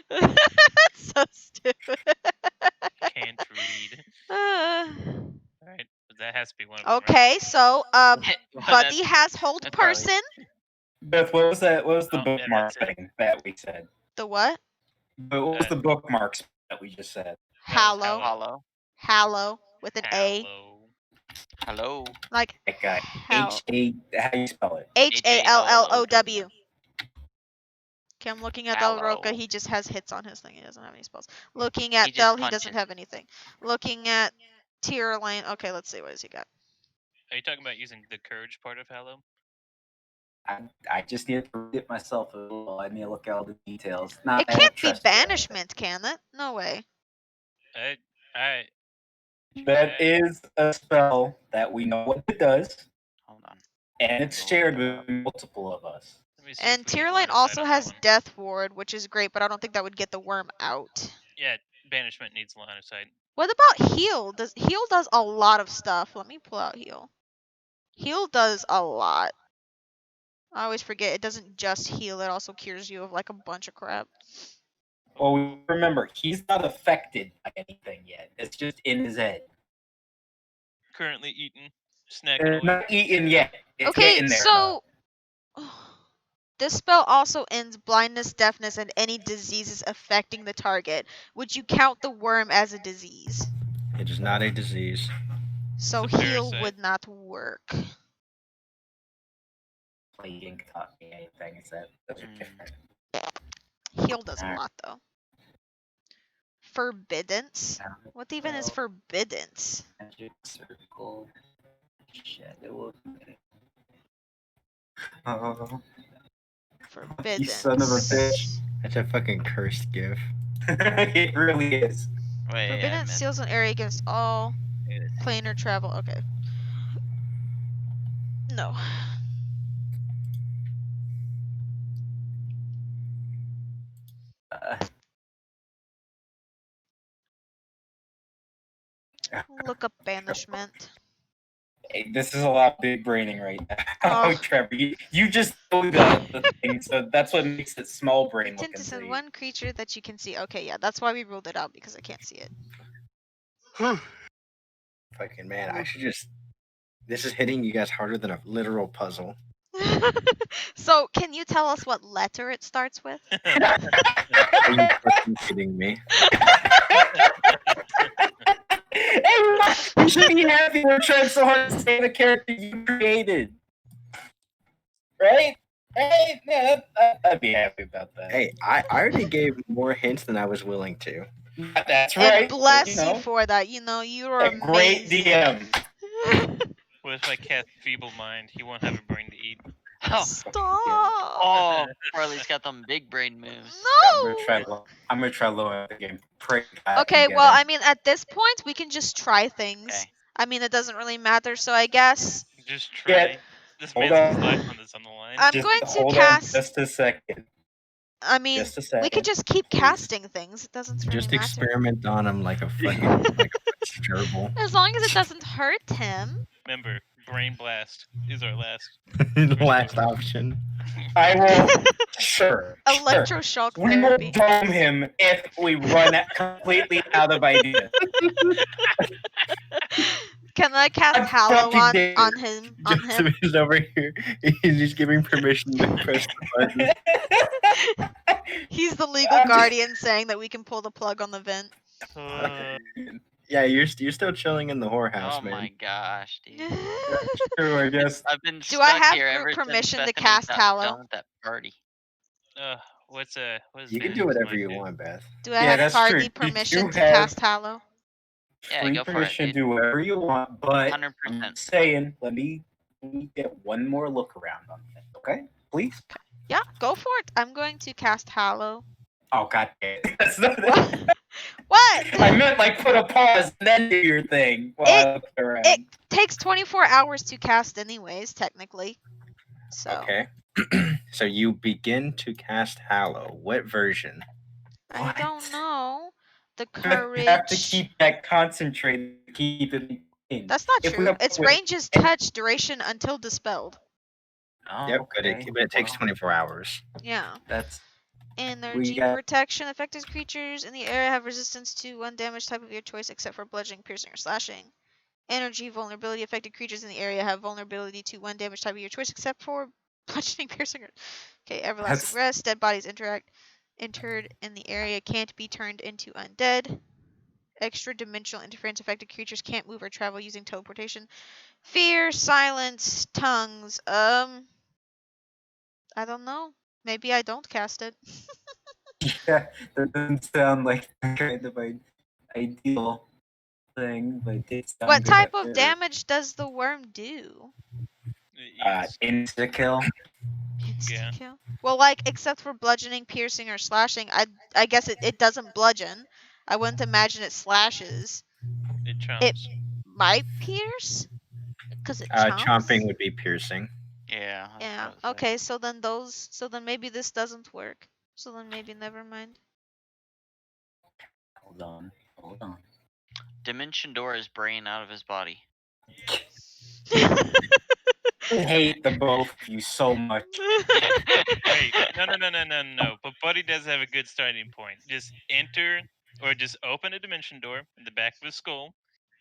That's so stupid. Can't read. Uh, Alright, but that has to be one of them. Right? okay, so Well, Buddy has hold that's probably- person. Beth, what was that? What was the Oh, yeah, bookmark that's it. thing that we said? The what? But what was the bookmarks that we just said? Hallow. Hollow. Hallow with an A. Hallow. Hello. Like That guy. Hal- H-A, how do you spell it? Hallow. Okay, I'm looking at Hallow. Elroka. He just has hits on his thing. He doesn't have any spells. Looking at just Del, he doesn't punches. have anything. Looking at Tierlane. Okay, let's see. What has he got? Are you talking about using the courage part of Hallow? I just need to read it myself a little. I need to look at all the details. It I don't can't be trust you. banishment, can it? No way. That is a spell that we know what it does, Hold on. and it's shared with multiple of us. Let me see And if we get line Tierlane of sight also on that has one. Death Ward, which is great, but I don't think that would get the worm out. Yeah, banishment needs line of sight. What about Heal? Heal does a lot of stuff. Let me pull out Heal. Heal does a lot. I always forget it doesn't just heal, it also cures you of like a bunch of crap. Well, remember, he's not affected by anything yet. It's just in his head. Currently eating, snacking away. Not eaten yet. It's Okay, getting there. so this spell also ends blindness, deafness, and any diseases affecting the target. Would you count the worm as a disease? It is not a disease. So It's a heal parasite. would not work. Plague taught me anything. Is that those are different. Heal does a lot though. Forbiddance? What even is forbiddance? Magic circle. Shadow of Oh, Forbiddance. you son of a bitch. That's a fucking cursed gift. It really is. Wait, yeah, Forbiddance seals an area against all planar travel. Okay. No. Look up banishment. Hey, this is a lot of big braining right now. Oh. Oh, Trevor, you just know the thing, so that's what makes it small brain Intent looking to for send you. one creature that you can see. Okay, yeah, that's why we ruled it out because I can't see it. Fucking man, I should just. This is hitting you guys harder than a literal puzzle. So, can you tell us what letter it starts with? Are you fucking kidding me? Hey, Mike, you should be happy we're trying so hard to say the character you created. Right? Right? Yeah, I'd be happy about that. Hey, I already gave more hints than I was willing to. That's right. And bless you you know, for that. You know, you're a great amazing. DM. What if I cast Feeble Mind? He won't have a brain to eat. Oh, Stop. oh, Farley's got them big brain moves. No. I'm gonna try low the game. Pray God Okay, I get well, it. I mean, at this point, we can just try things. Okay. I mean, it doesn't really matter, so I guess Just Yeah. try. This Hold man's on. life on this on the line. I'm Just going to hold cast. on just a second. I mean, Just a second. we could just keep please. casting things. It doesn't really Just matter. experiment on him like a fucking like a gerbil. As long as it doesn't hurt him. Remember, Brain Blast is our last. Last option. I will. Sure. Electroshock We will therapy. dome him if we run completely out of ideas. Can I cast God Hallow fucking on damn on him? On him? Joseph is over here. He's just giving permission to press the button. He's the legal I'm just- guardian saying that we can pull the plug on the vent. Yeah, you're still chilling in the whorehouse, Oh man. my gosh, dude. True, I guess. I've been Do I stuck have here group ever since permission to Bethany cast got Hallow? done with that party. What is You can Beth do whatever might you do? want, Beth. Do I Yeah, have that's party true. You permission do to have cast Hallow? Yeah, free go for it, permission to dude. do whatever you want, but 100%. I'm saying, let me get one more look around on it, okay? Please. Yeah, go for it. I'm going to cast Hallow. Oh god damn it. That's not What? What? I meant like put a pause and then do your thing while I look around. It takes 24 hours to cast anyways, technically. So Okay. So you begin to cast Hallow. What version? I don't What? know. The You courage. have to keep that concentrated to keep it in. That's not If we true. have Its with- range is touch, duration until dispelled. Oh, Yep, okay. but it takes Well, 24 hours. Yeah. That's Energy got- protection. Affected creatures in the area have resistance to one damage type of your choice except for bludgeoning, piercing, or slashing. Energy vulnerability. Affected creatures in the area have vulnerability to one damage type of your choice except for bludgeoning, piercing, or... Okay, everlasting That's- rest. Dead bodies entered in the area can't be turned into undead. Extra dimensional interference. Affected creatures can't move or travel using teleportation. Fear, silence, tongues. I don't know. Maybe I don't cast it. yeah, that doesn't sound like kind of an ideal thing, but it did sound What good type at of first. damage does the worm do? Yes. Insta kill. Yeah. Insta-kill? Well, like, except for bludgeoning, piercing, or slashing, I guess it doesn't bludgeon. I wouldn't imagine it slashes. It trumps. Might pierce? Because it chomps? Chomping would be piercing. Yeah. that's Yeah, what I was okay, so then maybe this doesn't work. So then maybe never mind. Hold on. saying. Dimension Door is brain out of his body. I hate the both of you so much. Wait, no. But Buddy does have a good starting point. Just enter or just open a dimension door in the back of his skull,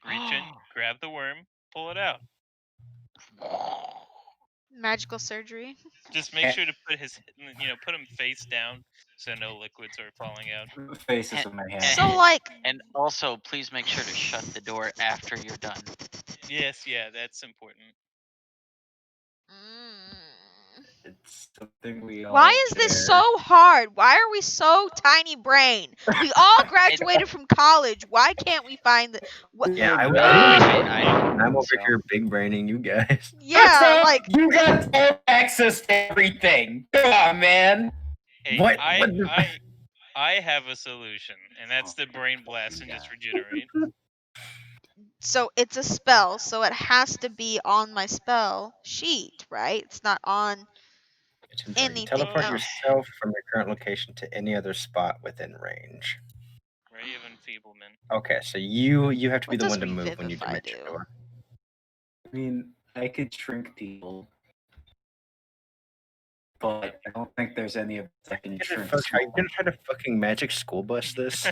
reach in, grab the worm, pull it out. Magical surgery. Just make sure to put put him face down so no liquids are falling out. Faces in my hand. So, like, And also, please make sure to shut the door after you're done. Yes, yeah, that's important. It's something we all why is this share. so hard? Why are we so tiny brain? We all graduated from college. Why can't we find the... What? Yeah, I I'm don't over think so. here big braining you guys. Yeah, What's like... up? You got full access to everything. Come on, man. Hey, What? I have a solution, and that's the brain blast and just regenerate. So it's a spell, so it has to be on my spell sheet, right? It's not on... It's important. anything Teleport else. yourself from your current location to any other spot within range. Ray of Enfeeblement. Okay, so you have to be What the does one to move when you Revivify dimension do? door. I mean, I could shrink people, but I don't think there's any of us that can shrink. Are you gonna try to fucking magic school bus this?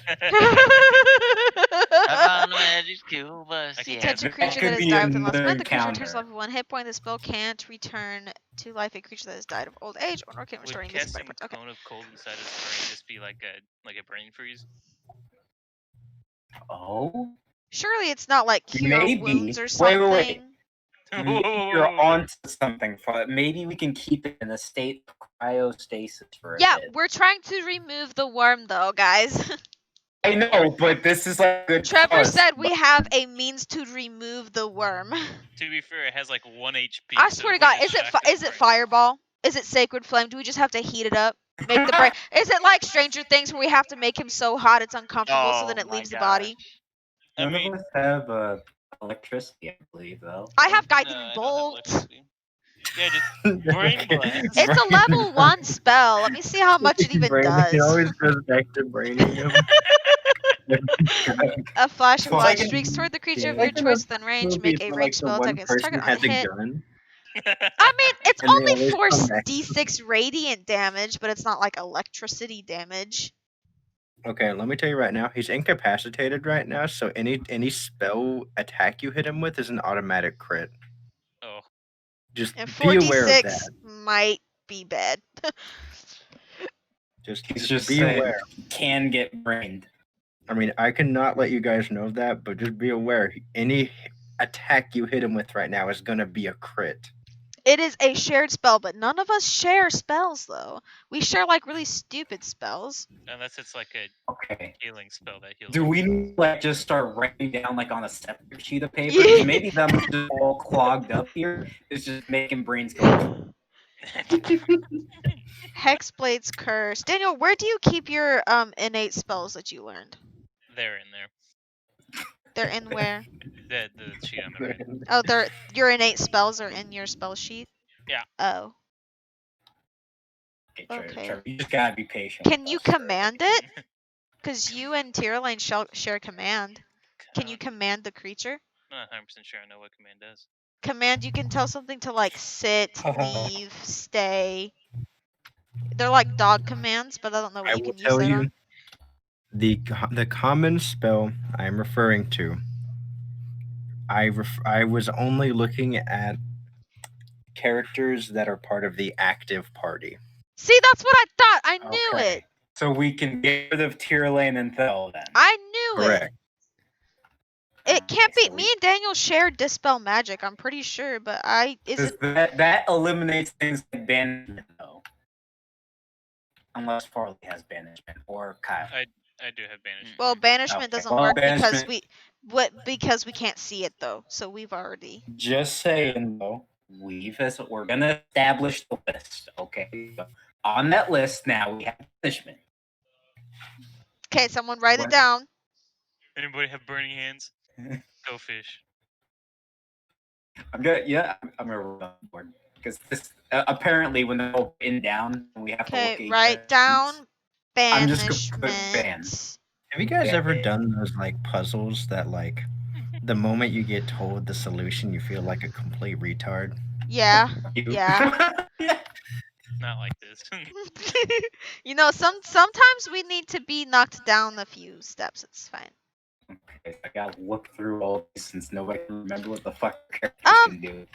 I found a magic school bus. I can Yeah. Touch a that creature could that has be died within last another month. The creature returns encounter. level 1 hit point. The spell can't return to life a creature that has died of old age or can restore Would any missing body casting parts. Okay. cone of cold inside his brain just be like a brain freeze? Oh, Surely it's not like cure maybe. wounds or Wait, something. wait. Maybe Whoa. you're onto something. Maybe we can keep it in a state of cryostasis for a Yeah, bit. we're trying to remove the worm though, guys. I know, but this is like a good. Trevor cause. said we have a means to remove the worm. To be fair, it has like 1 HP. I so swear to if we God, just is it shock his is it brain- fireball? Is it sacred flame? Do we just have to heat it up? Make the brain. Is it like Stranger Things where we have to make him so hot it's uncomfortable so Oh then it my leaves the gosh. body? I None mean, of us have electricity, I believe, though. I have no, guiding I don't have bolt. electricity. Yeah, just brain blast. It's a level 1 spell. Let me see how much it even It does. always goes back to braining him. A flash of Well, light like in- streaks toward the creature of yeah. your Like in choice the within range. Movie, Make it's a not range like the spell one attack against the person target on a has a hit. gun. I mean, it's And they only always for come back. d6 radiant damage, but it's not like electricity damage. Okay, let me tell you right now, he's incapacitated right now, so any spell attack you hit him with is an automatic crit. Oh, Just And be aware of 4d6 that. might be bad. He's Just just be saying aware. he can get brained. I mean, I cannot let you guys know that, but just be aware. Any attack you hit him with right now is gonna be a crit. It is a shared spell, but none of us share spells though. We share like really stupid spells. unless it's like a Okay. healing spell that heals. Do we everyone. need to, like just start writing down like on a separate sheet of paper? Because maybe them just all clogged up here is just making brains go. Hexblade's curse. Daniel, where do you keep your innate spells that you learned? They're in there. They're in where? The sheet on the right. Oh, they're your innate spells are in your spell sheet? Yeah. Oh. Okay, Trevor, Okay. Trevor, you just gotta be patient. Can with you us, sir. command it? Because you and Tyrline share command. Can you command the creature? I'm not 100% sure I know what command does. Command, you can tell something to like sit, leave, stay. They're like dog commands, but I don't know what I you will can use tell that you on. the common spell I'm referring to. I was only looking at characters that are part of the active party. See, that's what I thought. I knew Okay. it. So we can get rid of Tyrlane and Thel then. I knew Correct. it. It can't Okay, be. so Me and Daniel share dispel magic. I'm pretty sure, but is Does it? that eliminates things like banishment though. Unless Farley has banishment or Kyle. I do have banishment. Well, banishment Okay, doesn't well, work because banishment- because we can't see it though. So we've already. Just saying though, we're gonna establish the list, okay? So on that list now we have banishment. Okay, someone write it What? down. Anybody have burning hands? Go fish. I'm gonna run on board because this apparently when they're all in down and we have to look Okay, at write each down I'm just gonna put ban. banishment. Have you guys Yeah. ever done those like puzzles that like the moment you get told the solution, you feel like a complete retard? Yeah, You. yeah. Not like this. You know, sometimes we need to be knocked down a few steps. It's fine. Okay, I gotta look through all these since nobody can remember what the fuck characters can do.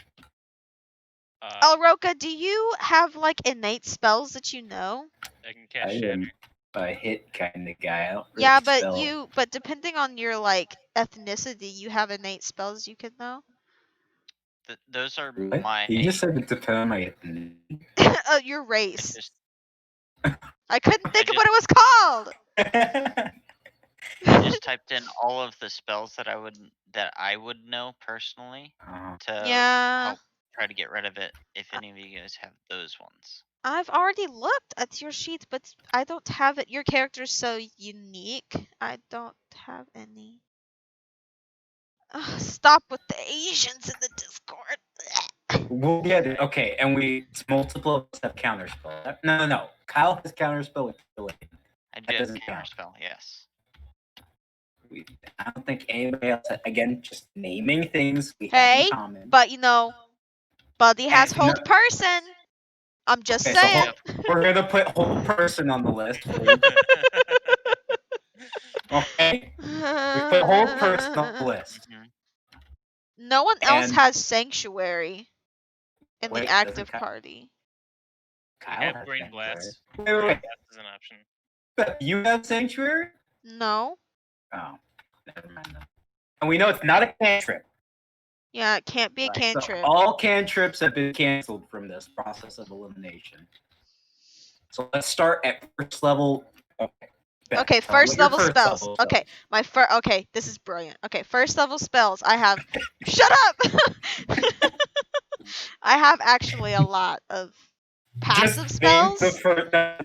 Elroka, do you have like innate spells that you know? I can I cast Shatter. am a hit kind of guy. I don't really Yeah, but spell. but depending on your like ethnicity, you have innate spells you could know. Those are What? my. You just said it depends on my ethnicity. Oh, your I race. just, I couldn't think of what just- it was called. I just typed in all of the spells that I would know personally to Yeah. help try to get rid of it. If any of you guys have those ones. I've already looked at your sheet, but I don't have it. Your character's so unique. I don't have any. Ugh, stop with the Asians in the Discord. We'll get it. Okay, and it's multiple of us have counterspell. No. Kyle has counterspell with Elaine. I That do have doesn't count. counterspell, yes. I don't think anybody else. Again, just naming things we have Hey, in common. but you know, Buddy has And hold no- person. I'm just Okay, so saying. we're gonna put whole person on the list. Okay, we put whole person on the list. Mhm. No one else And- has sanctuary in Wait, the doesn't active Ky- party. We Kyle have has brain sanctuary. blast. Wait, Brain wait, blast is an option. wait. You have sanctuary? No. Oh, never mind then. And we know it's not a cantrip. Yeah, it can't be a Right, cantrip. So all cantrips have been canceled from this process of elimination. So let's start at first level. Okay. Beth, Okay, tell me first what your level spells. level Okay, okay, this is brilliant. Okay, first level spells. I have shut up. I have actually a lot of passive Just spells.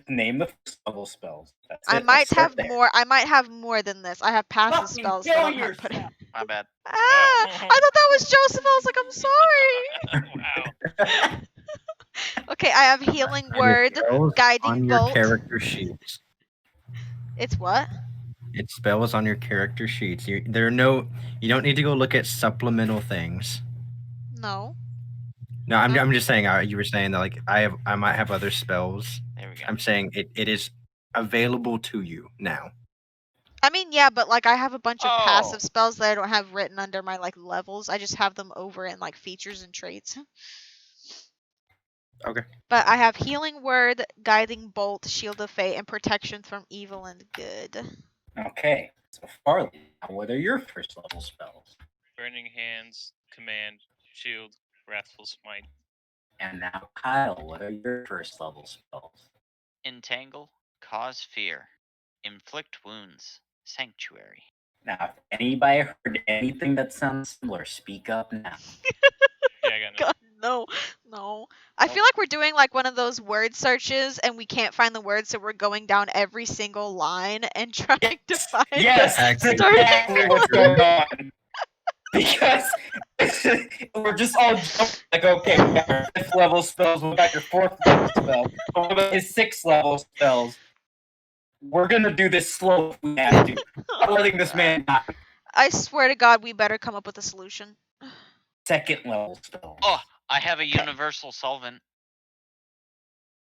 Name the first level spells. That's I it. might Let's start have there. more. I might have more than this. I have passive Fucking spells kill that I'm not putting. yourself. My bad. Ah, I thought that was Joseph. I was like, I'm sorry. Wow. Okay, I have healing word, Spells guiding on your bolt. character sheets. It's what? It's spells on your character sheets. You don't need to go look at supplemental things. No. No, I'm just saying. You were saying that like I might have other spells. There we go. I'm saying it is available to you now. I mean, yeah, but like I have a bunch of Oh. passive spells that I don't have written under my like levels. I just have them over in like features and traits. Okay. But I have healing word, guiding bolt, shield of fate, and protection from evil and good. Okay, so Farley, now what are your first level spells? Burning Hands, Command, Shield, Wrathful Smite. And now Kyle, what are your first level spells? Entangle, cause fear, inflict wounds, sanctuary. Now, if anybody heard anything that sounds similar, speak up now. Yeah, I got it. God, no. I feel like we're doing like one of those word searches and we can't find the word, so we're going down every single line and trying to find Yes, the that's starting exactly what's going on. Because we're just all jumping, like, okay, we got our 5th level spells, we got your 4th level spells, what about his 6th level spells? We're gonna do this slow if we have to. I'm not letting this man die. I swear to God, we better come up with a solution. 2nd level spells. Oh, I have a Okay. universal solvent.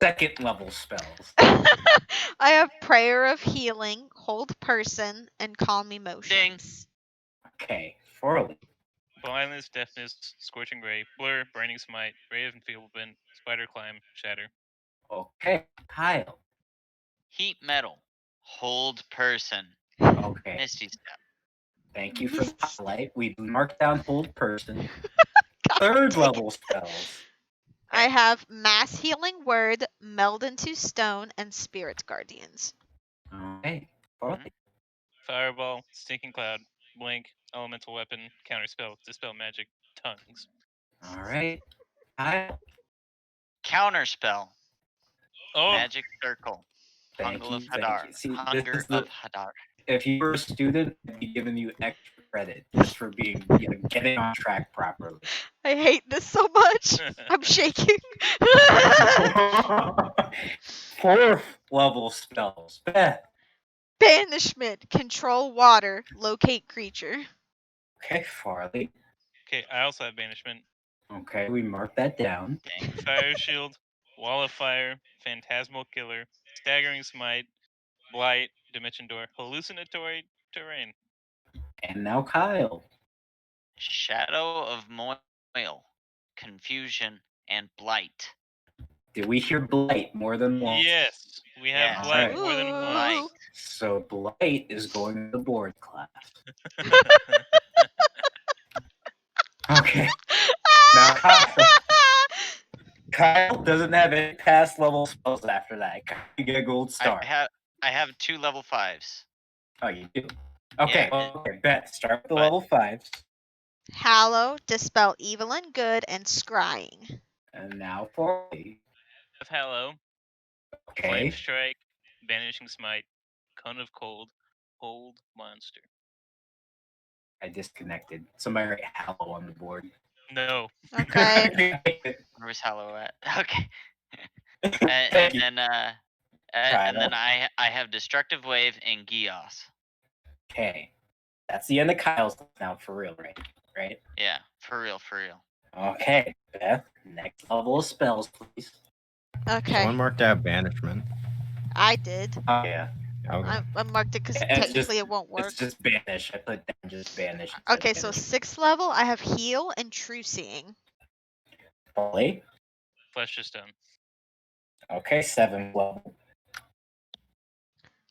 2nd level spells. I have prayer of healing, hold person, and calm emotions. Okay, Farley. Blindness, Deafness, Scorching Ray, Blur, Branding Smite, Ray of Enfeeblement, Spider Climb, Shatter. Okay, Kyle. Heat metal, hold person, Okay, misty step. thank you for the highlight. We marked down hold person. God 3rd dang. level spells. I have mass healing word, meld into stone, and spirit guardians. Okay, Farley. Fireball, Stinking Cloud, Blink, Elemental Weapon, Counterspell, Dispel Magic, Tongues. All right, Kyle. Counterspell, Oh, magic circle, Thank Hunger you, of thank Hadar. you. See, this Hunger is the. of Hadar. If you were a student, I'd be giving you extra credit just for being, getting on track properly. I hate this so much. I'm shaking. 4th level spells. Beth. Banishment, control water, locate creature. Okay, Farley. okay, I also have Banishment. Okay, we marked that down. Dang. Fire Shield, Wall of Fire, Phantasmal Killer, Staggering Smite, Blight, Dimension Door, Hallucinatory Terrain. And now Kyle. Shadow of Moil, confusion, and blight. Did we hear Blight more than once? Yes, we have Yes. Blight Alright. more than Ooh. Blight. once. So Blight is going to the board class. Okay. Now Kyle doesn't have any past level spells after that. Kyle, you get a gold star. I have 2 level 5s. Oh, you do? Okay, Yeah. okay, Beth, start with the But- level 5s. Hallow, dispel evil and good, and scrying. And now 40. Of Hallow, Okay. Flame Strike, Banishing Smite, Cone of Cold, Hold Monster. I disconnected. Somebody write Hallow on the board. No. Okay. Where's Hallow at? Okay. Thank And you. then I have destructive wave and Gios. Okay. That's the end of Kyle's now, for real, right? Right? Yeah, for real. Okay, Beth, next level of spells, please. Okay. Someone marked out banishment. I did. Oh, yeah. Okay. I marked it because It's just- technically it won't work. It's just banish. I put down just banish. Okay, so 6th level, I have heal and true seeing. Fully. Flesh is done. Okay, 7th level.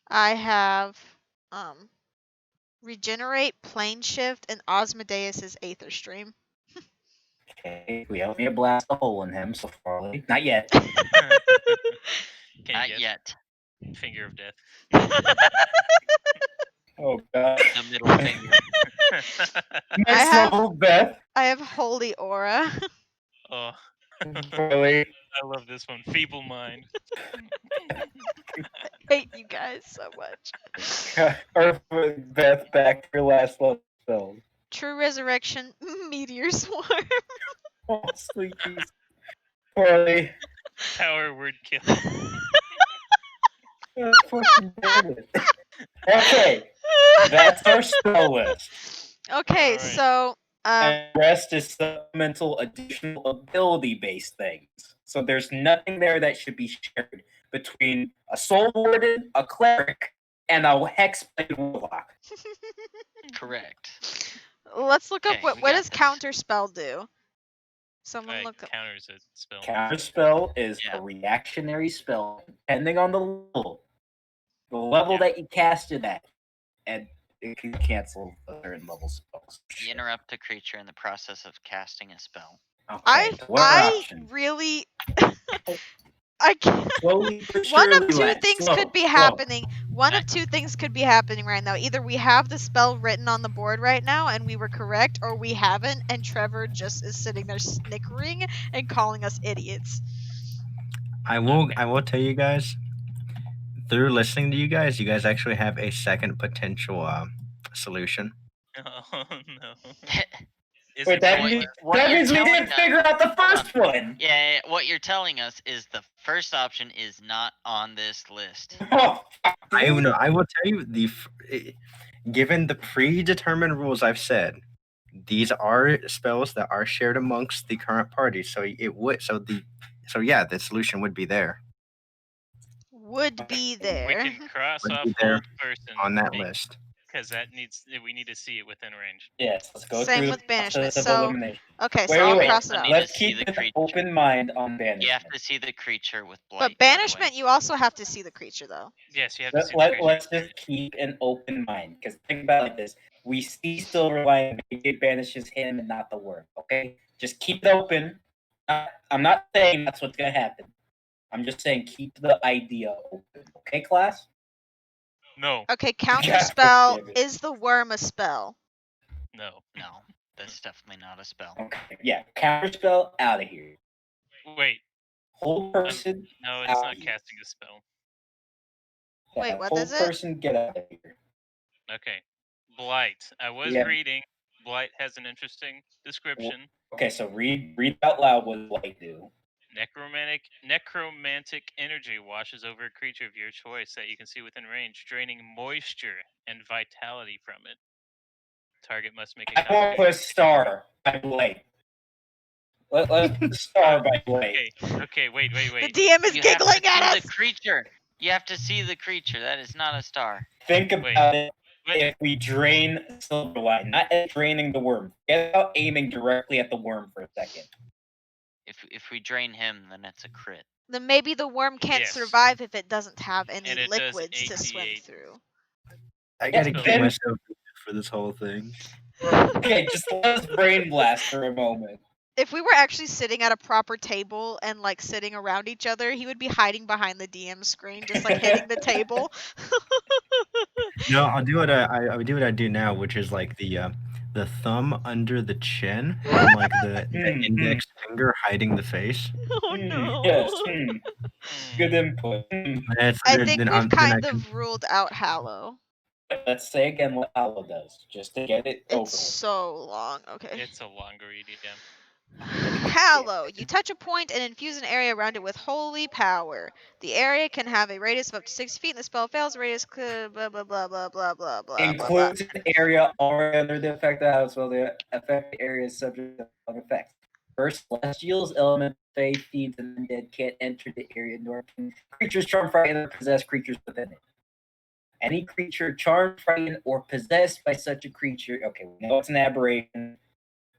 I have regenerate, plane shift, and Osmodeus' Aether Stream. Okay, we only blast a hole in him, so Farley. Not yet. Can you Not guess? yet. Finger of Death. Oh, God. The middle finger. Next have- level, Beth. I have holy aura. Oh, Farley. I love this one. Feeble Mind. Hate you guys so much. Or Beth, back to your last level spells. True resurrection, meteor swarm. Oh, sleepies. Farley. Tower Word Kill. Oh, fucking damn it. Okay, that's our spell list. Okay, Alright. so And the rest is supplemental additional ability based things. So there's nothing there that should be shared between a soul warden, a cleric, and a Hexblade Warlock. Correct. Let's look up Okay, what we what got does this. counterspell do? Someone Alright, look up. counters a spell. Counterspell is Yeah. a reactionary spell, depending on the level Yeah. that you cast it at, and it can cancel a certain level spells. You interrupt a creature in the process of casting a spell. Okay, so what are I options? really I can't. Slowly but One surely, of two lad. things Slow, could be slow. happening. One of two things could be happening right now. Either we have the spell written on the board right now and we were correct, or we haven't, and Trevor just is sitting there snickering and calling us idiots. I will tell you guys, through listening to you guys actually have a second potential solution. Oh no. Is Wait, it that what means, you- what that you're means we telling didn't us- figure out the hold first one. Yeah, what you're telling us is the first option is not on this list. Oh, fuck. I will tell you given the predetermined rules I've said, these are spells that are shared amongst the current party. So yeah, the solution would be there Would be we there. can cross Would off be there hold person on that list. because we need to see it within range. Yes, let's go Same through with the banishment. process of So elimination. okay, so Wait, I'll wait, cross it I out. need Let's to see keep the an creature. open mind on You banishment. have to see the creature with blight. But by the way. banishment, you also have to see the creature though. Yes, you have to see the creature. Let's just keep an open mind, because think about it like this: we see Silverlight, maybe it banishes him and not the worm. Okay, just keep it open. I'm not saying that's what's gonna happen. I'm just saying keep the idea open. Okay, class? No, Okay, God counterspell damn it. is the worm a spell? no. No, that's definitely not a spell. Okay, yeah, counterspell out of here. Wait, Whole person. no, it's out not of here. casting a spell. Wait, Yeah, what whole is it? person get out of here. Okay, blight. I was Yeah. reading. Blight has an interesting description. Okay, so read out loud what light do. Necromantic energy washes over a creature of your choice that you can see within range, draining moisture and vitality from it. Target must make a I want to put a star by Blade. Let's put a star by Blade. Okay, wait. The DM is You have giggling to at see us. the creature. You have to see the creature. That is not a star. Think Wait. about it. Wait. If we drain Silverlight, not at draining the worm, get out aiming directly at the worm for a second. If we drain him, then it's a crit. Then maybe the worm can't Yes. survive if it doesn't have any And it does liquids to swim 88. through. I gotta Yeah, keep then- myself for this whole thing. Okay, just let us brain blast for a moment. If we were actually sitting at a proper table and like sitting around each other, he would be hiding behind the DM screen, just like hitting the table. No, I'll do what I would do what I do now, which is like the thumb under the chin and like the index finger hiding the face. Oh no. Yes. Good input. That's I then think I'm- we've then I kind can- of ruled out Hallow. Let's say again what Hollow does, just to get it over. It's so long. Okay. It's a longer EDM. Hallow. You touch a point and infuse an area around it with holy power. The area can have a radius of up to 6 feet, and the spell fails. The radius could blah blah blah blah blah blah blah. Includes an area already under the effect of the house, while the affected area is subject to other effects. First, Celestials, Element, Fae, Fiends, and Undead can't enter the area, nor can creatures, charmed, frightened, or possessed creatures within it. Any creature charmed, frightened, or possessed by such a creature. Okay, we know it's an aberration.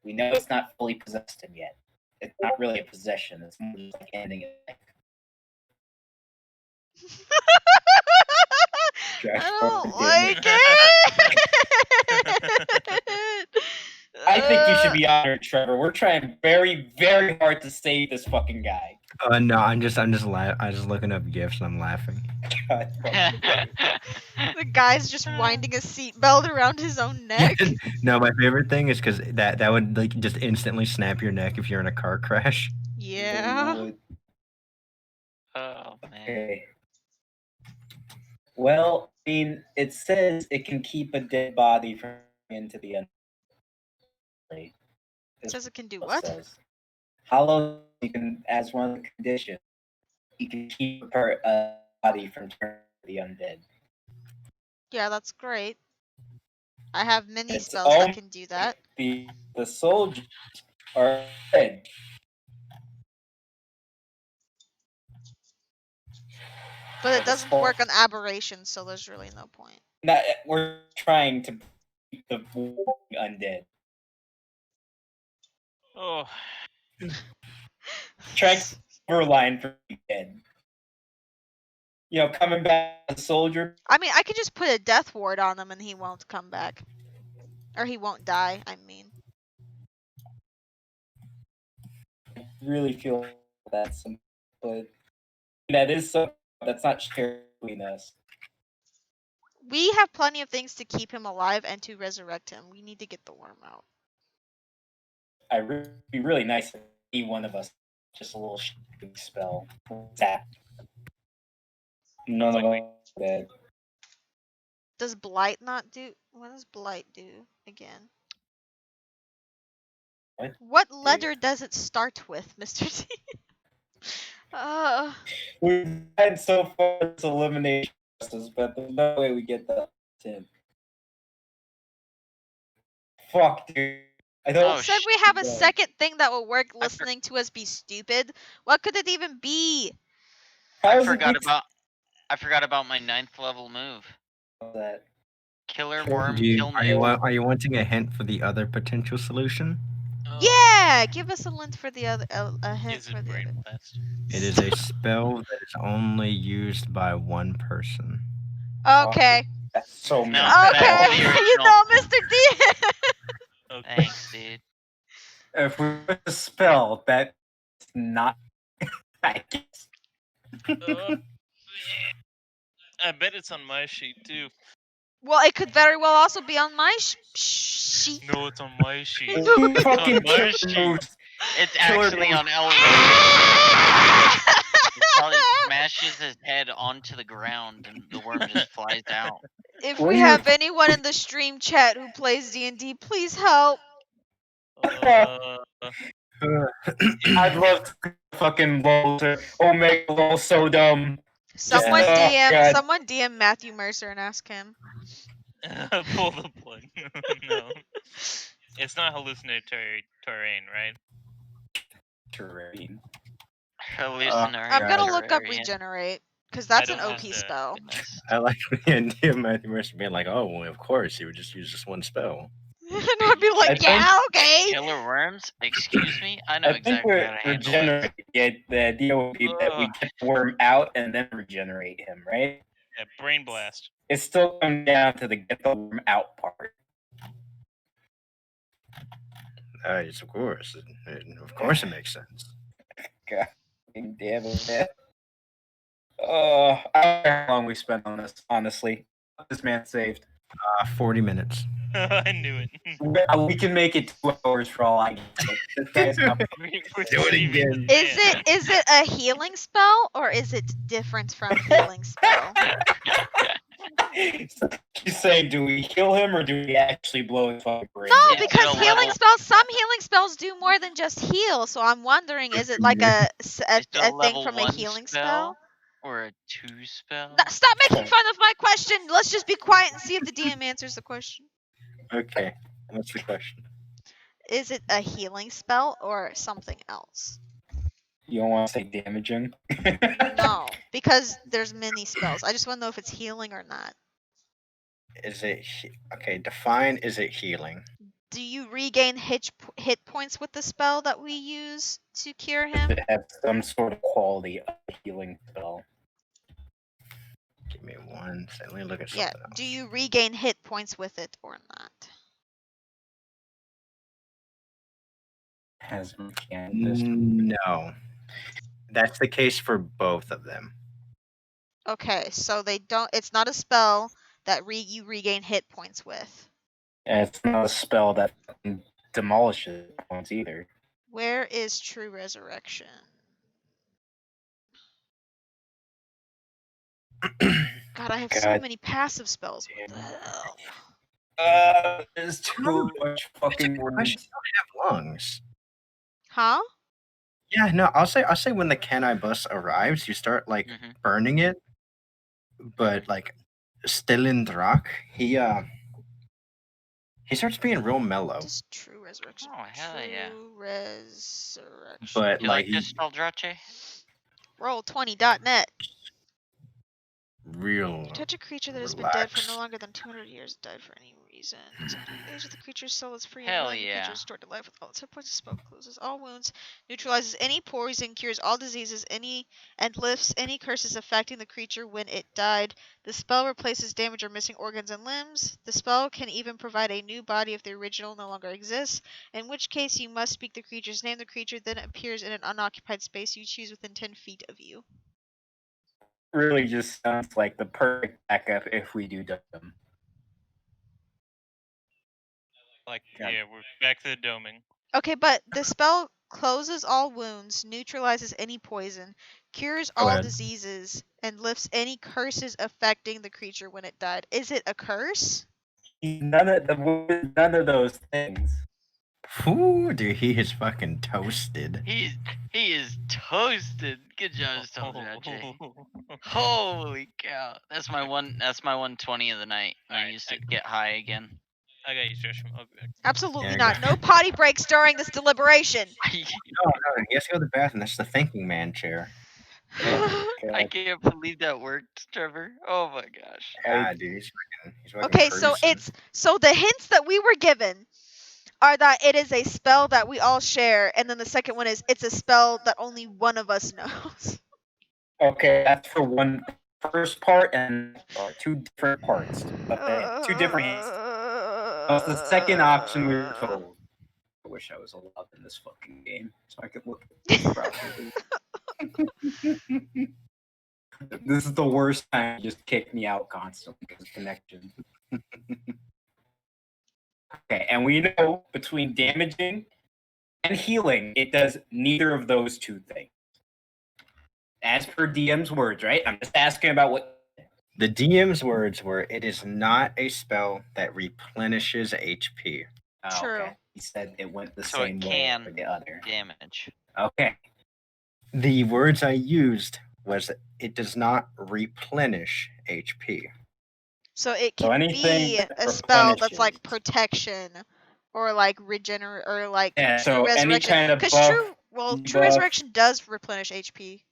We know it's not fully possessed him yet. It's not really a possession. It's more just like ending it. I don't like it. I think you should be honored, Trevor. We're trying very, very hard to save this fucking guy. no, I'm just looking up gifs and I'm laughing. God, The guy's just winding a seatbelt around his own neck. No, my favorite thing is because that would like just instantly snap your neck if you're in a car crash. Yeah. Oh man. Okay. Well, I mean, it says it can keep a dead body from into the end. It says it can do It what? says. Hollow, you can, as one of the conditions, you can keep a body from turning to the undead. Yeah, that's great. I have many It's spells that can do that. The soldiers are dead. But it But it's doesn't work on aberrations, so there's really no point. We're trying to keep the undead. Oh, Trying to line for the dead. You know, coming back as a soldier. I mean, I could just put a death ward on him and he won't come back. Or he won't die, I mean. I really feel that's some, but that is something that's not shared between us. We have plenty of things to keep him alive and to resurrect him. We need to get the worm out. It'd be really nice if any one of us just a little spell. Zap. None Like of we- us dead. Does Blight not do? What does Blight do again? What letter does it start with, Mr. T? We've had so far this elimination process, but there's no way we get that in. Fuck, dude. I don't. Oh, Said we have a shit. second thing that will work listening to us be stupid. What could it even be? How I is it forgot about my 9th level move. that? Killer Do worm you, kill are you nail. are you wanting a hint for the other potential solution? oh, Yeah, give us a hint for the other. A hint is for it the brain other. blast? It is a spell that is only used by one person. Okay. That's so No, many. back to the Okay. You original. know, Mr. D. Okay. Thanks, dude. If we put a spell that's not, I guess. I bet it's on my sheet too. Well, it could very well also be on my sheet. No, it's on my sheet. Who fucking my killer sheet. moves? It's Killer actually moves. on Elroy. It probably smashes his head onto the ground and the worm just flies out. If What we do you- have anyone in the stream chat who plays D&D, please help. I'd love to fucking lol to Omega lol so dumb. Someone Oh, DM God. someone DM Matthew Mercer and ask him. Pull the plug. No. It's not hallucinatory terrain, right? Terrain. Hallucinatory. I'm gonna God. look up terrarian. regenerate because that's an don't OP have to- spell. Goodness. I like the idea of Matthew Mercer being like, "Oh, well, of course, he would just use this one spell." And I'd be like, I yeah, okay. Killer worms? Excuse me? I know I think exactly we're how to handle this. regenerate. The idea would be that we get the worm out and then regenerate him, right? Yeah, brain blast. It's still coming down to the get the worm out part. Yes, of course. Of course, it makes sense. God damn it, man. I don't know how long we spent on this, honestly. This man saved. 40 minutes. I knew it. We can make it 2 hours for all I get. This guy's not- We're Do it saving again. the Is it a healing spell or is it different from healing spell? She's saying, do we heal him or do we actually blow his fucking brain? No, Is it because a healing level- spells, some healing spells do more than just heal. So I'm wondering, is it like a Is it a thing level from a 1 healing spell spell? or a 2 spell? No, stop making fun of my question. Let's just be quiet and see if the DM answers the question. Okay, what's the question? Is it a healing spell or something else? You don't want to say damaging? No, because there's many spells. I just want to know if it's healing or not. Is it okay? Define. Is it healing? Do you regain hit points with the spell that we use to cure Does him? it have some sort of quality of healing spell? Give me one second. Let me look at Yeah. something else. Do you regain hit points with it or not? Has No, that's the case for both of them. Okay, so they don't. It's not a spell that you regain hit points with. And it's not a spell that demolishes points either. Where is True Resurrection? God, I have so God. many passive spells. What the hell? There's too much fucking I words. should not have lungs. Huh? Yeah, no. I'll say when the Kenai bus arrives, you start like burning it, but like Stilindrak, he starts being real mellow. Just True Resurrection. Oh, hell yeah. True Resurrection. But You like like this spell, Drache? Roll20.net. real. Touch a creature that has been dead for no Relax. longer than 200 years, died for any reason. The age of the creature's soul is free, Hell allowing the creature yeah. restored to life with all its hit points. The spell closes all wounds, neutralizes any poison, cures all diseases, and lifts any curses affecting the creature when it died. The spell replaces damaged or missing organs and limbs. The spell can even provide a new body if the original no longer exists, in which case you must speak the creature's name. The creature then appears in an unoccupied space you choose within 10 feet of you. Really just sounds like the perfect backup if we do them. Like, God. yeah, we're back to the doming. Okay, but the spell closes all wounds, neutralizes any poison, cures Go all ahead. diseases, and lifts any curses affecting the creature when it died. Is it a curse? None of those things. Ooh, dude, he is fucking toasted. He is toasted. Good job, Jay. Holy cow! That's my 120 of the night. And I Alright, used to get high again. I got you, Josh. I'll be back. Absolutely Yeah, not. go- No potty breaks during this deliberation. No, he has to go to the bathroom. That's the thinking man chair. I can't believe that worked, Trevor. Oh my gosh. Yeah, dude, he's fucking Okay, so cruising. the hints that we were given are that it is a spell that we all share, and then the second one is it's a spell that only one of us knows. Okay, that's for one first part and two different parts. Okay, two different hints. That's the second option we were told. I wish I was allowed in this fucking game so I could look at this properly. This is the worst time. You just kick me out constantly because of connection. Okay, and we know between damaging and healing, it does neither of those two things. As per DM's words, right? I'm just asking about what. The DM's words were, "It is not a spell that replenishes HP." Oh, True. okay. He said it went the So same it way can for the other. damage. Okay. The words I used was, "It does not replenish HP." So it So can anything be that a spell that's like replenishes. protection, or like regenerate, or like Yeah, true so any resurrection. kind of Because buff, true debuff. resurrection does replenish HP.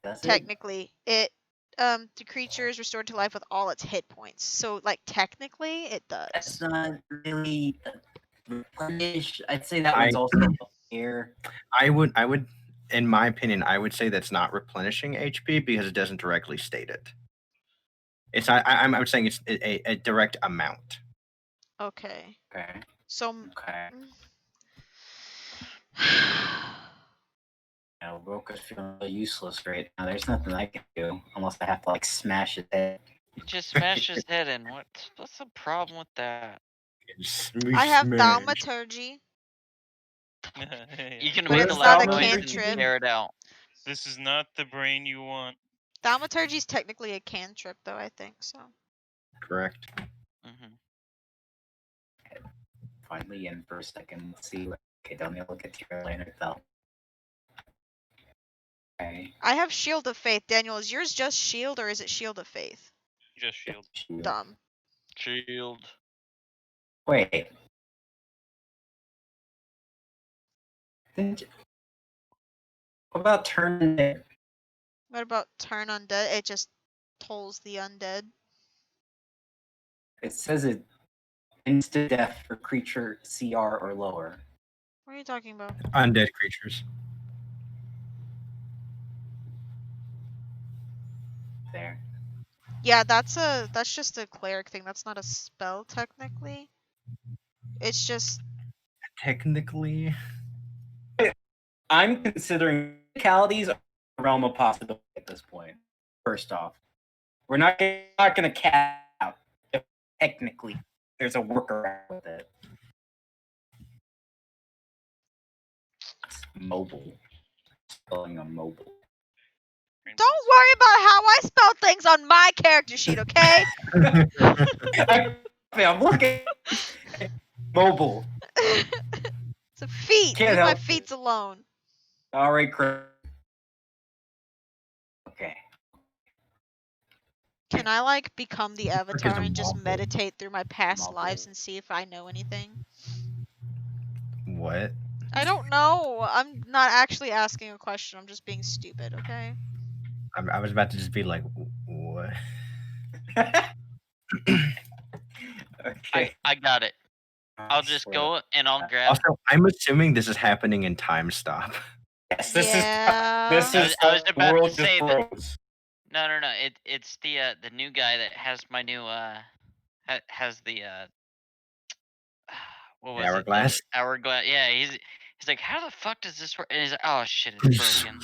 Does it? Technically, the creature is restored to life with all its hit points. So like technically, it That's does. not really replenish. I'd say that I- one's also here. I would, in my opinion, I would say that's not replenishing HP because it doesn't directly state it. It's I'm saying it's a direct amount. Okay. Okay. So. Okay. Now, Roka's feeling really useless right now. There's nothing I can do unless I have to like smash his head. You just smash his head in. What's the problem with that? I have thaumaturgy. You can What make a is loud that a noise and cantrip? tear it out. This is not the brain you want. Thaumaturgy is technically a cantrip, though, I think so. Correct. Hmm. Finally in for a second. Let's see. Okay, don't need to look at your later though. Okay. I have Shield of Faith. Daniel, is yours just Shield or is it Shield of Faith? Just shield. Dumb. Shield. Wait. What about turn it? What about Turn Undead? It just tolls the undead. It says it instant death for creature CR or lower. What are you talking about? Undead creatures. There. Yeah, that's just a cleric thing. That's not a spell technically. It's just Technically, I'm considering localities a realm of possibility at this point. First off, we're not gonna cap out if technically there's a workaround with it. It's mobile. Spelling a mobile. don't worry about how I spell things on my character sheet, okay? I'm looking at mobile. It's a feat. Can't Leave my help it. feet alone. All right, Chris. Okay. Can I like become the avatar a and just mobble. meditate through my past Mobble. lives and see if I know anything? what? I don't know. I'm not actually asking a question. I'm just being stupid, okay? I was about to just be like, what? boy. Okay. I got it. I'll just swear. go and I'll grab. Also, I'm assuming this is happening in time stop. Yes, this Yeah. is I was the about to world say just that- froze. No. It's the new guy that has my new has the what was Hourglass? it? The hourglass. Yeah, he's like, how the fuck does this work? And he's like, oh shit, it's broken.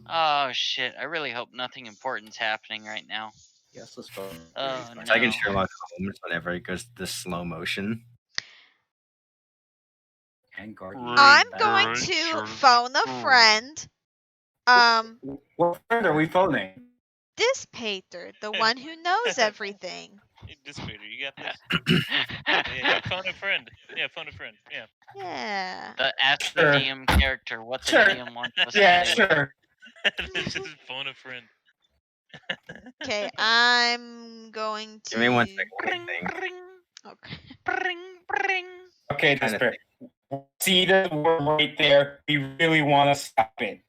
Oh shit, I really hope nothing important's happening right now. Yes, let's go. Oh It's like in no. Sherlock Holmes whenever it goes to the slow motion. And Guardian. I'm going to phone a friend. What friend are we phoning? Dissipator, the one who knows everything. Hey, Dissipator, you got this? Yeah, phone a friend. Yeah, phone a friend. Yeah. Yeah. Ask the Sure. DM character what the Sure. DM wants us Yeah, to do. sure. Just phone a friend. Okay, I'm going to. Give me 1 second. Let me think. Okay. Okay, Trying to Despair. See the word right there. We really want to stop it.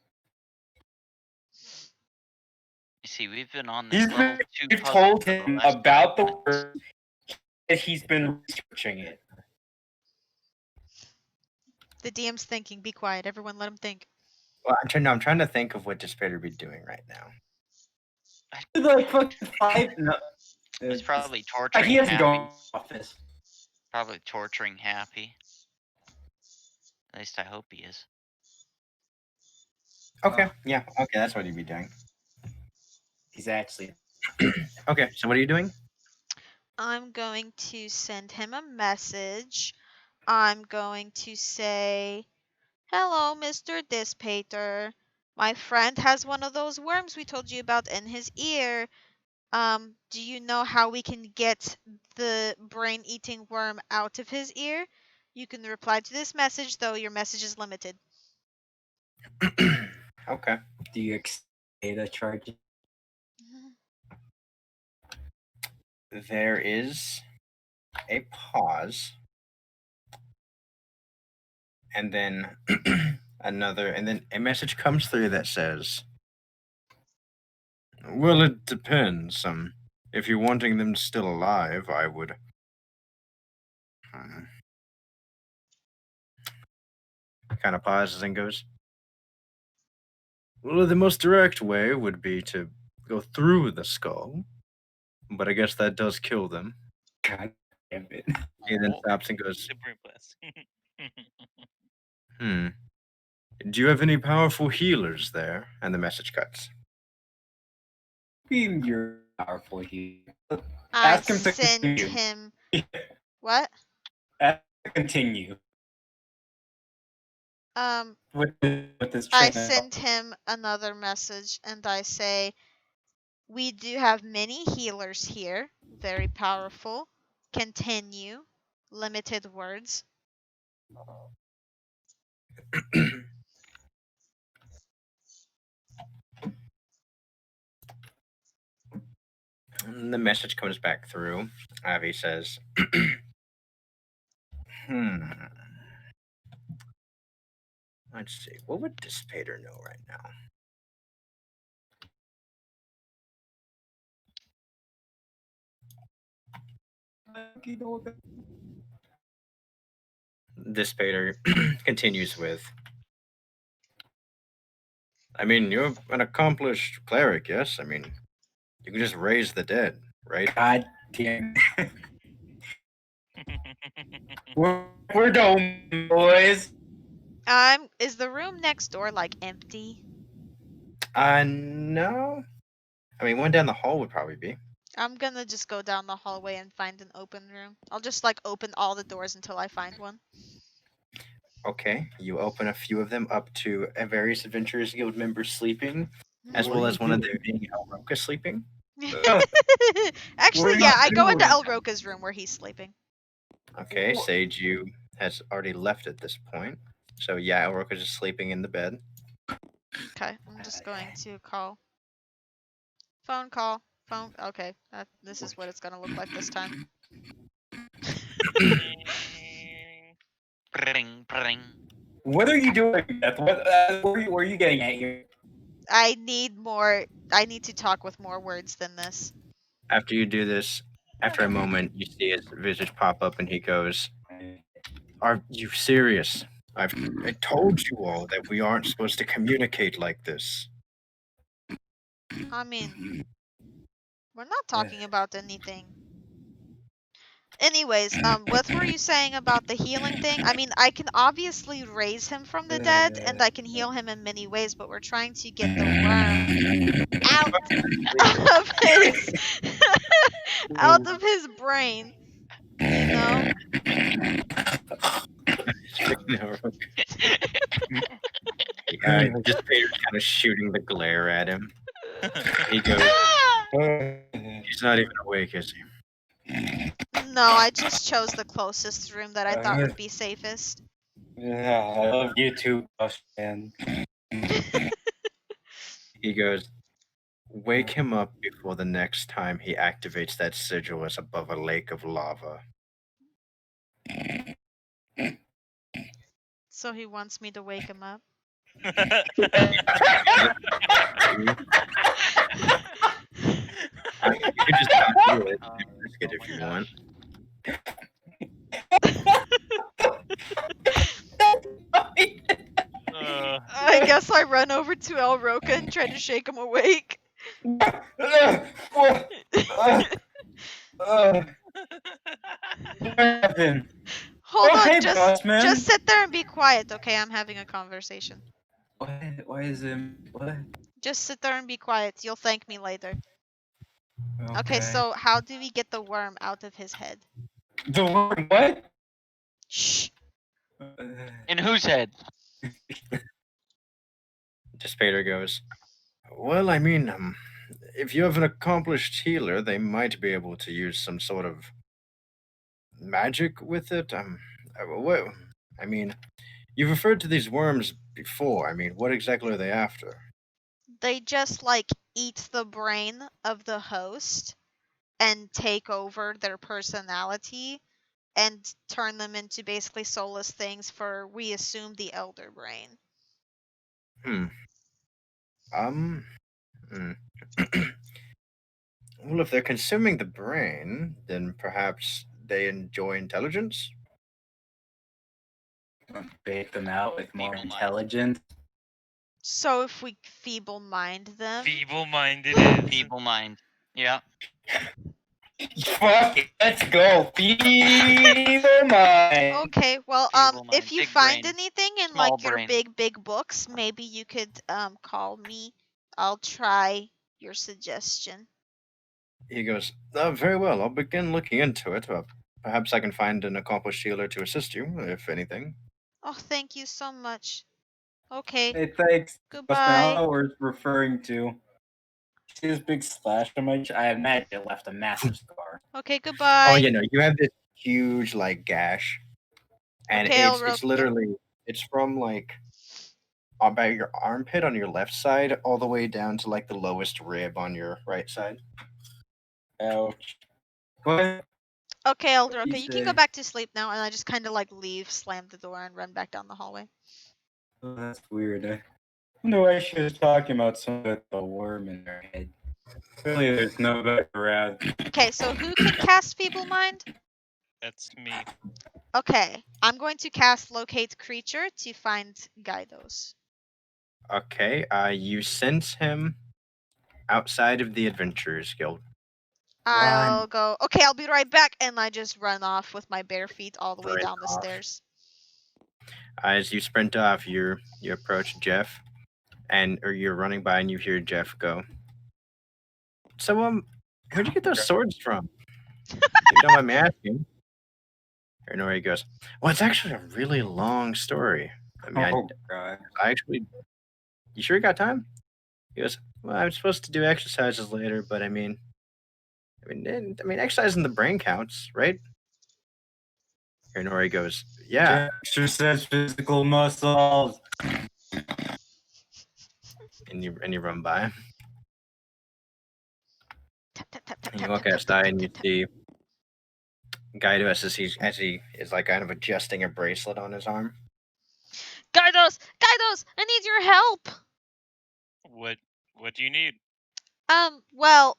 You see, we've been on this He's level been, 2 we've puzzle told for the him last about 5 the minutes. word. And he's been researching it. The DM's thinking. Be quiet. Everyone, let him think. Well, I'm trying to think of what Despair would be doing right now. Like fucking 5. No. He's probably He torturing hasn't Happy. gone office. Probably torturing Happy. At least I hope he is. Okay, yeah, okay, that's what he'd be doing. He's actually. Okay, so what are you doing? I'm going to send him a message. I'm going to say, hello, Mr. Dissipator. My friend has one of those worms we told you about in his ear. Do you know how we can get the brain-eating worm out of his ear? You can reply to this message, though your message is limited. Okay. Do you accept data charges? There is a pause. And then and then a message comes through that says, well, it depends. If you're wanting them still alive, I would. Kind of pauses and goes, well, the most direct way would be to go through the skull, but I guess that does kill them. God damn it. He then stops and goes, The brain blast. do you have any powerful healers there? And the message cuts. Being your powerful healer. I Ask him to sent continue. him. What? Ask him to continue with this I train. sent him another message and I say, we do have many healers here, very powerful. Continue. Limited words. And the message comes back through. Avi says, let's see. What would Dissipator know right now? Dissipator continues with, I mean, you're an accomplished cleric, yes? I mean, you can just raise the dead, right? God damn it. We're done, boys. Is the room next door like empty? No. I mean, one down the hall would probably be. I'm gonna just go down the hallway and find an open room. I'll just like open all the doors until I find one. Okay, you open a few of them up to a various Adventurers Guild members sleeping, as well as one of them being Elroka sleeping. Actually, We're yeah, not I go into doing El that. Roca's room where he's sleeping. Okay, Seiju has already left at this point. So yeah, Elroka's just sleeping in the bed. Okay, I'm just going to call. Phone call. Phone. Okay, this is what it's gonna look like this time. Pring, pring. What are you doing, Beth? Where are you getting at here? I need more. I need to talk with more words than this. After you do this, after a moment, you see his visage pop up, and he goes, "Are you serious? I told you all that we aren't supposed to communicate like this." I mean, we're not talking about anything. Anyways, what were you saying about the healing thing? I mean, I can obviously raise him from the dead, and I can heal him in many ways, but we're trying to get the worm out of his out of his brain. You know? Just Peter's kind of shooting the glare at him. He goes, "He's not even awake, is he?" No, I just chose the closest room that I thought would be safest. Yeah, I love you too, boss man. He goes, "Wake him up before the next time he activates that sigil as above a lake of lava." So he wants me to wake him up. I mean, you could just not do it. You can risk it if you want. I guess I run over to El Roca and try to shake him awake. What happened? Hold Oh, on, hey, boss man. just sit there and be quiet, okay? I'm having a conversation. What? Why is him? What? Just sit there and be quiet. You'll thank me later. Okay, so how do we get the worm out of his head? The worm, what? Shh. In whose head? Despater goes, "Well, I mean, if you have an accomplished healer, they might be able to use some sort of magic with it. What? I mean, you've referred to these worms before. I mean, what exactly are they after?" They just like eat the brain of the host and take over their personality and turn them into basically soulless things for, we assume, the elder brain. Hmm. Well, if they're consuming the brain, then perhaps they enjoy intelligence? Bait them out with more Feeble mind. intelligence. So if we feeble mind them. Feeble-minded is. Feeble mind. Yeah. Fuck it, let's go. Feeble mind. Okay, well, Feeble mind, if you big find brain, anything in small like your brain. big books, maybe you could call me. I'll try your suggestion. He goes, very well, I'll begin looking into it. Perhaps I can find an accomplished healer to assist you, if anything. Oh, thank you so much. Okay. Hey, thanks. Boss man, I Goodbye. don't know what it's referring to. See this big slash on my I imagine it left a massive scar. Okay, goodbye. Oh, you know, you have this huge, like, gash. And Okay, I'll it's rope- literally, it's from, like, about your armpit on your left side all the way down to, like, the lowest rib on your right side. Ouch. What? Okay, Elder, What'd okay, he you can go say? back to sleep now, and I just kind of like leave, slam the door, and run back down the hallway. Oh, that's weird. I knew I should was talking about something with the worm in her head. Really, there's no better around. Okay, so who can cast Feeble Mind? That's me. Okay, I'm going to cast Locate Creature to find Gydos. Okay, you sense him outside of the Adventurers Guild. I'll go, okay, I'll be right back, and I just run off with my bare feet all the way Run down the off. stairs. As you sprint off, you approach Jeff, or you're running by and you hear Jeff go, "So, where'd you get those swords from? If you don't mind me asking." And Nori goes, "Well, it's actually a really long story. I mean, Oh, God. I actually, you sure you got time?" He goes, "Well, I'm supposed to do exercises later, but I mean, exercising the brain counts, right?" And Nori goes, "Yeah." Exercise physical muscles. And you run by. Tap, tap, tap, tap, And you tap, look tap, outside tap, and you tap, tap. see Gydos as he is like kind of adjusting a bracelet on his arm. Gydos! Gydos! I need your help! What do you need? Well,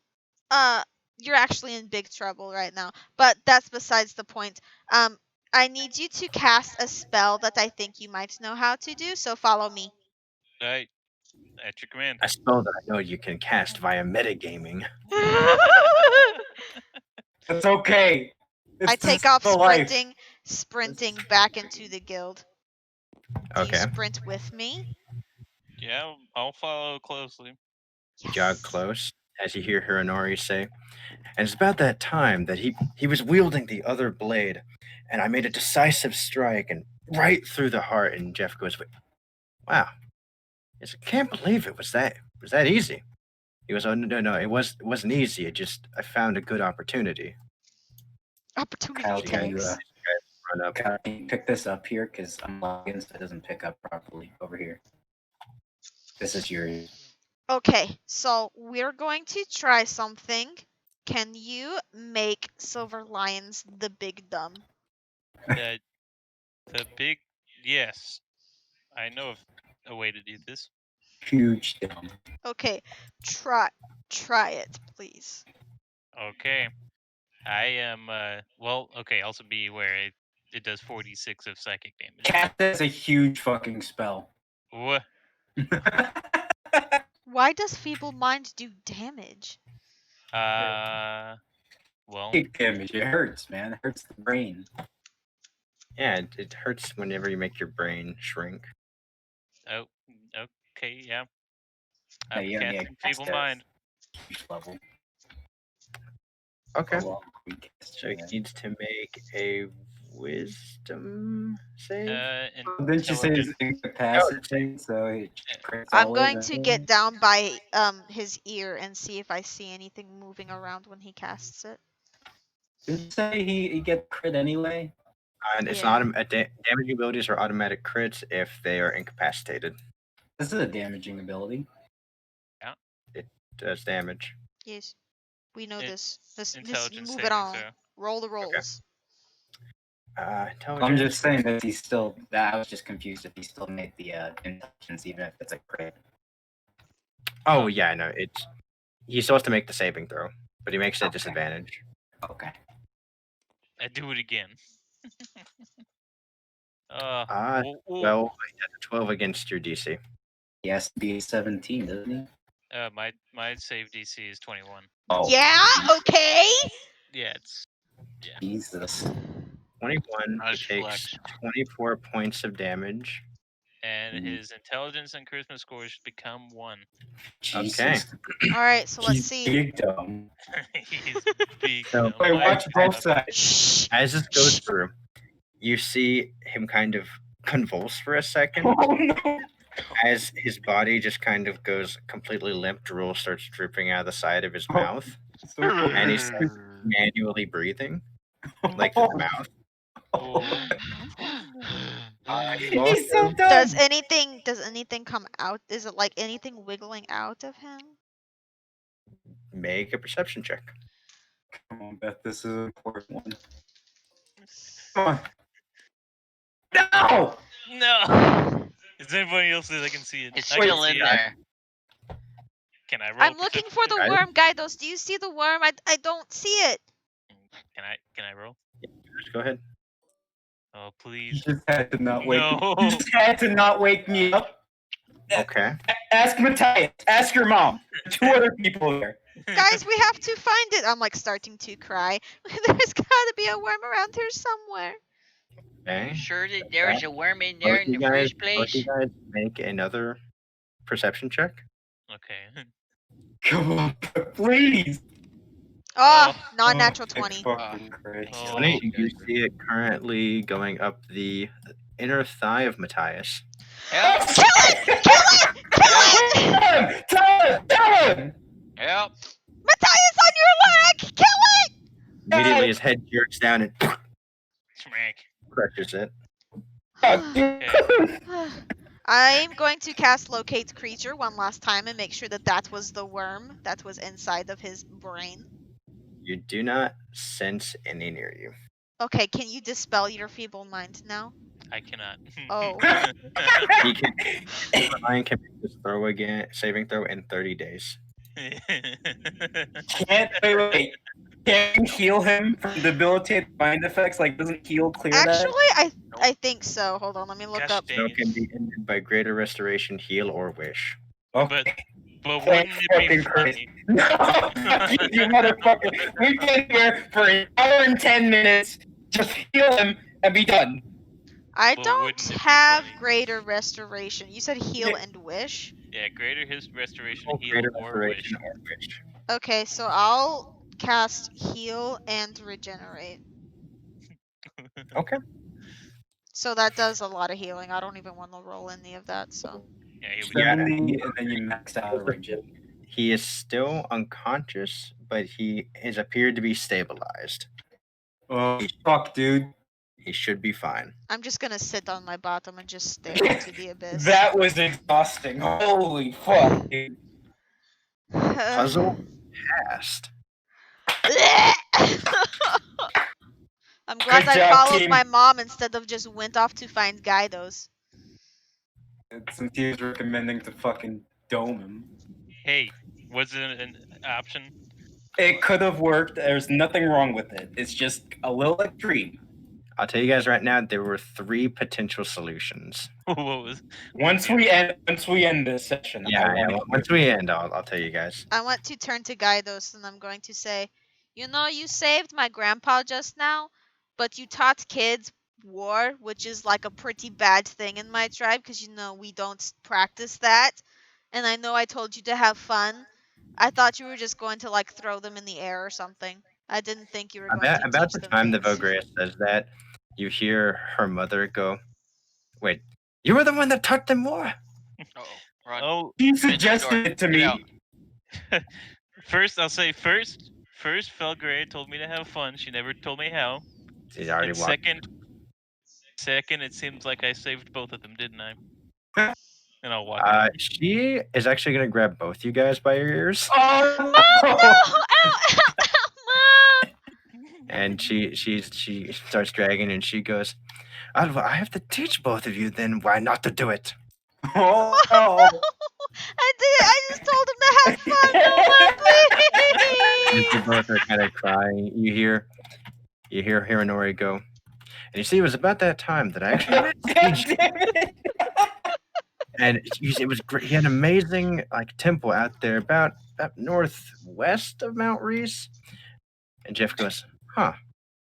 you're actually in big trouble right now, but that's besides the point. I need you to cast a spell that I think you might know how to do, so follow me. Right. At your command. A spell that I know you can cast via metagaming. It's okay. I It's take just off the life. sprinting back into the guild. Do you Okay. sprint with me? Yeah, I'll follow closely. Jog Yes. close as you hear Hironori say, and it's about that time that he was wielding the other blade, and I made a decisive strike and right through the heart. And Jeff goes, "Wow, I can't believe it was that easy." He goes, "Oh no, it wasn't easy. I found a good opportunity." Opportunity Kyle, So you guys can you, tax. run up. Kyle, can you pick this up here? Because I'm logged in, so it doesn't pick up properly over here. This is yours. Okay, so we're going to try something. Can you make Silver Lions the big dumb? The big yes. I know of a way to do this. Huge dumb. Okay, try it, please. Okay. I am well, okay, also be aware it does 46 of psychic damage. Cat is a huge fucking spell. What? Why does Feeble Mind do damage? Well, Big damage. It hurts, man. It hurts the brain. Yeah, it hurts whenever you make your brain shrink. oh, okay, yeah. Yeah, I'm you only casting cast feeble a mind. huge level. Okay. Oh, well, we cast So he that. needs to make a wisdom save. Didn't you say he's incapacitated? So he crits I'm all going in to anyway? get down by his ear and see if I see anything moving around when he casts it. Didn't you say he gets crit anyway? And it's Yeah. damaging abilities are automatic crits if they are incapacitated. This is a damaging ability. It does damage. Yes. We know It- this. Let's Intelligence move it saving on. throw. Roll the rolls. Intelligence. I'm just saying that he's still. I was just confused if he still made the intelligence, even if it's a crit. Oh yeah, no, he still has to make the saving throw, but he makes it a Okay. disadvantage. Okay. I do it again. Well, he has a 12 against your DC. He has to be 17, doesn't he? My save DC is 21. Oh, Yeah. Okay. Yeah, it's Jesus. 21. Nice He takes flex. 24 points of damage. and Mm. his intelligence and charisma scores should become 1. Jesus. All right. So let's He's see. big dumb. He's big. So- dumb. Wait, I- watch both sides. Shh. As this goes through, you see him kind of convulse for a second Oh no. as his body just kind of goes completely limp. Drool starts dripping out of the side of his Oh. mouth, and he's manually breathing, like through the mouth. Oh. You He's so also dumb. Does anything come out? Is it like anything wiggling out of him? make a perception check. Come on, Beth. This is an important one. Come on. No. No. Is there anybody else that I can see it? It's I can still see in it. there. Can I roll? I'm looking for the Guys? worm, Gydos. Do you see the worm? I don't see it. Can I roll? Just go ahead. Oh You please. just had to not wake. No. You just had to not wake me up. Okay. Ask Matthias. Ask your mom. 2 other people here. Guys, we have to find it. I'm like starting to cry. There's gotta be a worm around here somewhere. Okay. You sure that there's a worm in there Both in you the guys, first place? make another perception check. Okay. Come on, please. Oh, Oh. non-natural Oh, 20. fucking Christ. Oh. Tony, you see it currently going up the inner thigh of Matthias. Help! Kill it! Kill it! Kill it! Tell him! Help! Matthias on your leg! Kill it! Immediately, his head jerks down and Smack. crushes it. I'm going to cast Locate Creature one last time and make sure that that was the worm that was inside of his brain. You do not sense any near you. Okay, can you dispel your feeble mind now? I cannot. Oh. He can. Ryan can make this saving throw in 30 days. Can't wait. Can you heal him from debilitating mind effects? Like, doesn't heal clear that? Actually, I think so. Hold on, let me look Gosh up. dang So it. it can be ended by greater restoration, heal, or wish. Okay. But Thank wouldn't it be fucking Christ. funny? No, fuck you motherfucker. We've been here for an hour and 10 minutes. Just heal him and be done. I Well, don't wouldn't it be have funny? greater restoration. You said heal Yeah. and wish? Yeah, greater his restoration, Oh, heal, greater or restoration wish. or wish. Okay, so I'll cast heal and regenerate. Okay. So that does a lot of healing. I don't even want to roll any of that, so. Yeah, here we go. 70, and then you max out a regen. He is still unconscious, but he is appeared to be stabilized. Oh, fuck, dude. He should be fine. I'm just gonna sit on my bottom and just stare into the abyss. That was exhausting. Holy fuck, dude. Puzzle passed. I'm glad Good I job, followed team. my mom instead of just went off to find Gydos. Since he was recommending to fucking dome him. Hey, was it an option? It could have worked. There's nothing wrong with it. It's just a little extreme. I'll tell you guys right now, there were 3 potential solutions. What was? Once we end this session, Once we end, I'll tell you guys. I want to turn to Gydos and I'm going to say, you know, you saved my grandpa just now, but you taught kids war, which is like a pretty bad thing in my tribe because, you know, we don't practice that. And I know I told you to have fun. I thought you were just going to like throw them in the air or something. I didn't think you were going to About teach the them time the things. Vogrea says that, you hear her mother go, "Wait, you were the one that taught them more." Uh-oh. Run. Oh, He Finish the door. suggested it to Get me. out. first I'll say first Felgray told me to have fun. She never told me how. She's already And walked. second, it seems like I saved both of them, didn't I? And I'll walk out. She is actually gonna grab both you guys by your ears, Oh, Mom, no! Ow! Ow! Ow! Mom! and she starts dragging, and she goes, I have to teach both of you. Then why not to do it?" oh. I did it. I just told him to have fun. No, And Mom, you both are kind of crying. You hear Hiranori go, "And you see, it was about that time that I actually God damn it. and it was great. He had an amazing like temple out there about northwest of Mount Reese." And Jeff goes, "Huh,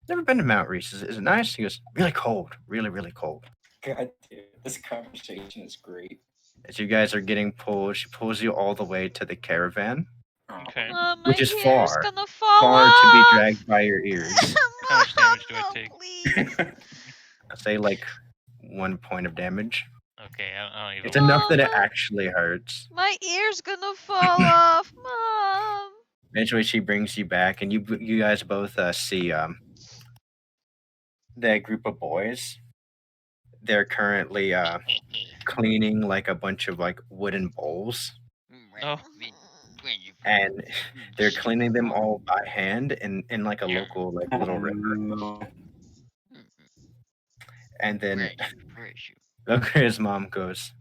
never been to Mount Reese. Is it nice?" He goes, "Really cold, really, really cold." God damn it. This conversation is great. As you guys are getting pulled, she pulls you all the way to the caravan, Oh. Okay. Mom, my which is hair's far, gonna fall far off. to be dragged by your ears. How much damage do I Mom, take? no, please. I'll say like 1 point of damage. Okay, I don't even. It's enough that it Mama. actually hurts. My ear's gonna fall off, Mom. Eventually, she brings you back, and you guys both see that group of boys. They're currently cleaning like a bunch of like wooden bowls, Oh. and they're cleaning them all by hand in like a local like little river. No. And then Vogrea's mom goes,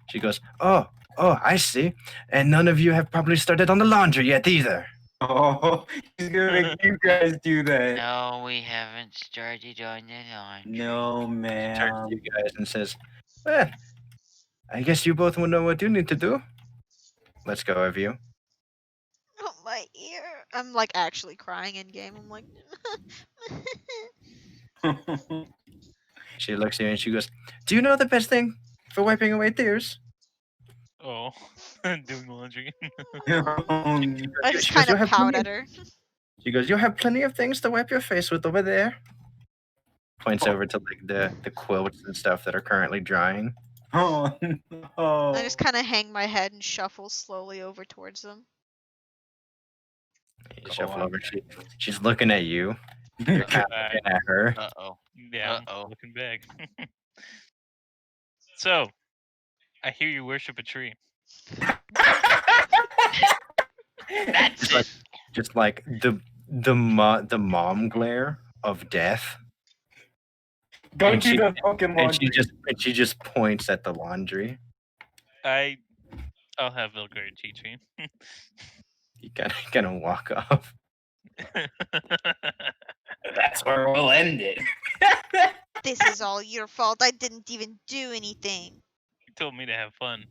she goes, oh, I see. And none of you have probably started on the laundry yet either. Oh, he's gonna make you guys do that. No, we haven't started on the laundry. No, She turns man. to you guys and says, well, I guess you both will know what you need to do. Let's go, of you. Oh, my ear. I'm like actually crying in game. I'm like. She looks at you and she goes, do you know the best thing for wiping away tears? Oh, doing laundry. I just She kind goes, "You'll of have pout plenty at her. She goes, you'll have plenty of things to wipe your face with over there. Points over to like the quilts and stuff that are currently drying. Oh, no. I just kind of hang my head and shuffle slowly over towards them. You shuffle over. She's looking at you. You're kind of looking at her. Uh-oh. Yeah, I'm Uh-oh. looking back. So, I hear you worship a tree. That's it. Just like the mom glare of death. Go And do she- the fucking laundry. And she just points at the laundry. I'll have Vilgard teach me. You gonna walk off. That's where we'll end it. This is all your fault. I didn't even do anything. You told me to have fun.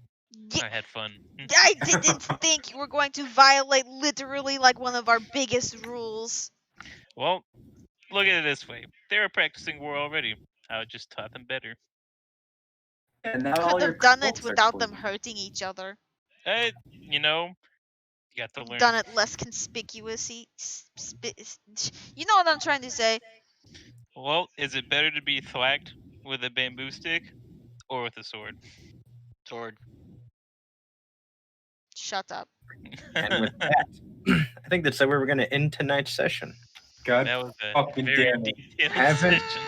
Yeah, I had fun. I didn't think you were going to violate literally like one of our biggest rules. Well, look at it this way. They were practicing war already. I just taught them better. And now all Could your have done it clothes are without them clean. hurting each other. You know, you got to learn. Done it less conspicuous. You know what I'm trying to say? Well, is it better to be thwacked with a bamboo stick or with a sword? Sword. Shut up. And with that, I think that's where we're gonna end tonight's session. God That was a fucking very damn it. detailed Haven't- session.